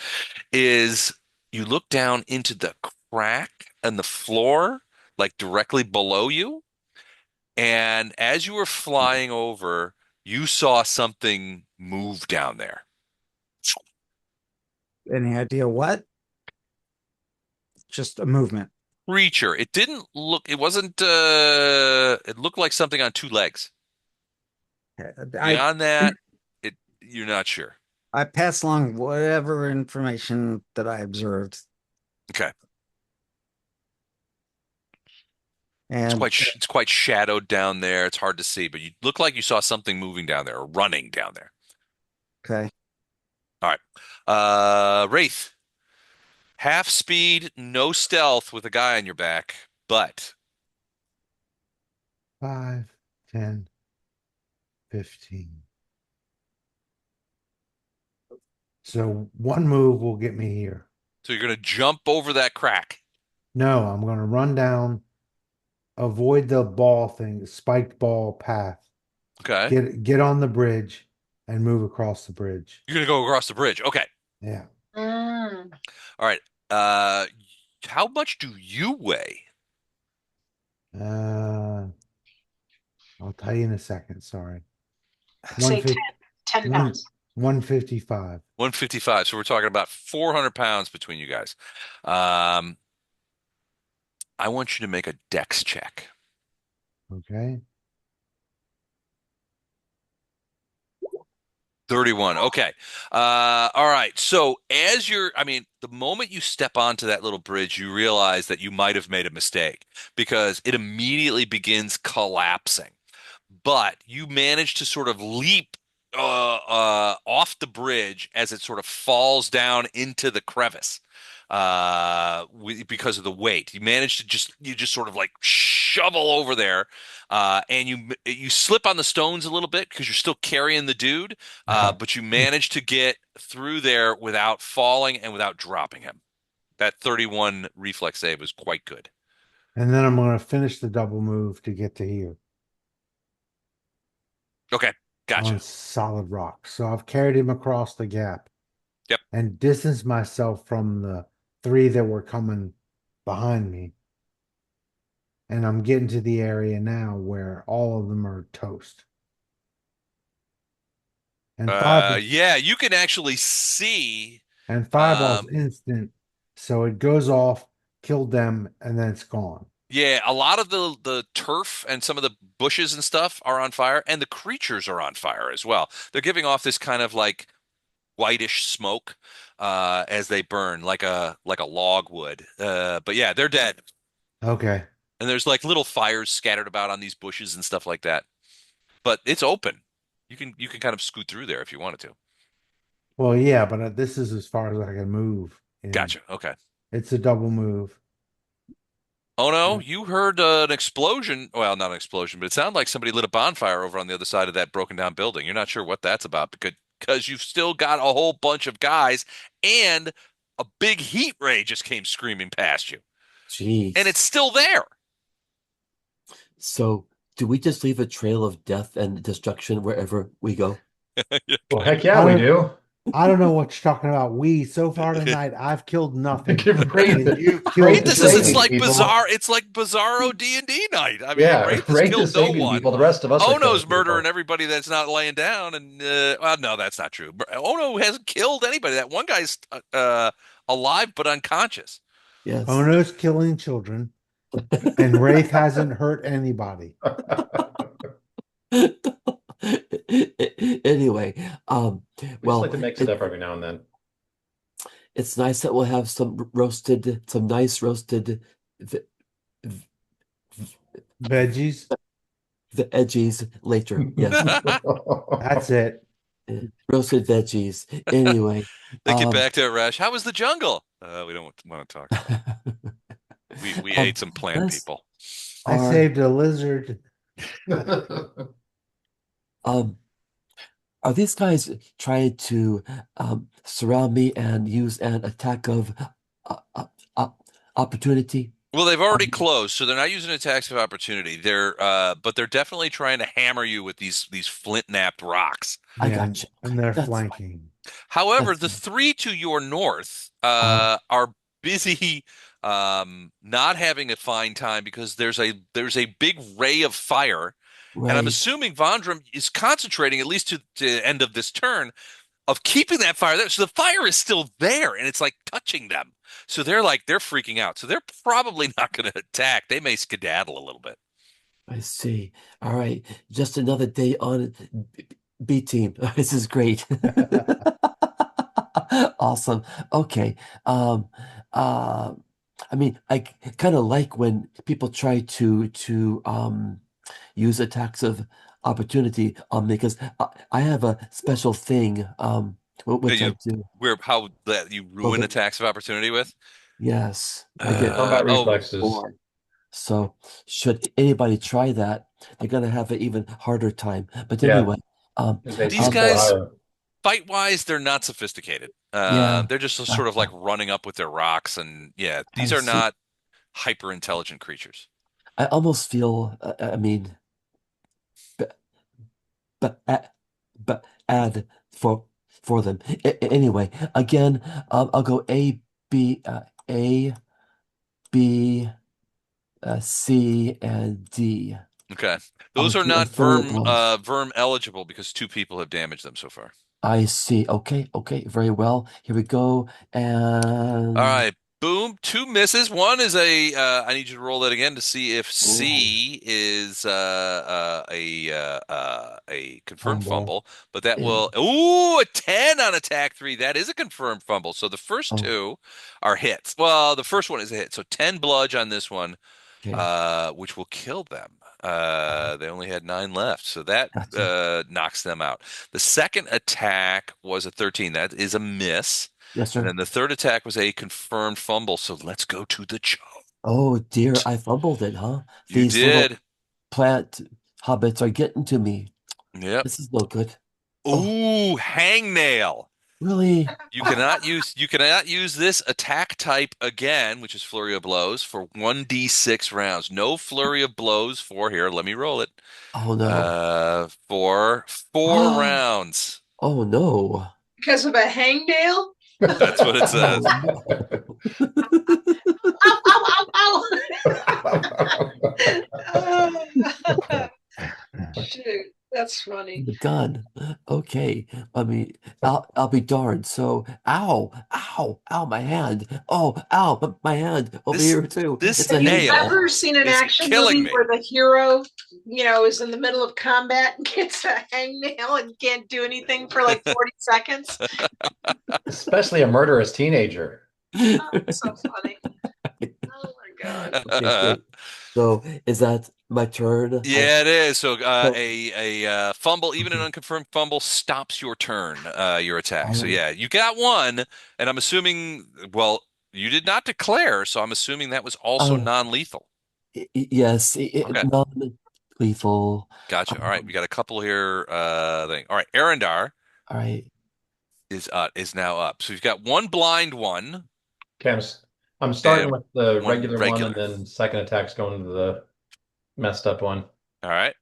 is you look down into the crack in the floor, like directly below you. And as you were flying over, you saw something move down there. Any idea what? Just a movement. creature. It didn't look, it wasn't, it looked like something on two legs. I Beyond that, you're not sure. I pass along whatever information that I observed, Okay. and It's quite shadowed down there. It's hard to see, but you look like you saw something moving down there or running down there. okay, All right. Wraith, half speed, no stealth with a guy on your back, but 5, 10, 15. So one move will get me here. so you're going to jump over that crack. No, I'm going to run down, avoid the ball thing, spiked ball path. Okay. Get on the bridge and move across the bridge. You're going to go across the bridge. Okay. Yeah. Mm. All right. Uh, how much do you weigh? Uh, I'll tell you in a second. Sorry. Say 150, 10 one, pounds. 155. 155. So we're talking about 400 pounds between you guys. Um, I want you to make a dex check. Okay. 31. Okay. All right. So I mean, the moment you step onto that little bridge, you realize that you might have made a mistake because it immediately begins collapsing. But you manage to sort of leap off the bridge as it sort of falls down into the crevice because of the weight. You just sort of like shovel over there, and you slip on the stones a little bit because you're still carrying the dude, but you manage to get through there without falling and without dropping him. That 31 reflex save was quite good. And then I'm going to finish the double move to get to here Okay, on gotcha. solid rock. So I've carried him across the gap Yep. and distanced myself from the three that were coming behind me. And I'm getting to the area now where all of them are toast. And Yeah, you can actually see. fireball's Um, instant. So it goes off, killed them, and then it's gone. yeah, a lot of the turf and some of the bushes and stuff are on fire, and the creatures are on fire as well. They're giving off this kind of like whitish smoke as they burn, like a log would. But yeah, they're dead, Okay. and there's like little fires scattered about on these bushes and stuff like that. But it's open. You can kind of scoot through there if you wanted to. Well, yeah, but this is as far as I can move. And Gotcha. Okay. it's a double move. Oh no, Yeah. you heard an explosion. Well, not an explosion, but it sounded like somebody lit a bonfire over on the other side of that broken down building. You're not sure what that's about because you've still got a whole bunch of guys and a big heat ray just came screaming past you. And it's Jeez. still there. So, do we just leave a trail of death and destruction wherever we go? Well, heck yeah, I we don't, do. I don't know what you're talking about. So far tonight, I've killed nothing. Great, And you've great killed to This is save it's these children. like people. bizarre. It's like bizarro D&D night. I mean, Yeah, Wraith has great to killed no saving one. people. The rest of us are killing Ono's murdering people. everybody that's not laying down, and well, no, that's not true. Ono hasn't killed anybody. That one guy's alive but unconscious. Yes. Ono's killing children, and Wraith hasn't hurt anybody. Anyway, We just well, like to make stuff every now and then. it's nice that we'll have some nice roasted v Veggies, veggies later. Yes, that's it. roasted veggies. Anyway, They get um, back to it, Rash. How was the jungle? We don't want to talk about it. We ate some plant let's people. I are saved a lizard. um are these guys trying to surround me and use an attack of uh, uh, uh, opportunity? Well, they've already Um, closed, so they're not using attacks of opportunity. But they're definitely trying to hammer you with these flint-napped rocks. I Yeah, got you. and they're That's fine. flanking. However, That's the fine. three to your north Uh, are busy not having a fine time because there's a big ray of fire, and I'm right. assuming Vondram is concentrating at least to the end of this turn of keeping that fire there. So the fire is still there and it's like touching them. So they're freaking out. So they're probably not going to attack. They may skedaddle a little bit. I see. All right. Just another day on B team. This is great. Awesome. Okay. Um, uh, I mean, I kind of like when people try to use attacks of opportunity on me because I have a special thing which I You do. where how that you Well, ruin attacks of opportunity with? yes, I get Combat Oh, reflexes. bored. So should anybody try that, they're gonna have an even harder time. But Yeah, anyway, his these AC so guys high. fight wise, they're not sophisticated. yeah, They're just sort of like running up with their rocks, and yeah, these I are see. not hyper intelligent creatures. I almost feel, I mean, but but but add for them anyway. Again, I'll go A, B, C, and D. Okay, those are And not flurry of blows. verm eligible because two people have damaged them so far. I see. Okay, okay, very well. Here we go. All And right, boom, two misses. One is a. I need you to roll that again to see if oh, C is a confirmed Fumble. fumble. But that yeah. will. Ooh, a 10 on attack three. That is a confirmed fumble. So the first Oh, two are hits. Well, the first one is a hit. So 10 bludge on this one, okay. which will kill them. They only had 9 left, so that Gotcha. knocks them out. The second attack was a 13. That is a miss. Yes, And sir. then the third attack was a confirmed fumble. So let's go to the choke. Oh dear, I fumbled it, huh? You These little did. plant hobbits are getting to me. Yep. This is no good. Oh, Ooh, hangnail. really? Oh, You cannot use this attack type again, which is flurry of blows, for 1d6 rounds. No flurry of blows for here. Let me roll it. oh no. For 4 rounds. Oh no. Because of a hangnail? That's what it Oh says. no. Ow, ow, ow, ow! Shoot, that's funny. Done. Okay. I mean, I'll be darned. So, ow, my hand. Oh, ow, my hand over This here too. this It's a Have you hangnail. nail ever seen an is action killing movie me. where the hero, is in the middle of combat and gets a hangnail and can't do anything for like 40 seconds? Especially a murderous teenager. Oh, so funny. Oh my God. Okay, great. So, is that my turn? Yeah, it is. So So, a fumble, even an okay. unconfirmed fumble, stops your turn, your attack. All So right. yeah, you got one, and I'm assuming, well, you did not declare, so I'm assuming that was also Uh, non-lethal. yes, Okay, non-lethal. gotcha. All right, we Um, got a couple here. Thing. All right, Arendar all right. is now up. So you've got one blind one Okay, I'm starting and with the one regular one, and regular. then second attack's going to the messed up one. All right,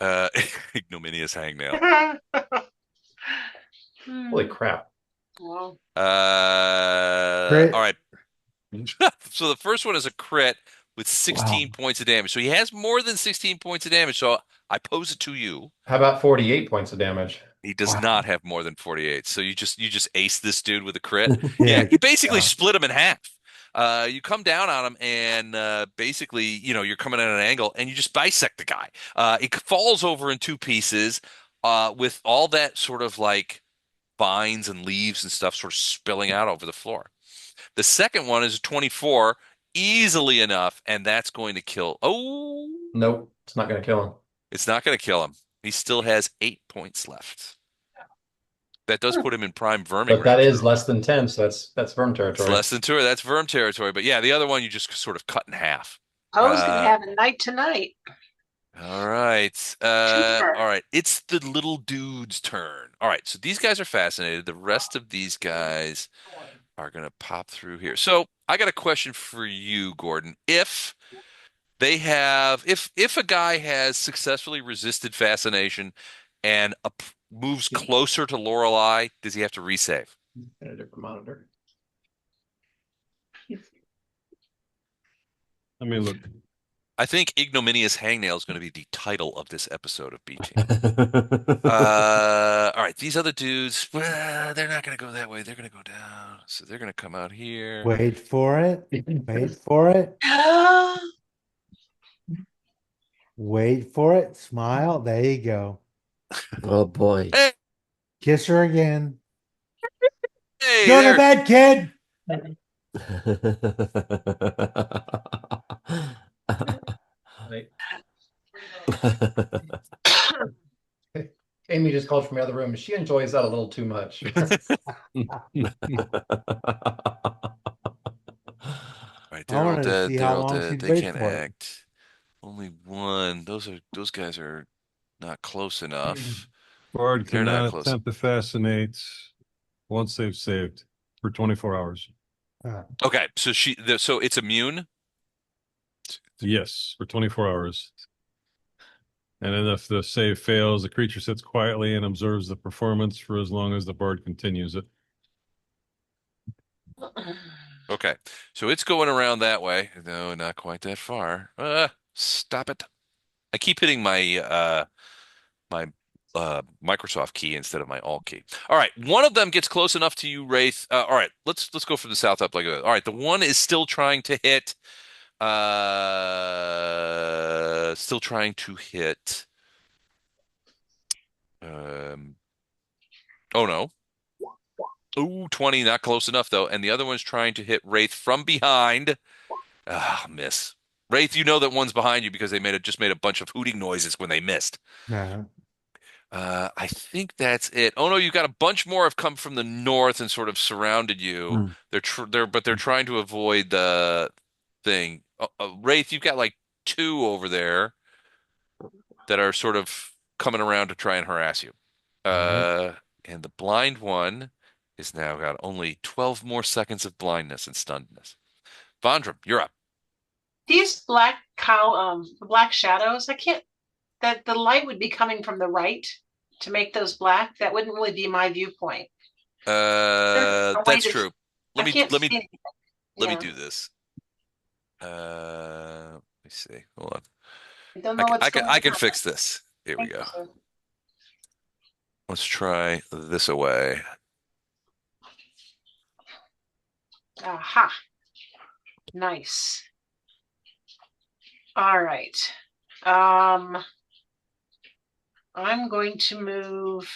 uh, ignominious hangnail. Holy Hmm. crap. Well, All Crit. right. So the first one is a crit with Wow. 16 points of damage. So he has more than 16 points of damage. So I pose it to you. How about 48 points of damage? He does Wow. not have more than 48. So you just ace this dude with a crit. Yeah, Yeah. you basically Yeah. split him in half. You come down on him and basically, you're coming at an angle and you just bisect the guy. It falls over in two pieces with all that sort of like vines and leaves and stuff sort of spilling out over the floor. The second one is a 24, easily enough, and that's going to kill. Oh, Nope, it's not going to kill him. it's not going to kill him. He still has 8 points left. That does put him in prime verming But that range, is though. less than 10, so that's firm It's territory. less than two. That's verm territory. But yeah, the other one you just sort of cut in half. Poe's gonna Uh, have a night tonight. all right. Super. All right. It's the little dude's turn. All right. So these guys are fascinated. The rest of these guys are going to pop through here. So I got a question for you, Gordon. If a guy has successfully resisted fascination and moves closer to Lorelei, does he have to resave? In a different monitor. I mean, look, I think Ignominious Hangnail is going to be the title of this episode of B Team. All right, these other dudes, they're not going to go that way. They're going to go down. So they're going to come out here. Wait for it. Wait for it. Wait for it. Smile. There you go. Oh boy. Hey, Kiss her again. hey, Go to there. bed, kid. Right. Amy just called from the other room. She enjoys that a little too much. All right, I they're all wanted to dead. see They're how all long dead. she'd They wait can't for it. act. Only one. Those guys are not close enough. Bard They're not cannot close. attempt to fascinate once they've saved for 24 hours. Okay, so so it's immune. Yes, for 24 hours. And then if the save fails, the creature sits quietly and observes the performance for as long as the bard continues it. Okay, so it's going around that way. No, not quite that far. Stop it. I keep hitting my Microsoft key instead of my Alt key. All right, one of them gets close enough to you, Wraith. All right, let's go from the south up like that. All right, the one is still trying to hit. Still trying to hit. Um, oh no. Ooh, 20, not close enough though. And the other one's trying to hit Wraith from behind. Ah, miss. Wraith, you know that one's behind you because they just made a bunch of hooting noises when they missed. Uh, I think that's it. Oh no, you've got a bunch more have come from the north and sort of surrounded you. Hmm. They're trying to avoid the thing. Wraith, you've got like two over there that are sort of coming around to try and harass you. right. Uh, and the blind one is now got only 12 more seconds of blindness and stunnedness. Vondram, you're up. These black shadows, I can't, that the light would be coming from the right to make those black. That wouldn't really be my viewpoint. A way That's to, true. I Let me can't let see me anything. let me Yeah. do this. Let me see. Hold on. I don't know what's going I can on. fix this. Here we Thank you, go. sir. Let's try this away. Aha. Nice. All right. I'm going to move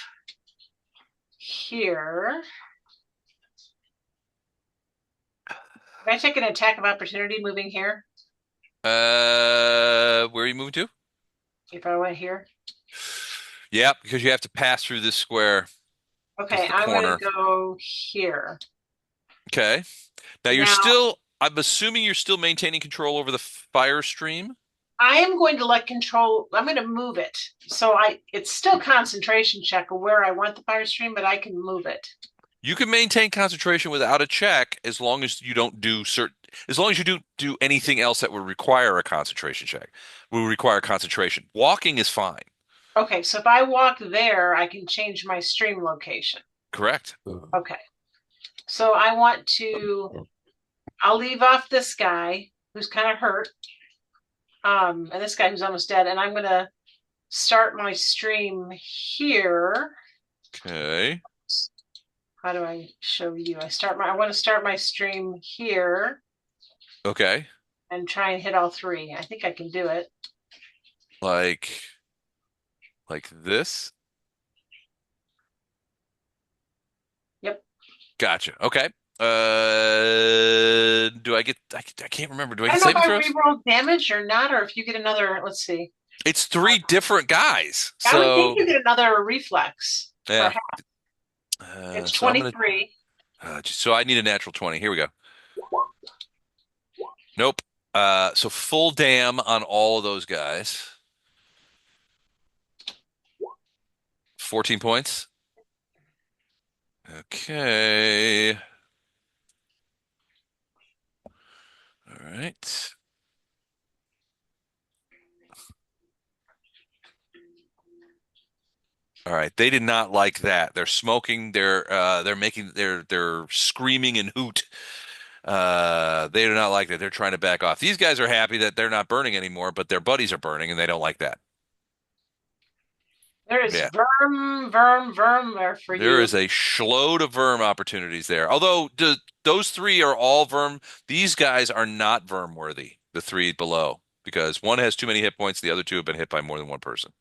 here. Can I take an attack of opportunity moving here? Where are you moving to? If I went here? Yeah, because you have to pass through this square. This is Okay, the I'm going corner. to go here. Okay. Now Now, I'm assuming you're still maintaining control over the fire stream. I am going to I'm going to move it. So it's still concentration check of where I want the fire stream, but I can move it. You can maintain concentration without a check as long as you don't do as long as you don't do anything else that would require a concentration check. Will require concentration. Walking is fine. Okay, so if I walk there, I can change my stream location. Correct. Okay. So I'll leave off this guy who's kind of hurt. And this guy who's almost dead, and I'm gonna start my stream here. Okay. How do I show you? I want to start my stream here Okay. and try and hit all three. I think I can do it. Like this. Yep. Gotcha. Okay. Do I get? I can't remember. Do I I get don't know saving if I throws? reroll damage or not, or if you get another. Let's see. It's three different guys. I would think So you get another reflex. yeah. It's So I'm gonna. 23. So I need a natural 20. Here we go. Nope. So full dam on all of those guys. 14 points. Okay. All right. All right. They did not like that. They're smoking. They're screaming and hoot. They do not like that. They're trying to back off. These guys are happy that they're not burning anymore, but their buddies are burning, and they don't like that. There is Yeah, verm there for there you. is a shload of verm opportunities there. Although those three are all verm. These guys are not verm worthy. The three below, because one has too many hit points. The other two have been hit by more than one person.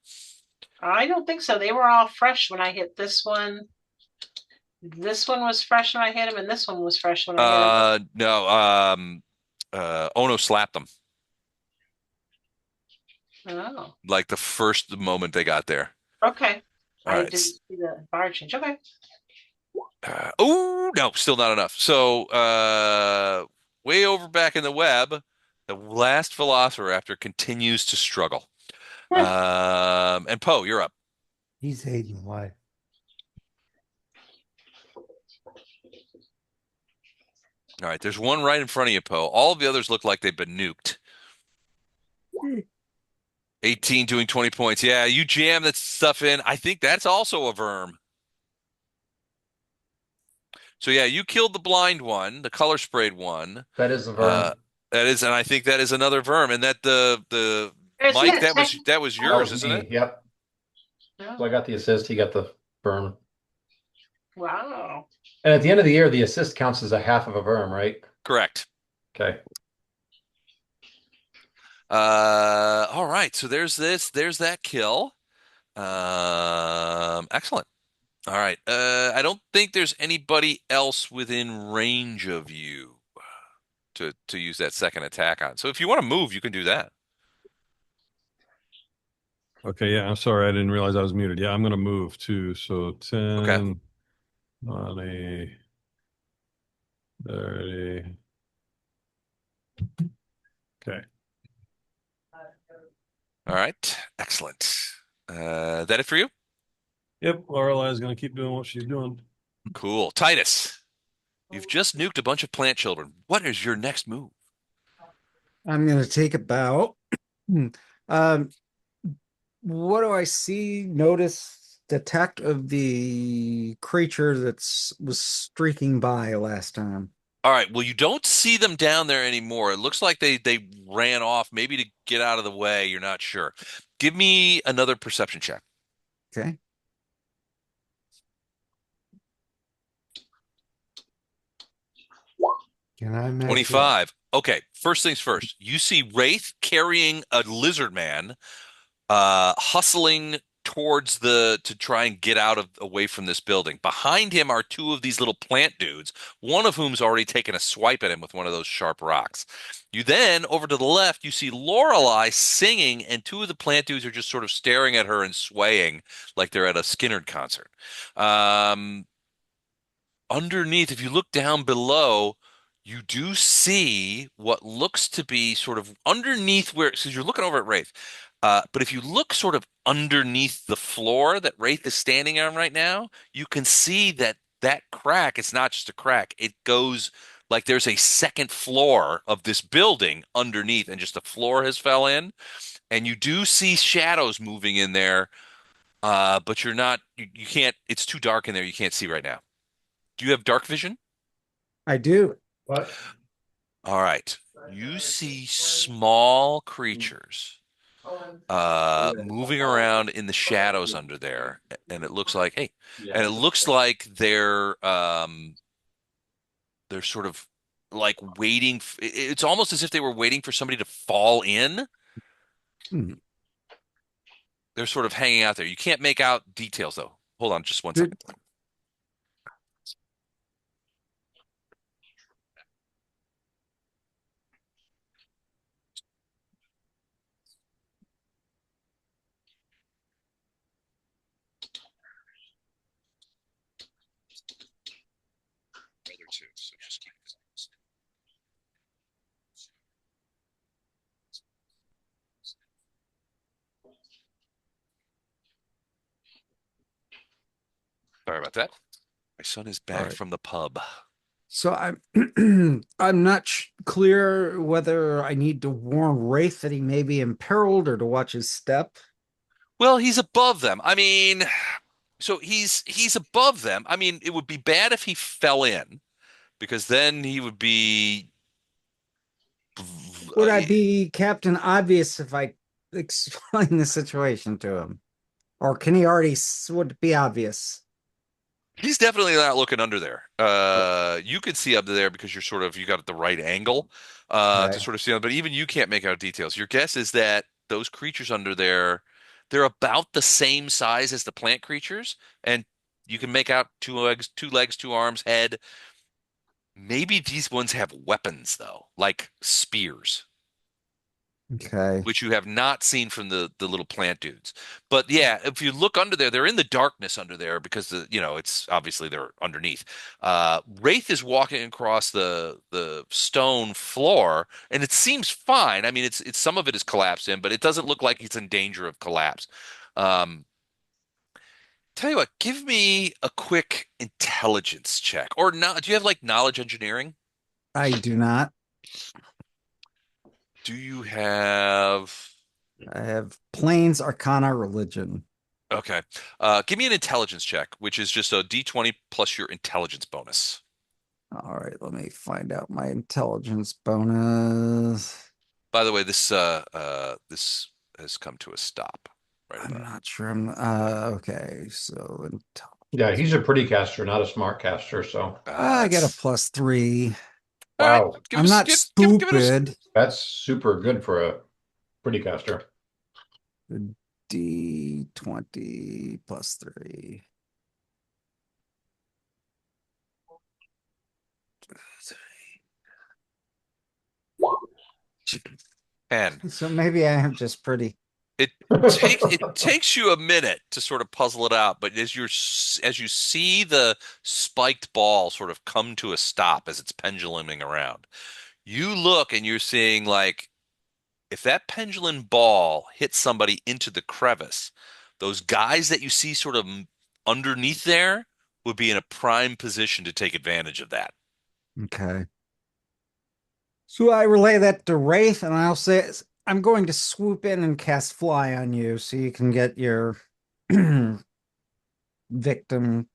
I don't think so. They were all fresh when I hit this one. This one was fresh when I hit him, and this one was fresh when I hit him. No. Ono slapped them Oh, like the first moment they got there. okay. All I right. didn't see the bar change. Okay. Oh no, still not enough. So, way over back in the web, the last Velociraptor continues to struggle. And Poe, you're up. He's hating life. All right, there's one right in front of you, Poe. All of the others look like they've been nuked. 18 doing 20 points. Yeah, you jam that stuff in. I think that's also a verm. So yeah, you killed the blind one, the color sprayed one. That is a Uh, verm. that is, and I think that is another verm. And that the It's Mike, not that was tech- that was That yours, was isn't it? me. Yep. So I got the assist. He got the verm. Wow. And at the end of the year, the assist counts as a half of a verm, right? Correct. Okay. All right. So there's that kill. Excellent. All right. I don't think there's anybody else within range of you to use that second attack on. So if you want to move, you can do that. Okay, yeah, I'm sorry, I didn't realize I was muted. Yeah, I'm gonna move too. So Okay. 10, 20, 30. Okay. All right. Excellent. That it for you? Yep, Lorelai is gonna keep doing what she's doing. Cool. Titus, you've just nuked a bunch of plant children. What is your next move? I'm going to take a bow. Um, what do I see, notice, detect of the creature that's was streaking by last time? All right. Well, you don't see them down there anymore. It looks like they ran off, maybe to get out of the way. You're not sure. Give me another perception check. Okay. Can I imagine? 25. Okay, first things first. You see Wraith carrying a lizard man, hustling towards to try and get out of away from this building. Behind him are two of these little plant dudes, one of whom's already taken a swipe at him with one of those sharp rocks. You then, over to the left, you see Lorelei singing, and two of the plant dudes are just sort of staring at her and swaying like they're at a Skinnerd concert. Um, Underneath, if you look down below, you do see what looks to be sort of underneath where, because you're looking over at Wraith. But if you look sort of underneath the floor that Wraith is standing on right now, you can see that crack, it's not just a crack. It goes like there's a second floor of this building underneath, and just the floor has fell in. And you do see shadows moving in there, but you can't, it's too dark in there. You can't see right now. Do you have dark vision? I do. What? All right. You see small creatures moving around in the shadows under there, and it looks like, hey, and it looks like they're sort of like waiting. It's almost as if they were waiting for somebody to fall in. Hmm. They're sort of hanging out there. You can't make out details though. Hold on just one Did, second. Other two, so just keep Sorry about that. My son is all back right. from the pub. So I'm I'm not clear whether I need to warn Wraith that he may be imperiled or to watch his step. Well, he's above them. I mean, so he's above them. I mean, it would be bad if he fell in, because then he would be. Would I be Captain Obvious if I explain the situation to him? Or can he already, would it be obvious? He's definitely not looking under there. You could see up there because you got the right angle to Okay. sort of see, but even you can't make out details. Your guess is that those creatures under there, they're about the same size as the plant creatures, and you can make out two legs, two arms, head. Maybe these ones have weapons though, like spears, Okay. which you have not seen from the little plant dudes. But yeah, if you look under there, they're in the darkness under there because it's obviously they're underneath. Wraith is walking across the stone floor, and it seems fine. I mean, it's some of it is collapsed in, but it doesn't look like it's in danger of collapse. Um, Tell you what, give me a quick intelligence check, or not? Do you have like knowledge engineering? I do not. Do you have? I have Plains Arcana Religion. Okay. Give me an intelligence check, which is just a D20 plus your intelligence bonus. All right, let me find out my intelligence bonus. By the way, this has come to a stop right I'm about. not sure. Okay, so Yeah, he's a pretty caster, not a smart caster. So I get a That's +3. all right. wow, Give I'm us not give it us. stupid. that's super good for a pretty caster. D20 +3. 10. So maybe I am just pretty. It takes you a minute to sort of puzzle it out, but as you see the spiked ball sort of come to a stop as it's penduluming around, you look and you're seeing like if that pendulum ball hits somebody into the crevice, those guys that you see sort of underneath there would be in a prime position to take advantage of that. Okay. So I relay that to Wraith, and I'll say I'm going to swoop in and cast Fly on you so you can get your victim,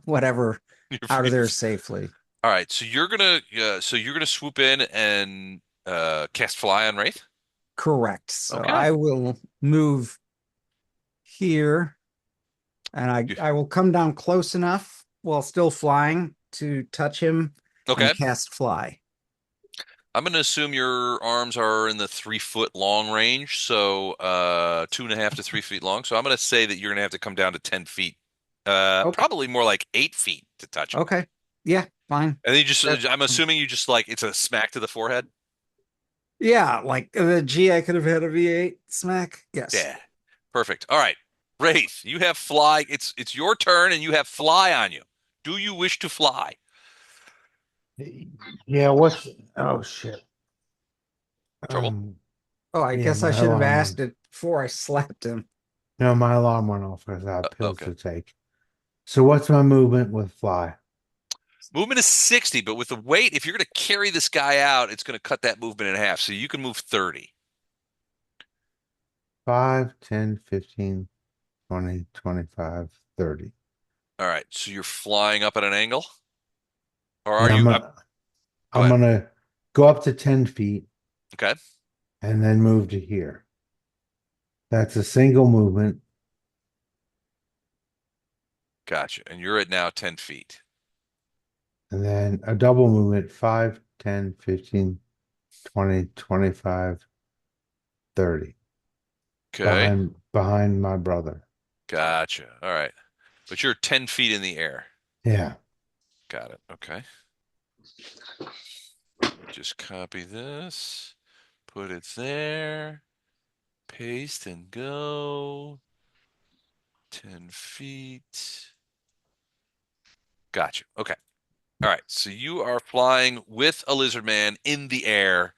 whatever, out of there safely. All right, so you're gonna swoop in and cast fly on Wraith. Correct. So Okay. I will move here, and I, You- I will come down close enough while still flying to touch him and Okay. cast Fly. I'm gonna assume your arms are in the 3 foot long range, so 2.5 to 3 feet long. So I'm gonna say that you're gonna have to come down to 10 feet, Okay. probably more like 8 feet to touch him. Okay. Yeah, fine. And then you just, That, I'm assuming you just like it's a smack to the forehead. yeah, like the G I could have had a V8 smack. Yes. Yeah, perfect. All right, Wraith, you have fly. It's your turn, and you have fly on you. Do you wish to fly? Yeah, what's oh shit. Trouble? Oh, I Yeah, guess I my should have alarm asked went. it before I slapped him. No, my alarm went off because I have pills Okay. to take. So what's my movement with fly? Movement is 60, but with the weight, if you're going to carry this guy out, it's going to cut that movement in half. So you can move 30. 5, 10, 15, 20, 25, 30. All right. So you're flying up at an angle, or are Yeah, you? Go I'm ahead. gonna go up to 10 feet Okay. and then move to here. That's a single movement. Gotcha. And you're at now 10 feet. And then a double movement, 5, 10, 15, 20, 25, 30. Okay. Behind my brother. Gotcha. All right. But you're 10 feet in the air. Yeah. Got it. Okay. Just copy this, put it there, paste and go. 10 feet. Gotcha. Okay. All right. So you are flying with a lizard man in the air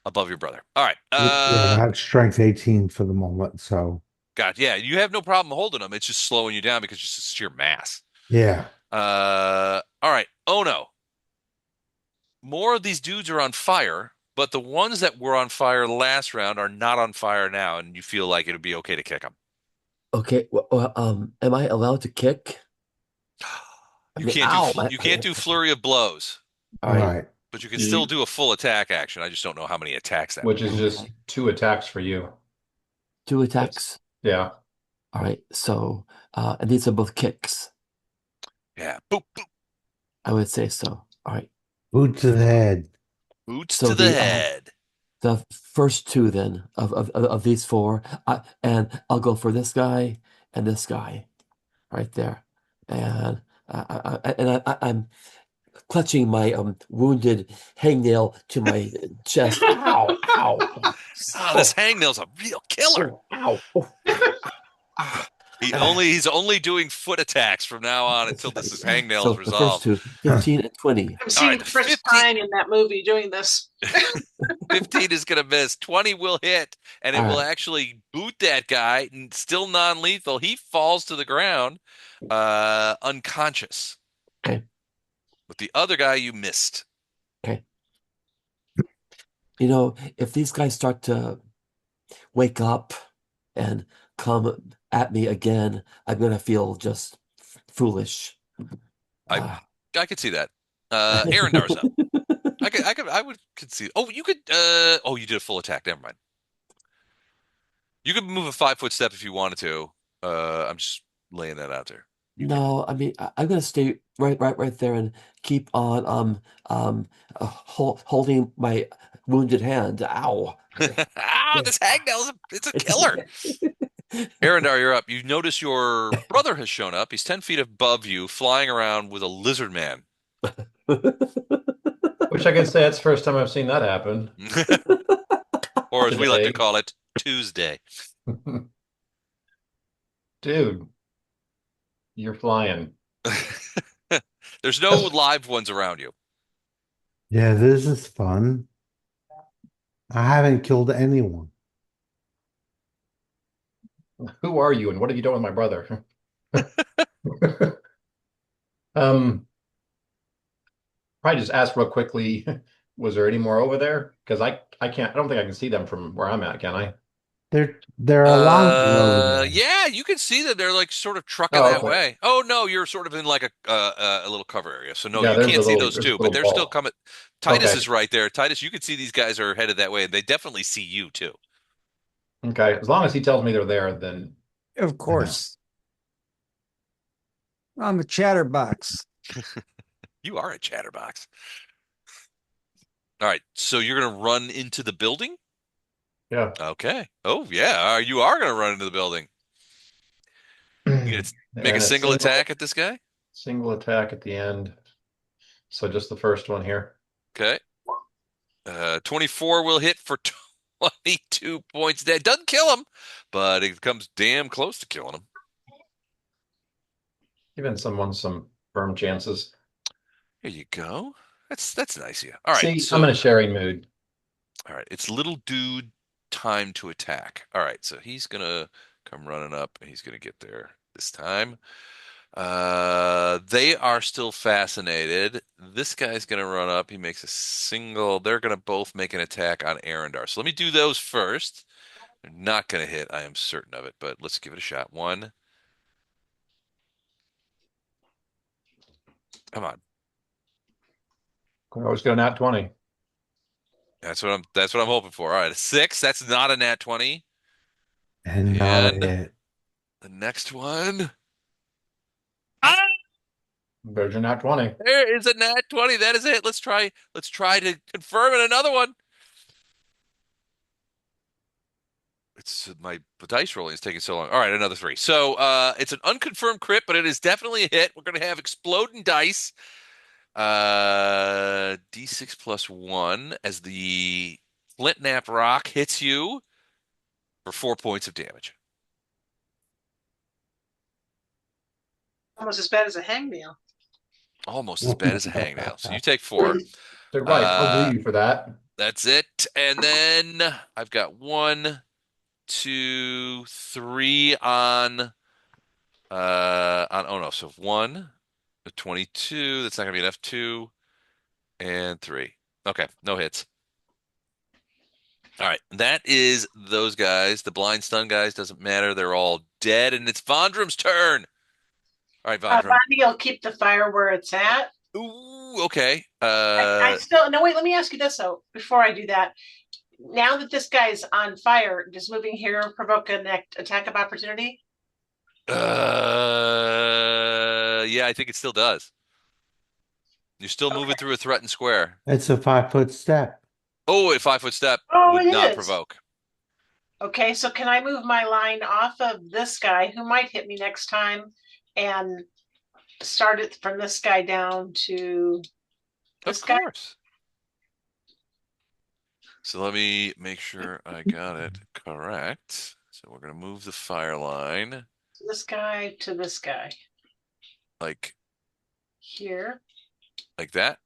above your brother. All right. Yeah, that's strength 18 for the moment. So God, yeah, you have no problem holding him. It's just slowing you down because just sheer mass. yeah. All right. Oh no. More of these dudes are on fire, but the ones that were on fire last round are not on fire now, and you feel like it would be okay to kick them. Okay, am I allowed to kick? I You mean, can't do ow, you can't do flurry of blows, all All right. right. but you can still You, do a full attack action. I just don't know how many attacks that would which be. is just Okay. 2 attacks for you. 2 attacks. Yeah. All right. So, and these are both kicks. Yeah, boop boop, I would say so. All right. Boot to the head. boots So to the head. the first two then of these four, and I'll go for this guy and this guy right there, and I'm clutching my wounded hangnail to my chest. Ow! Ow! Ah, Ow! this hangnail's a real killer. Oh! Ow! Oh! Ah, He's only doing foot attacks from now on that's until this right. is hangnail is So the first resolved. two, 15 and 20. I'm All seeing right, the Chris 15, Pine in that movie doing this. 15 is going to miss. 20 will hit, and it All will right. actually boot that guy, and still non-lethal. He falls to the ground, unconscious. Okay. But the other guy you missed. Okay. You know, if these guys start to wake up and come at me again, I'm gonna feel just foolish. I Ah. I could see that. Arendar's up. I would could see. Oh, you could. Oh, you did a full attack. Never mind. You could move a 5 foot step if you wanted to. I'm just laying that out there. You could. No, I mean I'm gonna stay right there and keep on holding my wounded hand. Ow. Ah, Yeah. this hagnail is it's a It's killer. Arendar, you're up. You notice your brother has shown up. He's 10 feet above you, flying around with a lizard man. Which I can say that's the first time I've seen that happen Or as we like to today. call it, Tuesday. Dude, you're flying. There's no live ones around you. Yeah, this is fun. I haven't killed anyone. Who are you and what have you done with my brother? Um, probably just ask real quickly, was there any more over there? Because I don't think I can see them from where I'm at, can I? They're a long way over there. Yeah, you can see that they're like sort of trucking Oh, that okay. way. Oh no, you're sort of in like a little cover area. So no, Yeah, you can't see those there's a two, but little they're still ball. coming. Titus Okay. is right there. Titus, you can see these guys are headed that way, and they definitely see you too. Okay. As long as he tells me they're there, then Of course. I'm a chatterbox. You are a chatterbox. All right, so you're gonna run into the building? yeah. Okay. Oh yeah, you are gonna run into the building. You gonna make a And a single attack at this guy? single attack at the end. So just the first one here. Okay. 24 will hit for 22 points. That doesn't kill him, but it comes damn close to killing him. Giving someone some firm chances. Here you go. That's nice of you. All right, See, I'm in so a sharing mood. all right, it's little dude time to attack. All right, so he's gonna come running up and he's gonna get there this time. They are still fascinated. This guy's gonna run up. He makes a single. They're gonna both make an attack on Arendar. So let me do those first. They're not gonna hit. I am certain of it, but let's give it a shot. One. Come on. I always get a nat 20. That's what I'm hoping for. All right, a 6. That's not a nat 20. And not And it. the next one. Ah, There's your nat 20. there is a nat 20. That is it. Let's try to confirm it another one. It's my dice rolling is taking so long. All right, another 3. So it's an unconfirmed crit, but it is definitely a hit. We're gonna have exploding dice. D6 plus 1 as the flint knap rock hits you for 4 points of damage. Almost as bad as a hangnail. Almost as bad as a hangnail. So you take 4. So right, I'll do Uh, you for that. that's it. And then I've got 1, 2, 3 on oh no, so 1, a 22, that's not gonna be enough, 2, and 3. Okay, no hits. All right, that is those guys. The blind stun guys doesn't matter. They're all dead, and it's Vondrum's turn. All right, Von. Bonnie will keep the fire where it's at. Ooh, okay. I still no wait. Let me ask you this though. Before I do that, now that this guy's on fire, does moving here provoke an attack of opportunity? Yeah, I think it still does. You're still moving Okay. through a threatened square. It's a 5 foot step. Oh, a 5 foot step Oh, would it not is. provoke. Okay, so can I move my line off of this guy who might hit me next time and start it from this guy down to Of this guy? course. So let me make sure I got it correct. So we're going to move the fire line This guy to this guy. like Here. that.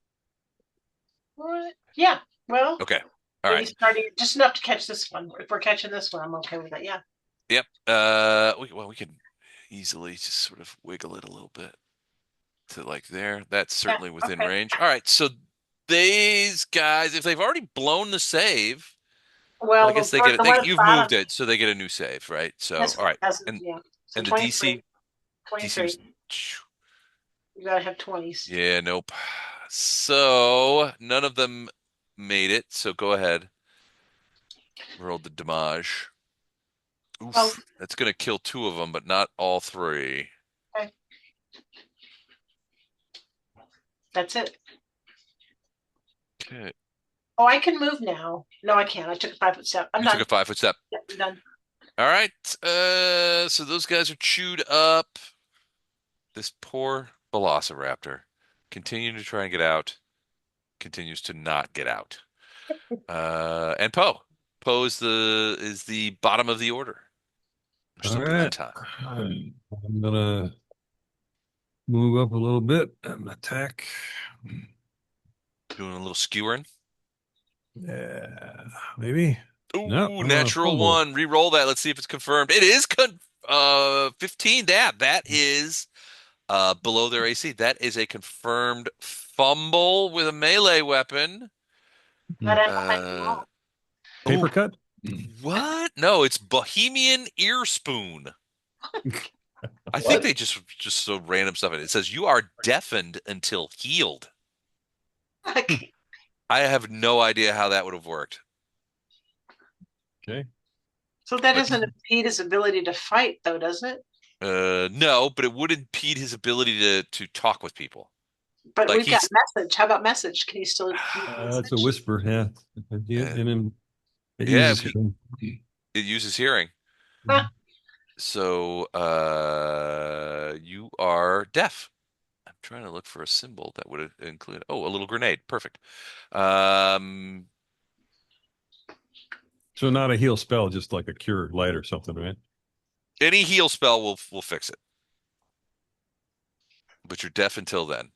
What? Yeah. Well, Okay. All maybe right. starting just enough to catch this one. If we're catching this one, I'm okay with it. Yeah. Yep. We can easily just sort of wiggle it a little bit to like there. That's Yeah. certainly within Okay. range. All right. So these guys, if they've already blown the save, well, I Well, guess they get it. the one at the You've moved bottom, it, so they get a new save, right? So, this all one right. hasn't. And Yeah. So and the 23. DC was 23. You gotta have 20s. yeah, nope. So none of them made it. So go ahead. Roll the damage. Oh, Oof, that's gonna kill 2 of them, but not all 3. okay. That's it. Okay. Oh, I can move now. No, I can't. I took a 5 foot step. I'm You took done. a 5 foot step. Yep, I'm done. All right. So those guys are chewed up. This poor Velociraptor continuing to try and get out, continues to not get out. And Poe. Poe is the bottom of the order. We're All still good on right. time. I'm gonna move up a little bit and attack. Doing a little skewering. Yeah, maybe. Ooh, No, I'm gonna natural fumble. 1. Re-roll that. Let's see if it's confirmed. It is 15. That is below their AC. That is a confirmed fumble with a melee weapon. But I'm behind the Uh, wall. Paper ooh, cut? what? No, it's Bohemian Ear Spoon. I think What? they just so random stuff. It says you are deafened until healed. I have no idea how that would have worked. Okay. So that But doesn't impede his ability to fight, though, does it? no, but it would impede his ability to talk with people. But Like we've got he's message. How about message? Can you still use That's a message? whisper, yeah. uh, And then it yeah, uses him. it uses hearing. Huh. So you are deaf. I'm trying to look for a symbol that would include a little grenade. Perfect. Um So not a heal spell, just like a cure light or something, right? any heal spell will fix it. But you're deaf until then.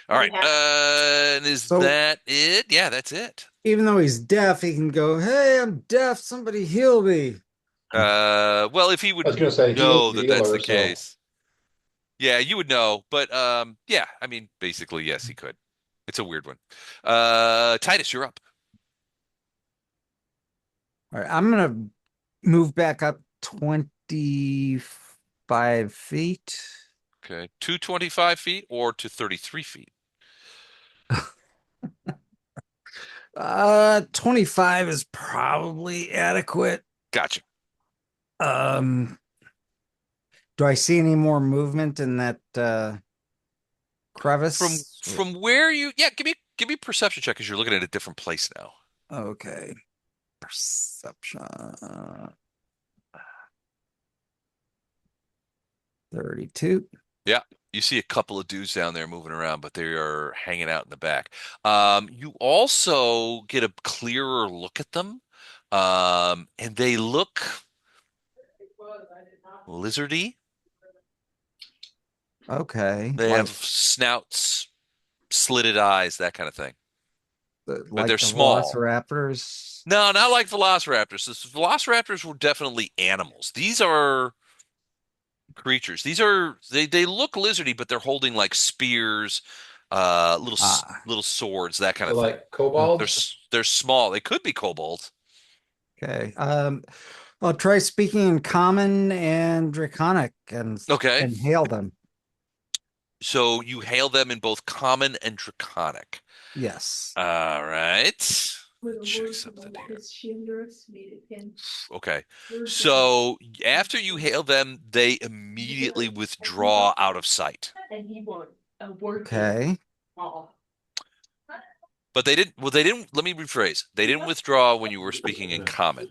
All right. And is So that it? Yeah, that's it. even though he's deaf, he can go, "Hey, I'm deaf. Somebody heal me." Well, if he I was would gonna say know that that's the healer, so case, yeah, you would know. But yeah, I mean, basically, yes, he could. It's a weird one. Titus, you're up. All right, I'm gonna move back up 25 feet. Okay, to 25 feet or to 33 feet. 25 is probably adequate. Gotcha. Um, do I see any more movement in that From crevice? from where yeah, give me a perception check because you're looking at a different place now. Okay. Perception. 32. Yeah, you see a couple of dudes down there moving around, but they are hanging out in the back. You also get a clearer look at them, and they look lizardy. Okay. They Like have snouts, slitted eyes, that kind of thing. But they're the small. velociraptors. No, not like velociraptors. Velociraptors were definitely animals. These are creatures. They look lizardy, but they're holding like spears, Ah, little swords, that kind so of thing. like kobolds. They're small. They could be kobolds. okay. I'll try speaking in Common and Draconic Okay. and hail them. So you hail them in both Common and Draconic. Yes. All right. Check something here. Okay. So after you hail them, they immediately withdraw out of sight. Okay. But they didn't, let me rephrase. They didn't withdraw when you were speaking in Common.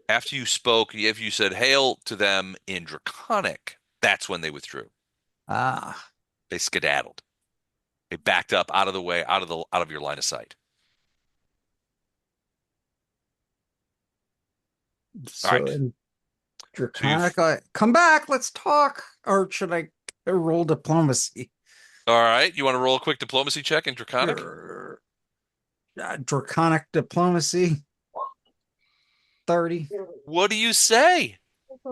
After you spoke, if you said hail to them in Draconic, that's when they withdrew. Ah. They skedaddled. They backed up out of the way, out of your line of sight. All So right. in So you Draconic, come back, let's talk. Or should I roll diplomacy? all right. You want to roll a quick diplomacy check in Draconic? Sure. Draconic diplomacy, 30. What do you say?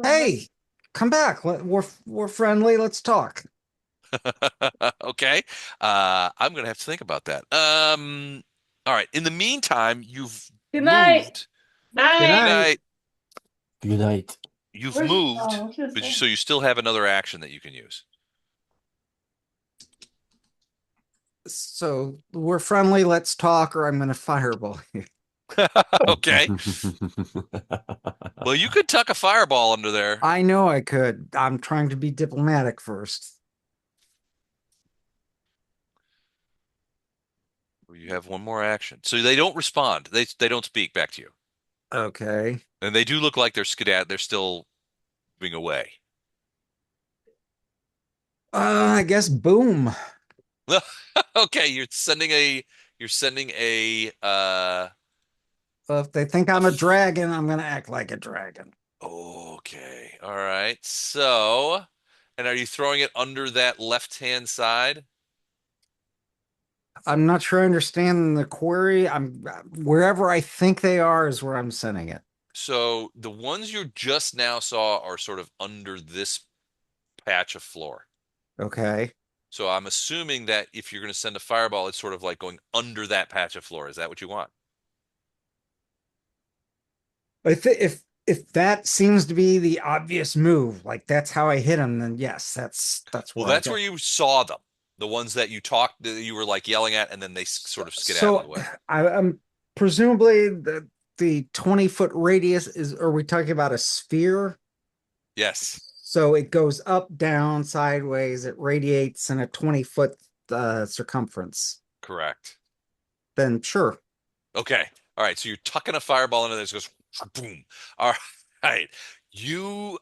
Hey, come back. We're friendly. Let's talk. Okay. I'm gonna have to think about that. All right. In the meantime, you've Good night. moved. Good Night. night. Night. Good night. You've Where's- moved, oh, I was gonna but say. so you still have another action that you can use. So we're friendly. Let's talk, or I'm going to fireball you. Okay. Well, you could tuck a fireball under there. I know I could. I'm trying to be diplomatic first. You have one more action. So they don't respond. They don't speak back to you. Okay. And they do look like they're still moving away. I guess boom. Okay, you're sending a So if they think I'm a dragon, I'm going to act like a dragon. okay. All right. So, and are you throwing it under that left-hand side? I'm not sure I understand the query. I'm wherever I think they are is where I'm sending it. So the ones you just now saw are sort of under this patch of floor. Okay. So I'm assuming that if you're going to send a fireball, it's sort of like going under that patch of floor. Is that what you want? If that seems to be the obvious move, like that's how I hit him, then yes, that's Well, where I that's go. where you saw them. The ones that you talked, that you were like yelling at, and then they sort of skedaddled So away. I'm presumably the 20-foot radius is, are we talking about a sphere? Yes, So it goes up, down, sideways, it radiates in a 20-foot circumference. correct. Then sure. Okay. All right. So you're tucking a fireball into this, goes boom. All right. You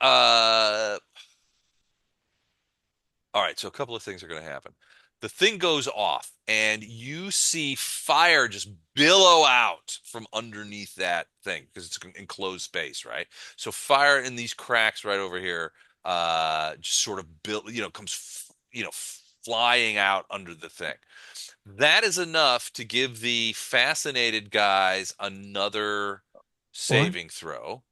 all right, so a couple of things are going to happen. The thing goes off, and you see fire just billow out from underneath that thing because it's an enclosed space, right? So fire in these cracks right over here, just sort of comes, flying out under the thing. That is enough to give the fascinated guys another saving throw.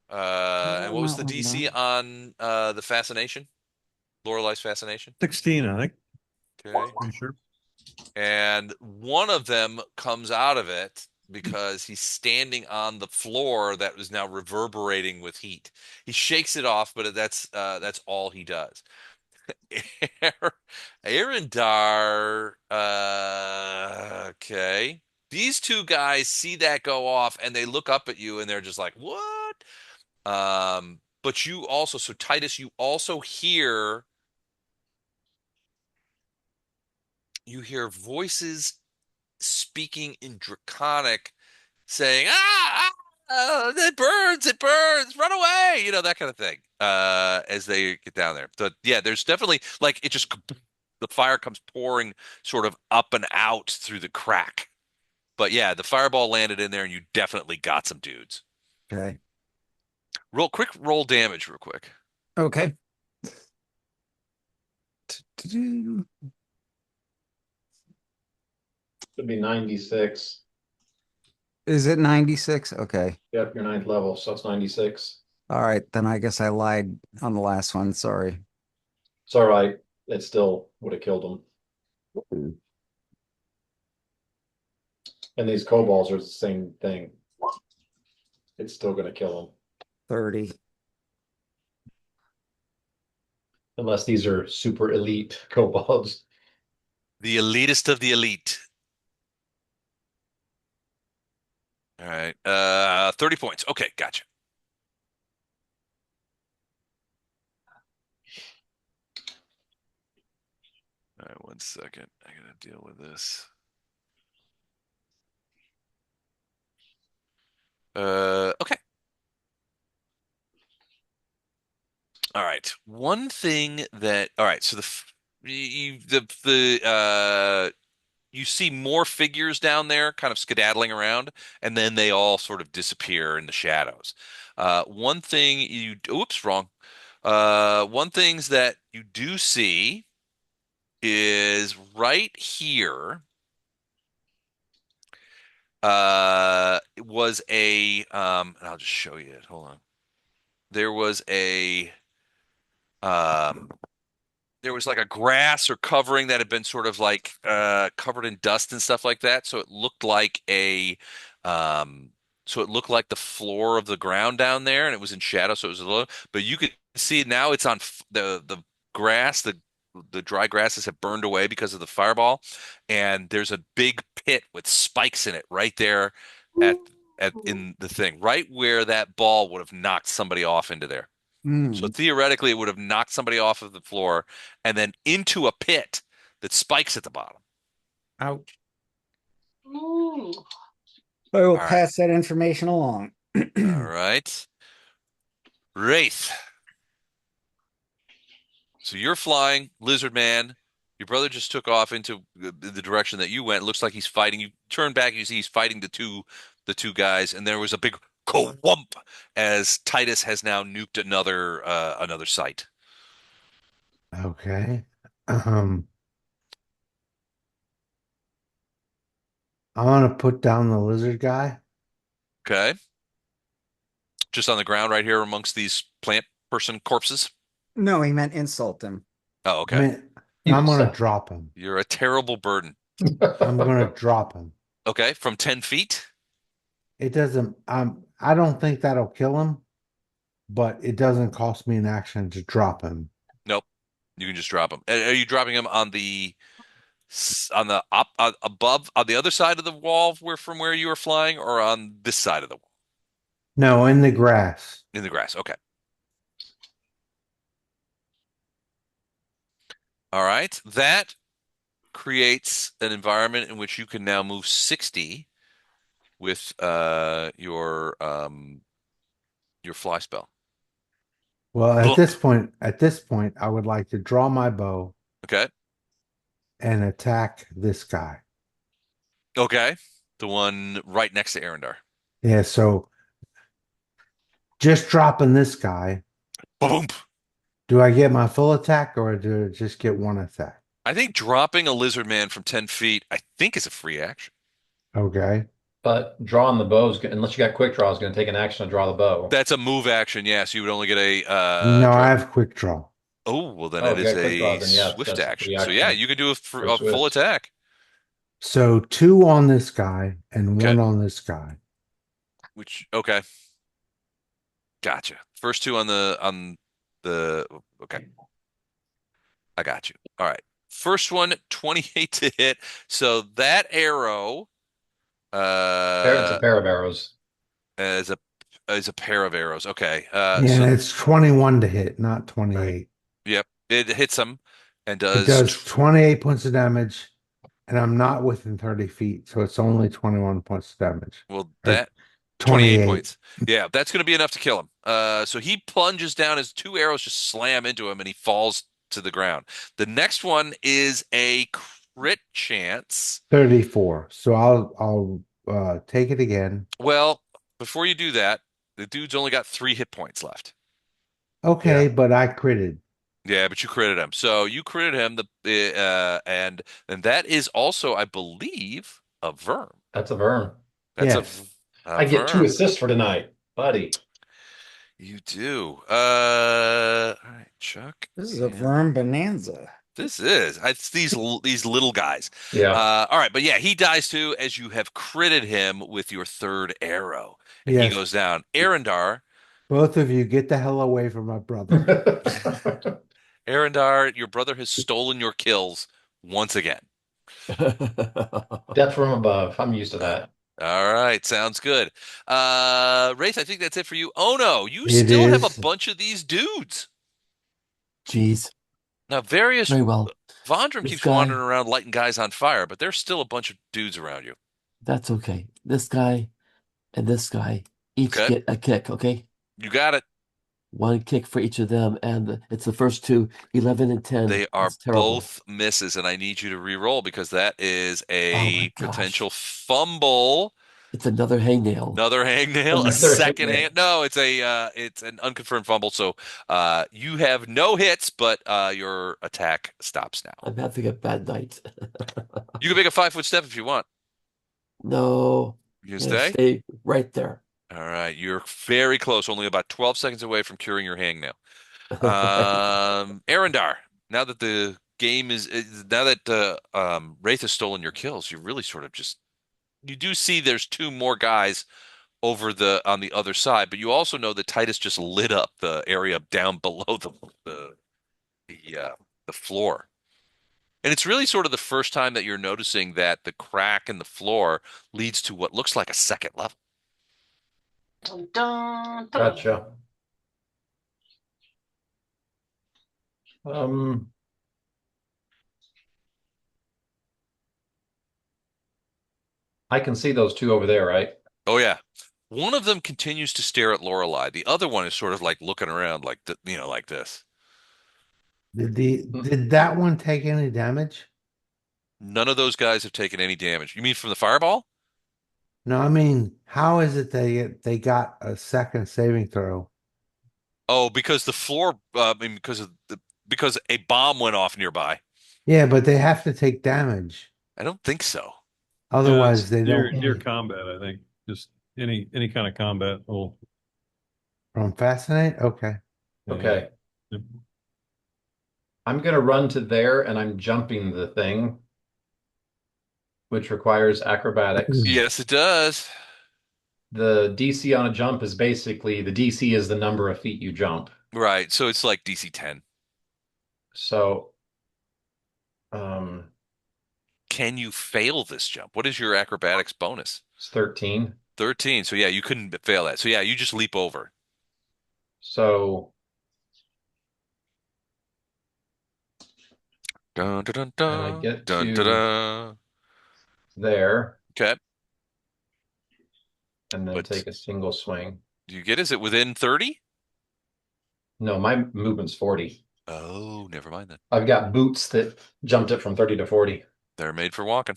And what was the DC on the fascination? Lorelei's fascination? 16, I think. Okay. Pretty sure. And one of them comes out of it because he's standing on the floor that was now reverberating with heat. He shakes it off, but that's all he does. Arendar, okay. These two guys see that go off and they look up at you and they're just like, "What?" But you also, so Titus, you hear voices speaking in Draconic saying, it burns, run away, that kind of thing, as they get down there. But yeah, there's definitely like the fire comes pouring sort of up and out through the crack. But yeah, the fireball landed in there and you definitely got some dudes. Okay. Roll damage real quick. Okay. Should be 96. Is it 96? Okay. Yep, your ninth level, so it's 96. All right, then I guess I lied on the last one. Sorry. It's all right. It still would have killed him. And these kobolds are the same thing. It's still going to kill him. 30. Unless these are super elite kobolds. The elitist of the elite. All right. 30 points. Okay, gotcha. All right, 1 second. I gotta deal with this. Okay. All right. One thing that all right, so you see more figures down there kind of skedaddling around, and then they all sort of disappear in the shadows. One thing you oops, wrong. One things that you do see is right here was and I'll just show you it. Hold on. There was a um there was like a grass or covering that had been sort of like covered in dust and stuff like that. Um so it looked like the floor of the ground down there, and it was in shadow, so it was a little. But you could see now it's on the grass. The dry grasses have burned away because of the fireball, and there's a big pit with spikes in it right there at in the thing, right where that ball would have knocked somebody off into there. So Hmm. theoretically, it would have knocked somebody off of the floor and then into a pit that spikes at the bottom. Ouch. Ooh. I will All right. pass that information along. All right. Wraith. So you're flying, Lizard Man. Your brother just took off into the direction that you went. It looks like he's fighting. You turn back, you see he's fighting the two guys, and there was a big whump as Titus has now nuked another site. Okay. Um, I want to put down the lizard guy. Okay. Just on the ground right here amongst these plant person corpses. No, he meant insult him. Oh, I okay. mean, You I'm gonna suck. drop him. You're a terrible burden. I'm gonna drop him. Okay, from 10 feet? It doesn't, I don't think that'll kill him, but it doesn't cost me an action to drop him. Nope. You can just drop him. Are you dropping him on on the up above on the other side of the wall from where you were flying, or on this side of the wall No, in the grass. in the grass? Okay. All right. That creates an environment in which you can now move 60 with your fly spell. Well, Blunk. at this point, I would like to draw my bow Okay. and attack this guy. Okay. The one right next to Arendar. Yeah, so just dropping this guy, Boom. do I get my full attack or do I just get one attack? I think dropping a lizard man from 10 feet, I think is a free action. Okay. But drawing the bow is, unless you got quick draw, is going to take an action to draw the bow. That's a move action, yes. You would only get a No, I draw. have quick draw. Oh, well, then Oh, it if you is got quick draw, a then yeah, swift that's a action. free So yeah, action you could do for a full Swift. attack. So two on this guy and Okay. one on this guy. Okay. Gotcha. First two on the okay. I got you. All right. First one, 28 to hit. So that arrow It's a uh pair of arrows. is a pair of arrows. Okay. Yeah, it's 21 to hit, not Right. 28. Yep, it hits him and It does does 28 points of damage, and I'm not within 30 feet, so it's only 21 points of damage. well Or that 28 28. points. Yeah, that's going to be enough to kill him. So he plunges down as two arrows just slam into him and he falls to the ground. The next one is a crit chance. 34. So I'll take it again. Well, before you do that, the dude's only got 3 hit points left. Okay, Yeah. but I critted. Yeah, but you critted him. So you critted him and that is also, I believe, a verm. That's a verm. That's Yes. a I get 2 verm. assists for tonight, buddy. You do. All right, Chuck. This is a And verm bonanza. this is it's these little guys. Yeah. All right, but yeah, he dies too as you have critted him with your third arrow, and he Yes. goes down. Arendar, Both of you get the hell away from my brother. Arendar, your brother has stolen your kills once again. Death from above. I'm used to Uh, that. all right, sounds good. Race, I think that's it for you. Oh no, you It still have a is. bunch of these dudes. Jeez. Now, various Very well. Vondram This keeps wandering guy, around lighting guys on fire, but there's still a bunch of dudes around you. that's okay. This guy and this guy each Okay, get a kick, okay? you got it. One kick for each of them, and it's the first two, 11 and 10. They are That's terrible. both misses, and I need you to re-roll because that is Oh a my potential gosh. fumble. It's another hangnail. Another hangnail, a Another hit second nail. hang. No, it's an unconfirmed fumble. So you have no hits, but your attack stops now. I'm having a bad night. You can make a 5 foot step if you want. No, You can I'm gonna stay. stay right there. All right, you're very close, only about 12 seconds away from curing your hangnail. Arendar, now that the game now that Wraith has stolen your kills, you really sort of just you do see there's two more guys over on the other side, but you also know that Titus just lit up the area down below the the, uh, the floor. And it's really sort of the first time that you're noticing that the crack in the floor leads to what looks like a second level. Dun, dun, dun. Gotcha. I can see those two over there, right? Oh yeah. One of them continues to stare at Lorelei. The other one is sort of like looking around like like this. Did that one take any damage? None of those guys have taken any damage. You mean from the fireball? No, I mean, how is it they got a second saving throw? Oh, because the floor, I mean, because a bomb went off nearby. Yeah, but they have to take damage. I don't think so. Yeah, it's Otherwise, they don't near pay. combat, I think. Just any kind of combat will From Fascinate? Okay. Okay. yeah. I'm gonna run to there and I'm jumping the thing, which requires acrobatics. Yes, it does. The DC on a jump is basically the DC is the number of feet you jump. Right. So it's like DC 10. So, um, Can you fail this jump? What is your acrobatics bonus? it's 13. 13. So yeah, you couldn't fail that. So yeah, you just leap over. So, Dun, dun, dun, and I dun, get dun, dun, to dun. there Okay. and then But take a single swing. do you get, is it within 30? No, my movement's 40. Oh, never mind then. I've got boots that jumped it from 30 to 40. They're made for walking.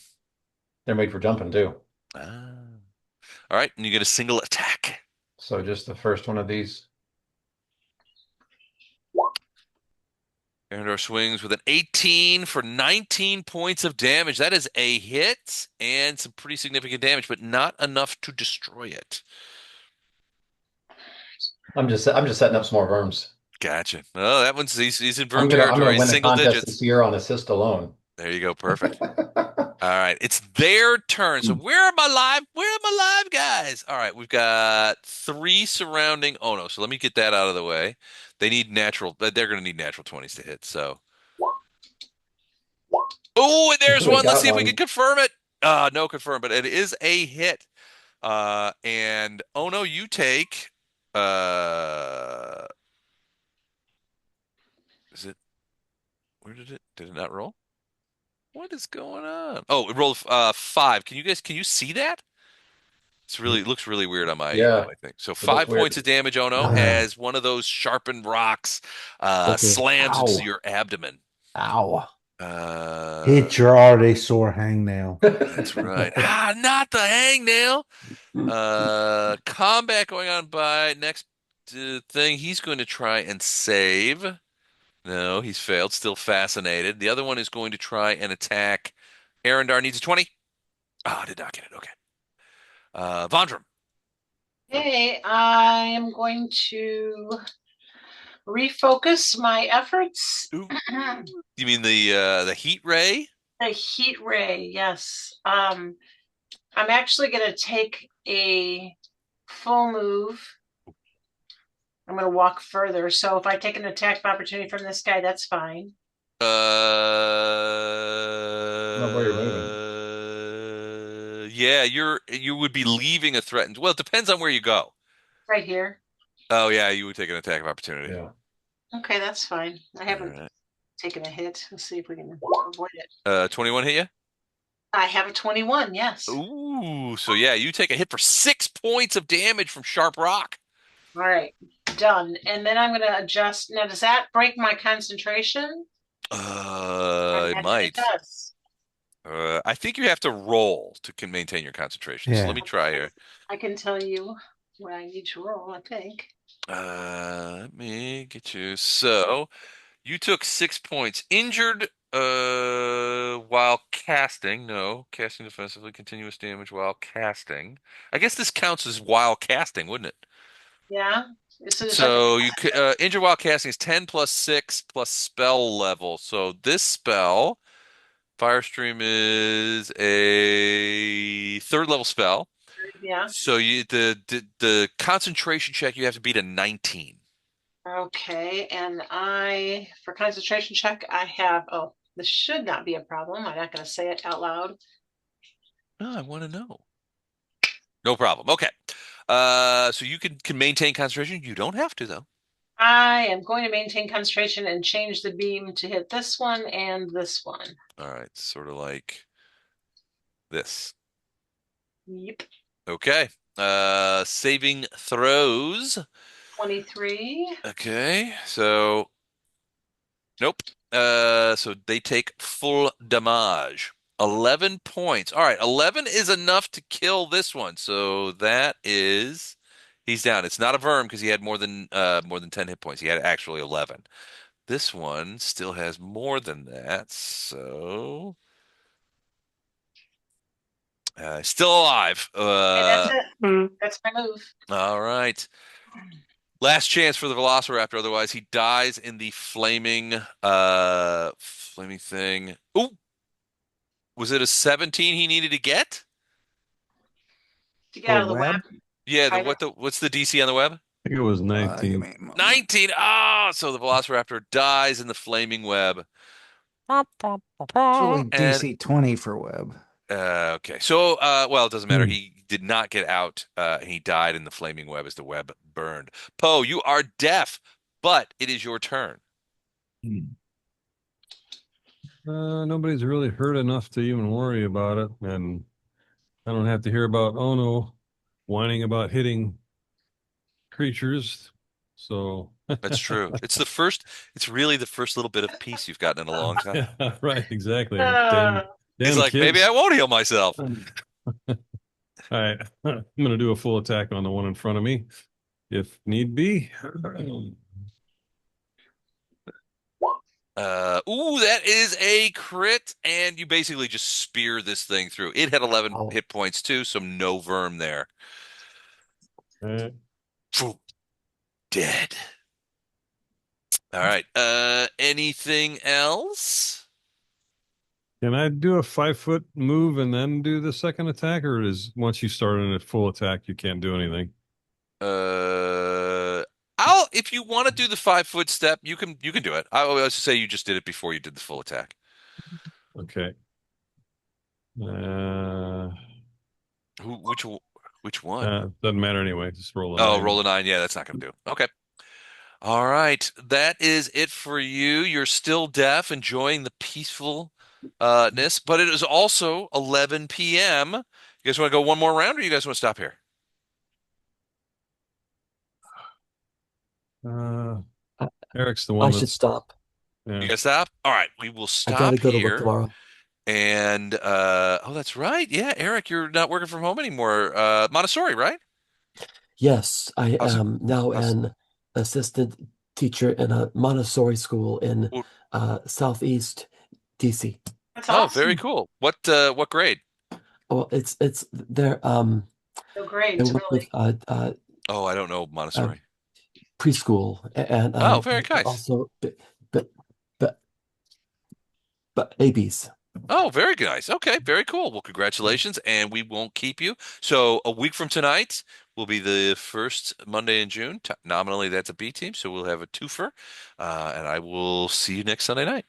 They're made for jumping too. Ah. All right, and you get a single attack. So just the first one of these. Arendar swings with an 18 for 19 points of damage. That is a hit and some pretty significant damage, but not enough to destroy it. I'm just setting up some more worms. Gotcha. Oh, that one's he's in I'm Verm gonna territory, win a single contest digits. this year on assist alone. There you go, perfect. All right, it's their turn. So where are my live? Where are my live guys? All right, we've got three surrounding. Oh no, so let me get that out of the way. They need natural. They're going to need natural 20s to hit. So, oh, and there's We one. Let's got see if we can one. confirm it. No, confirm, but it is a hit. And oh no, you take. Uh, is it? Where did it? Did it not roll? What is going on? Oh, it rolled 5. Can you see that? It looks really weird on my Yeah, thing. So it looks 5 points of weird. damage, Ono, as one of those sharpened rocks Okay. slams into Ow. your abdomen. Ow. Hit your already sore hangnail. That's right. Not the hangnail. Combat going on by next thing. He's going to try and save. No, he's failed. Still fascinated. The other one is going to try and attack. Arendar needs a 20. Ah, did not get it. Okay. Vondram. Okay, I am going to refocus my efforts. Ooh. You mean the heat ray? The heat ray, yes. I'm actually going to take a full move I'm going to walk further. So if I take an attack of opportunity from this guy, that's fine. where you're moving. Yeah, you would be leaving a threatened. Well, it depends on where you go. Right here. Oh yeah, you would take an attack of opportunity. Yeah. Okay, that's fine. I All haven't right. taken a hit. Let's see if we can avoid it. 21 hit you? I have a 21, yes. Ooh, so yeah, you take a hit for 6 points of damage from sharp rock. All right, done. And then I'm going to adjust. Now, does that break my concentration? I It imagine it might. does. I think you have to roll to can maintain your concentration. So Yeah. let me try here. I can tell you what I need to roll, I think. Let me get you. So you took 6 points. Injured while casting. No, casting defensively, continuous damage while casting. I guess this counts as while casting, wouldn't it? Yeah. So just like So you could injured while casting is 10 plus 6 plus spell level. So this spell, Firestream, is a third level spell. yeah. So the concentration check you have to beat a 19. Okay, and for concentration check, I have, oh, this should not be a problem. I'm not going to say it out loud. No, I want to know. No problem. Okay. So you can maintain concentration. You don't have to though. I am going to maintain concentration and change the beam to hit this one and this one. All right, sort of like this. Yep. Okay. Saving throws. 23. Okay. So nope. So they take full damage. 11 points. All right, 11 is enough to kill this one. So that is he's down. It's not a verm because he had more than 10 hit points. He had actually 11. This one still has more than that. So still alive. Okay, that's it. That's my move. All right. Last chance for the Velociraptor, otherwise he dies in the flaming thing. Ooh, was it a 17 he needed to get? To get out of the web. Yeah, Kind of. what's the DC on the web? I think it was Give 19. me a moment. 19. Ah, so the Velociraptor dies in the flaming web. Actually, And DC 20 for web. okay. So well, it doesn't matter. Hmm. He did not get out. He died in the flaming web as the web burned. Poe, you are deaf, but it is your turn. Nobody's really hurt enough to even worry about it, and I don't have to hear about Ono whining about hitting creatures. So That's true. It's really the first little bit of peace you've gotten in a long time. yeah, right, exactly. Uh, He's Damn like, maybe kids. I won't heal myself. All right, I'm gonna do a full attack on the one in front of me, if need be. Ooh, that is a crit, and you basically just spear this thing through. It had 11 Oh, hit points too, so no verm there. Phew, dead. All right. Anything else? Can I do a 5-foot move and then do the second attack, or is once you start in a full attack, you can't do anything? I'll if you want to do the 5 foot step, you can do it. I was to say you just did it before you did the full attack. Okay. Which one? Doesn't matter anyway. Just roll a Oh, 9. roll a 9. Yeah, that's not gonna do. Okay. All right. That is it for you. You're still deaf, enjoying the peacefulness, but it is also 11 p.m. You guys want to go one more round, or you guys want to stop here? Uh, I, Eric's the I one should that's stop. You yeah. guys stop? All right, we will I gotta stop go to work here. tomorrow. And oh, that's right. Yeah, Eric, you're not working from home anymore. Montessori, right? Yes, I How's it? am now How's, an assistant teacher in a Montessori school in well, Southeast DC. that's oh, very awesome. cool. What grade? Well, it's No I grades, work with really. Oh, I don't know Montessori. preschool and Oh, very nice. also but but babies. Oh, very nice. Okay, very cool. Well, congratulations, and we won't keep you. So a week from tonight will be the first Monday in June. Nominally, that's a B team, so we'll have a twofer, and I will see you next Sunday night.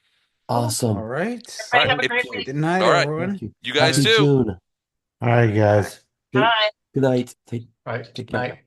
Awesome. All right. All Everybody right. have a Thank great you. week. Good night, All right. everyone. Thank you. You guys Happy too. June. All right, guys. Good, Bye. good night. All right. Take care. Night.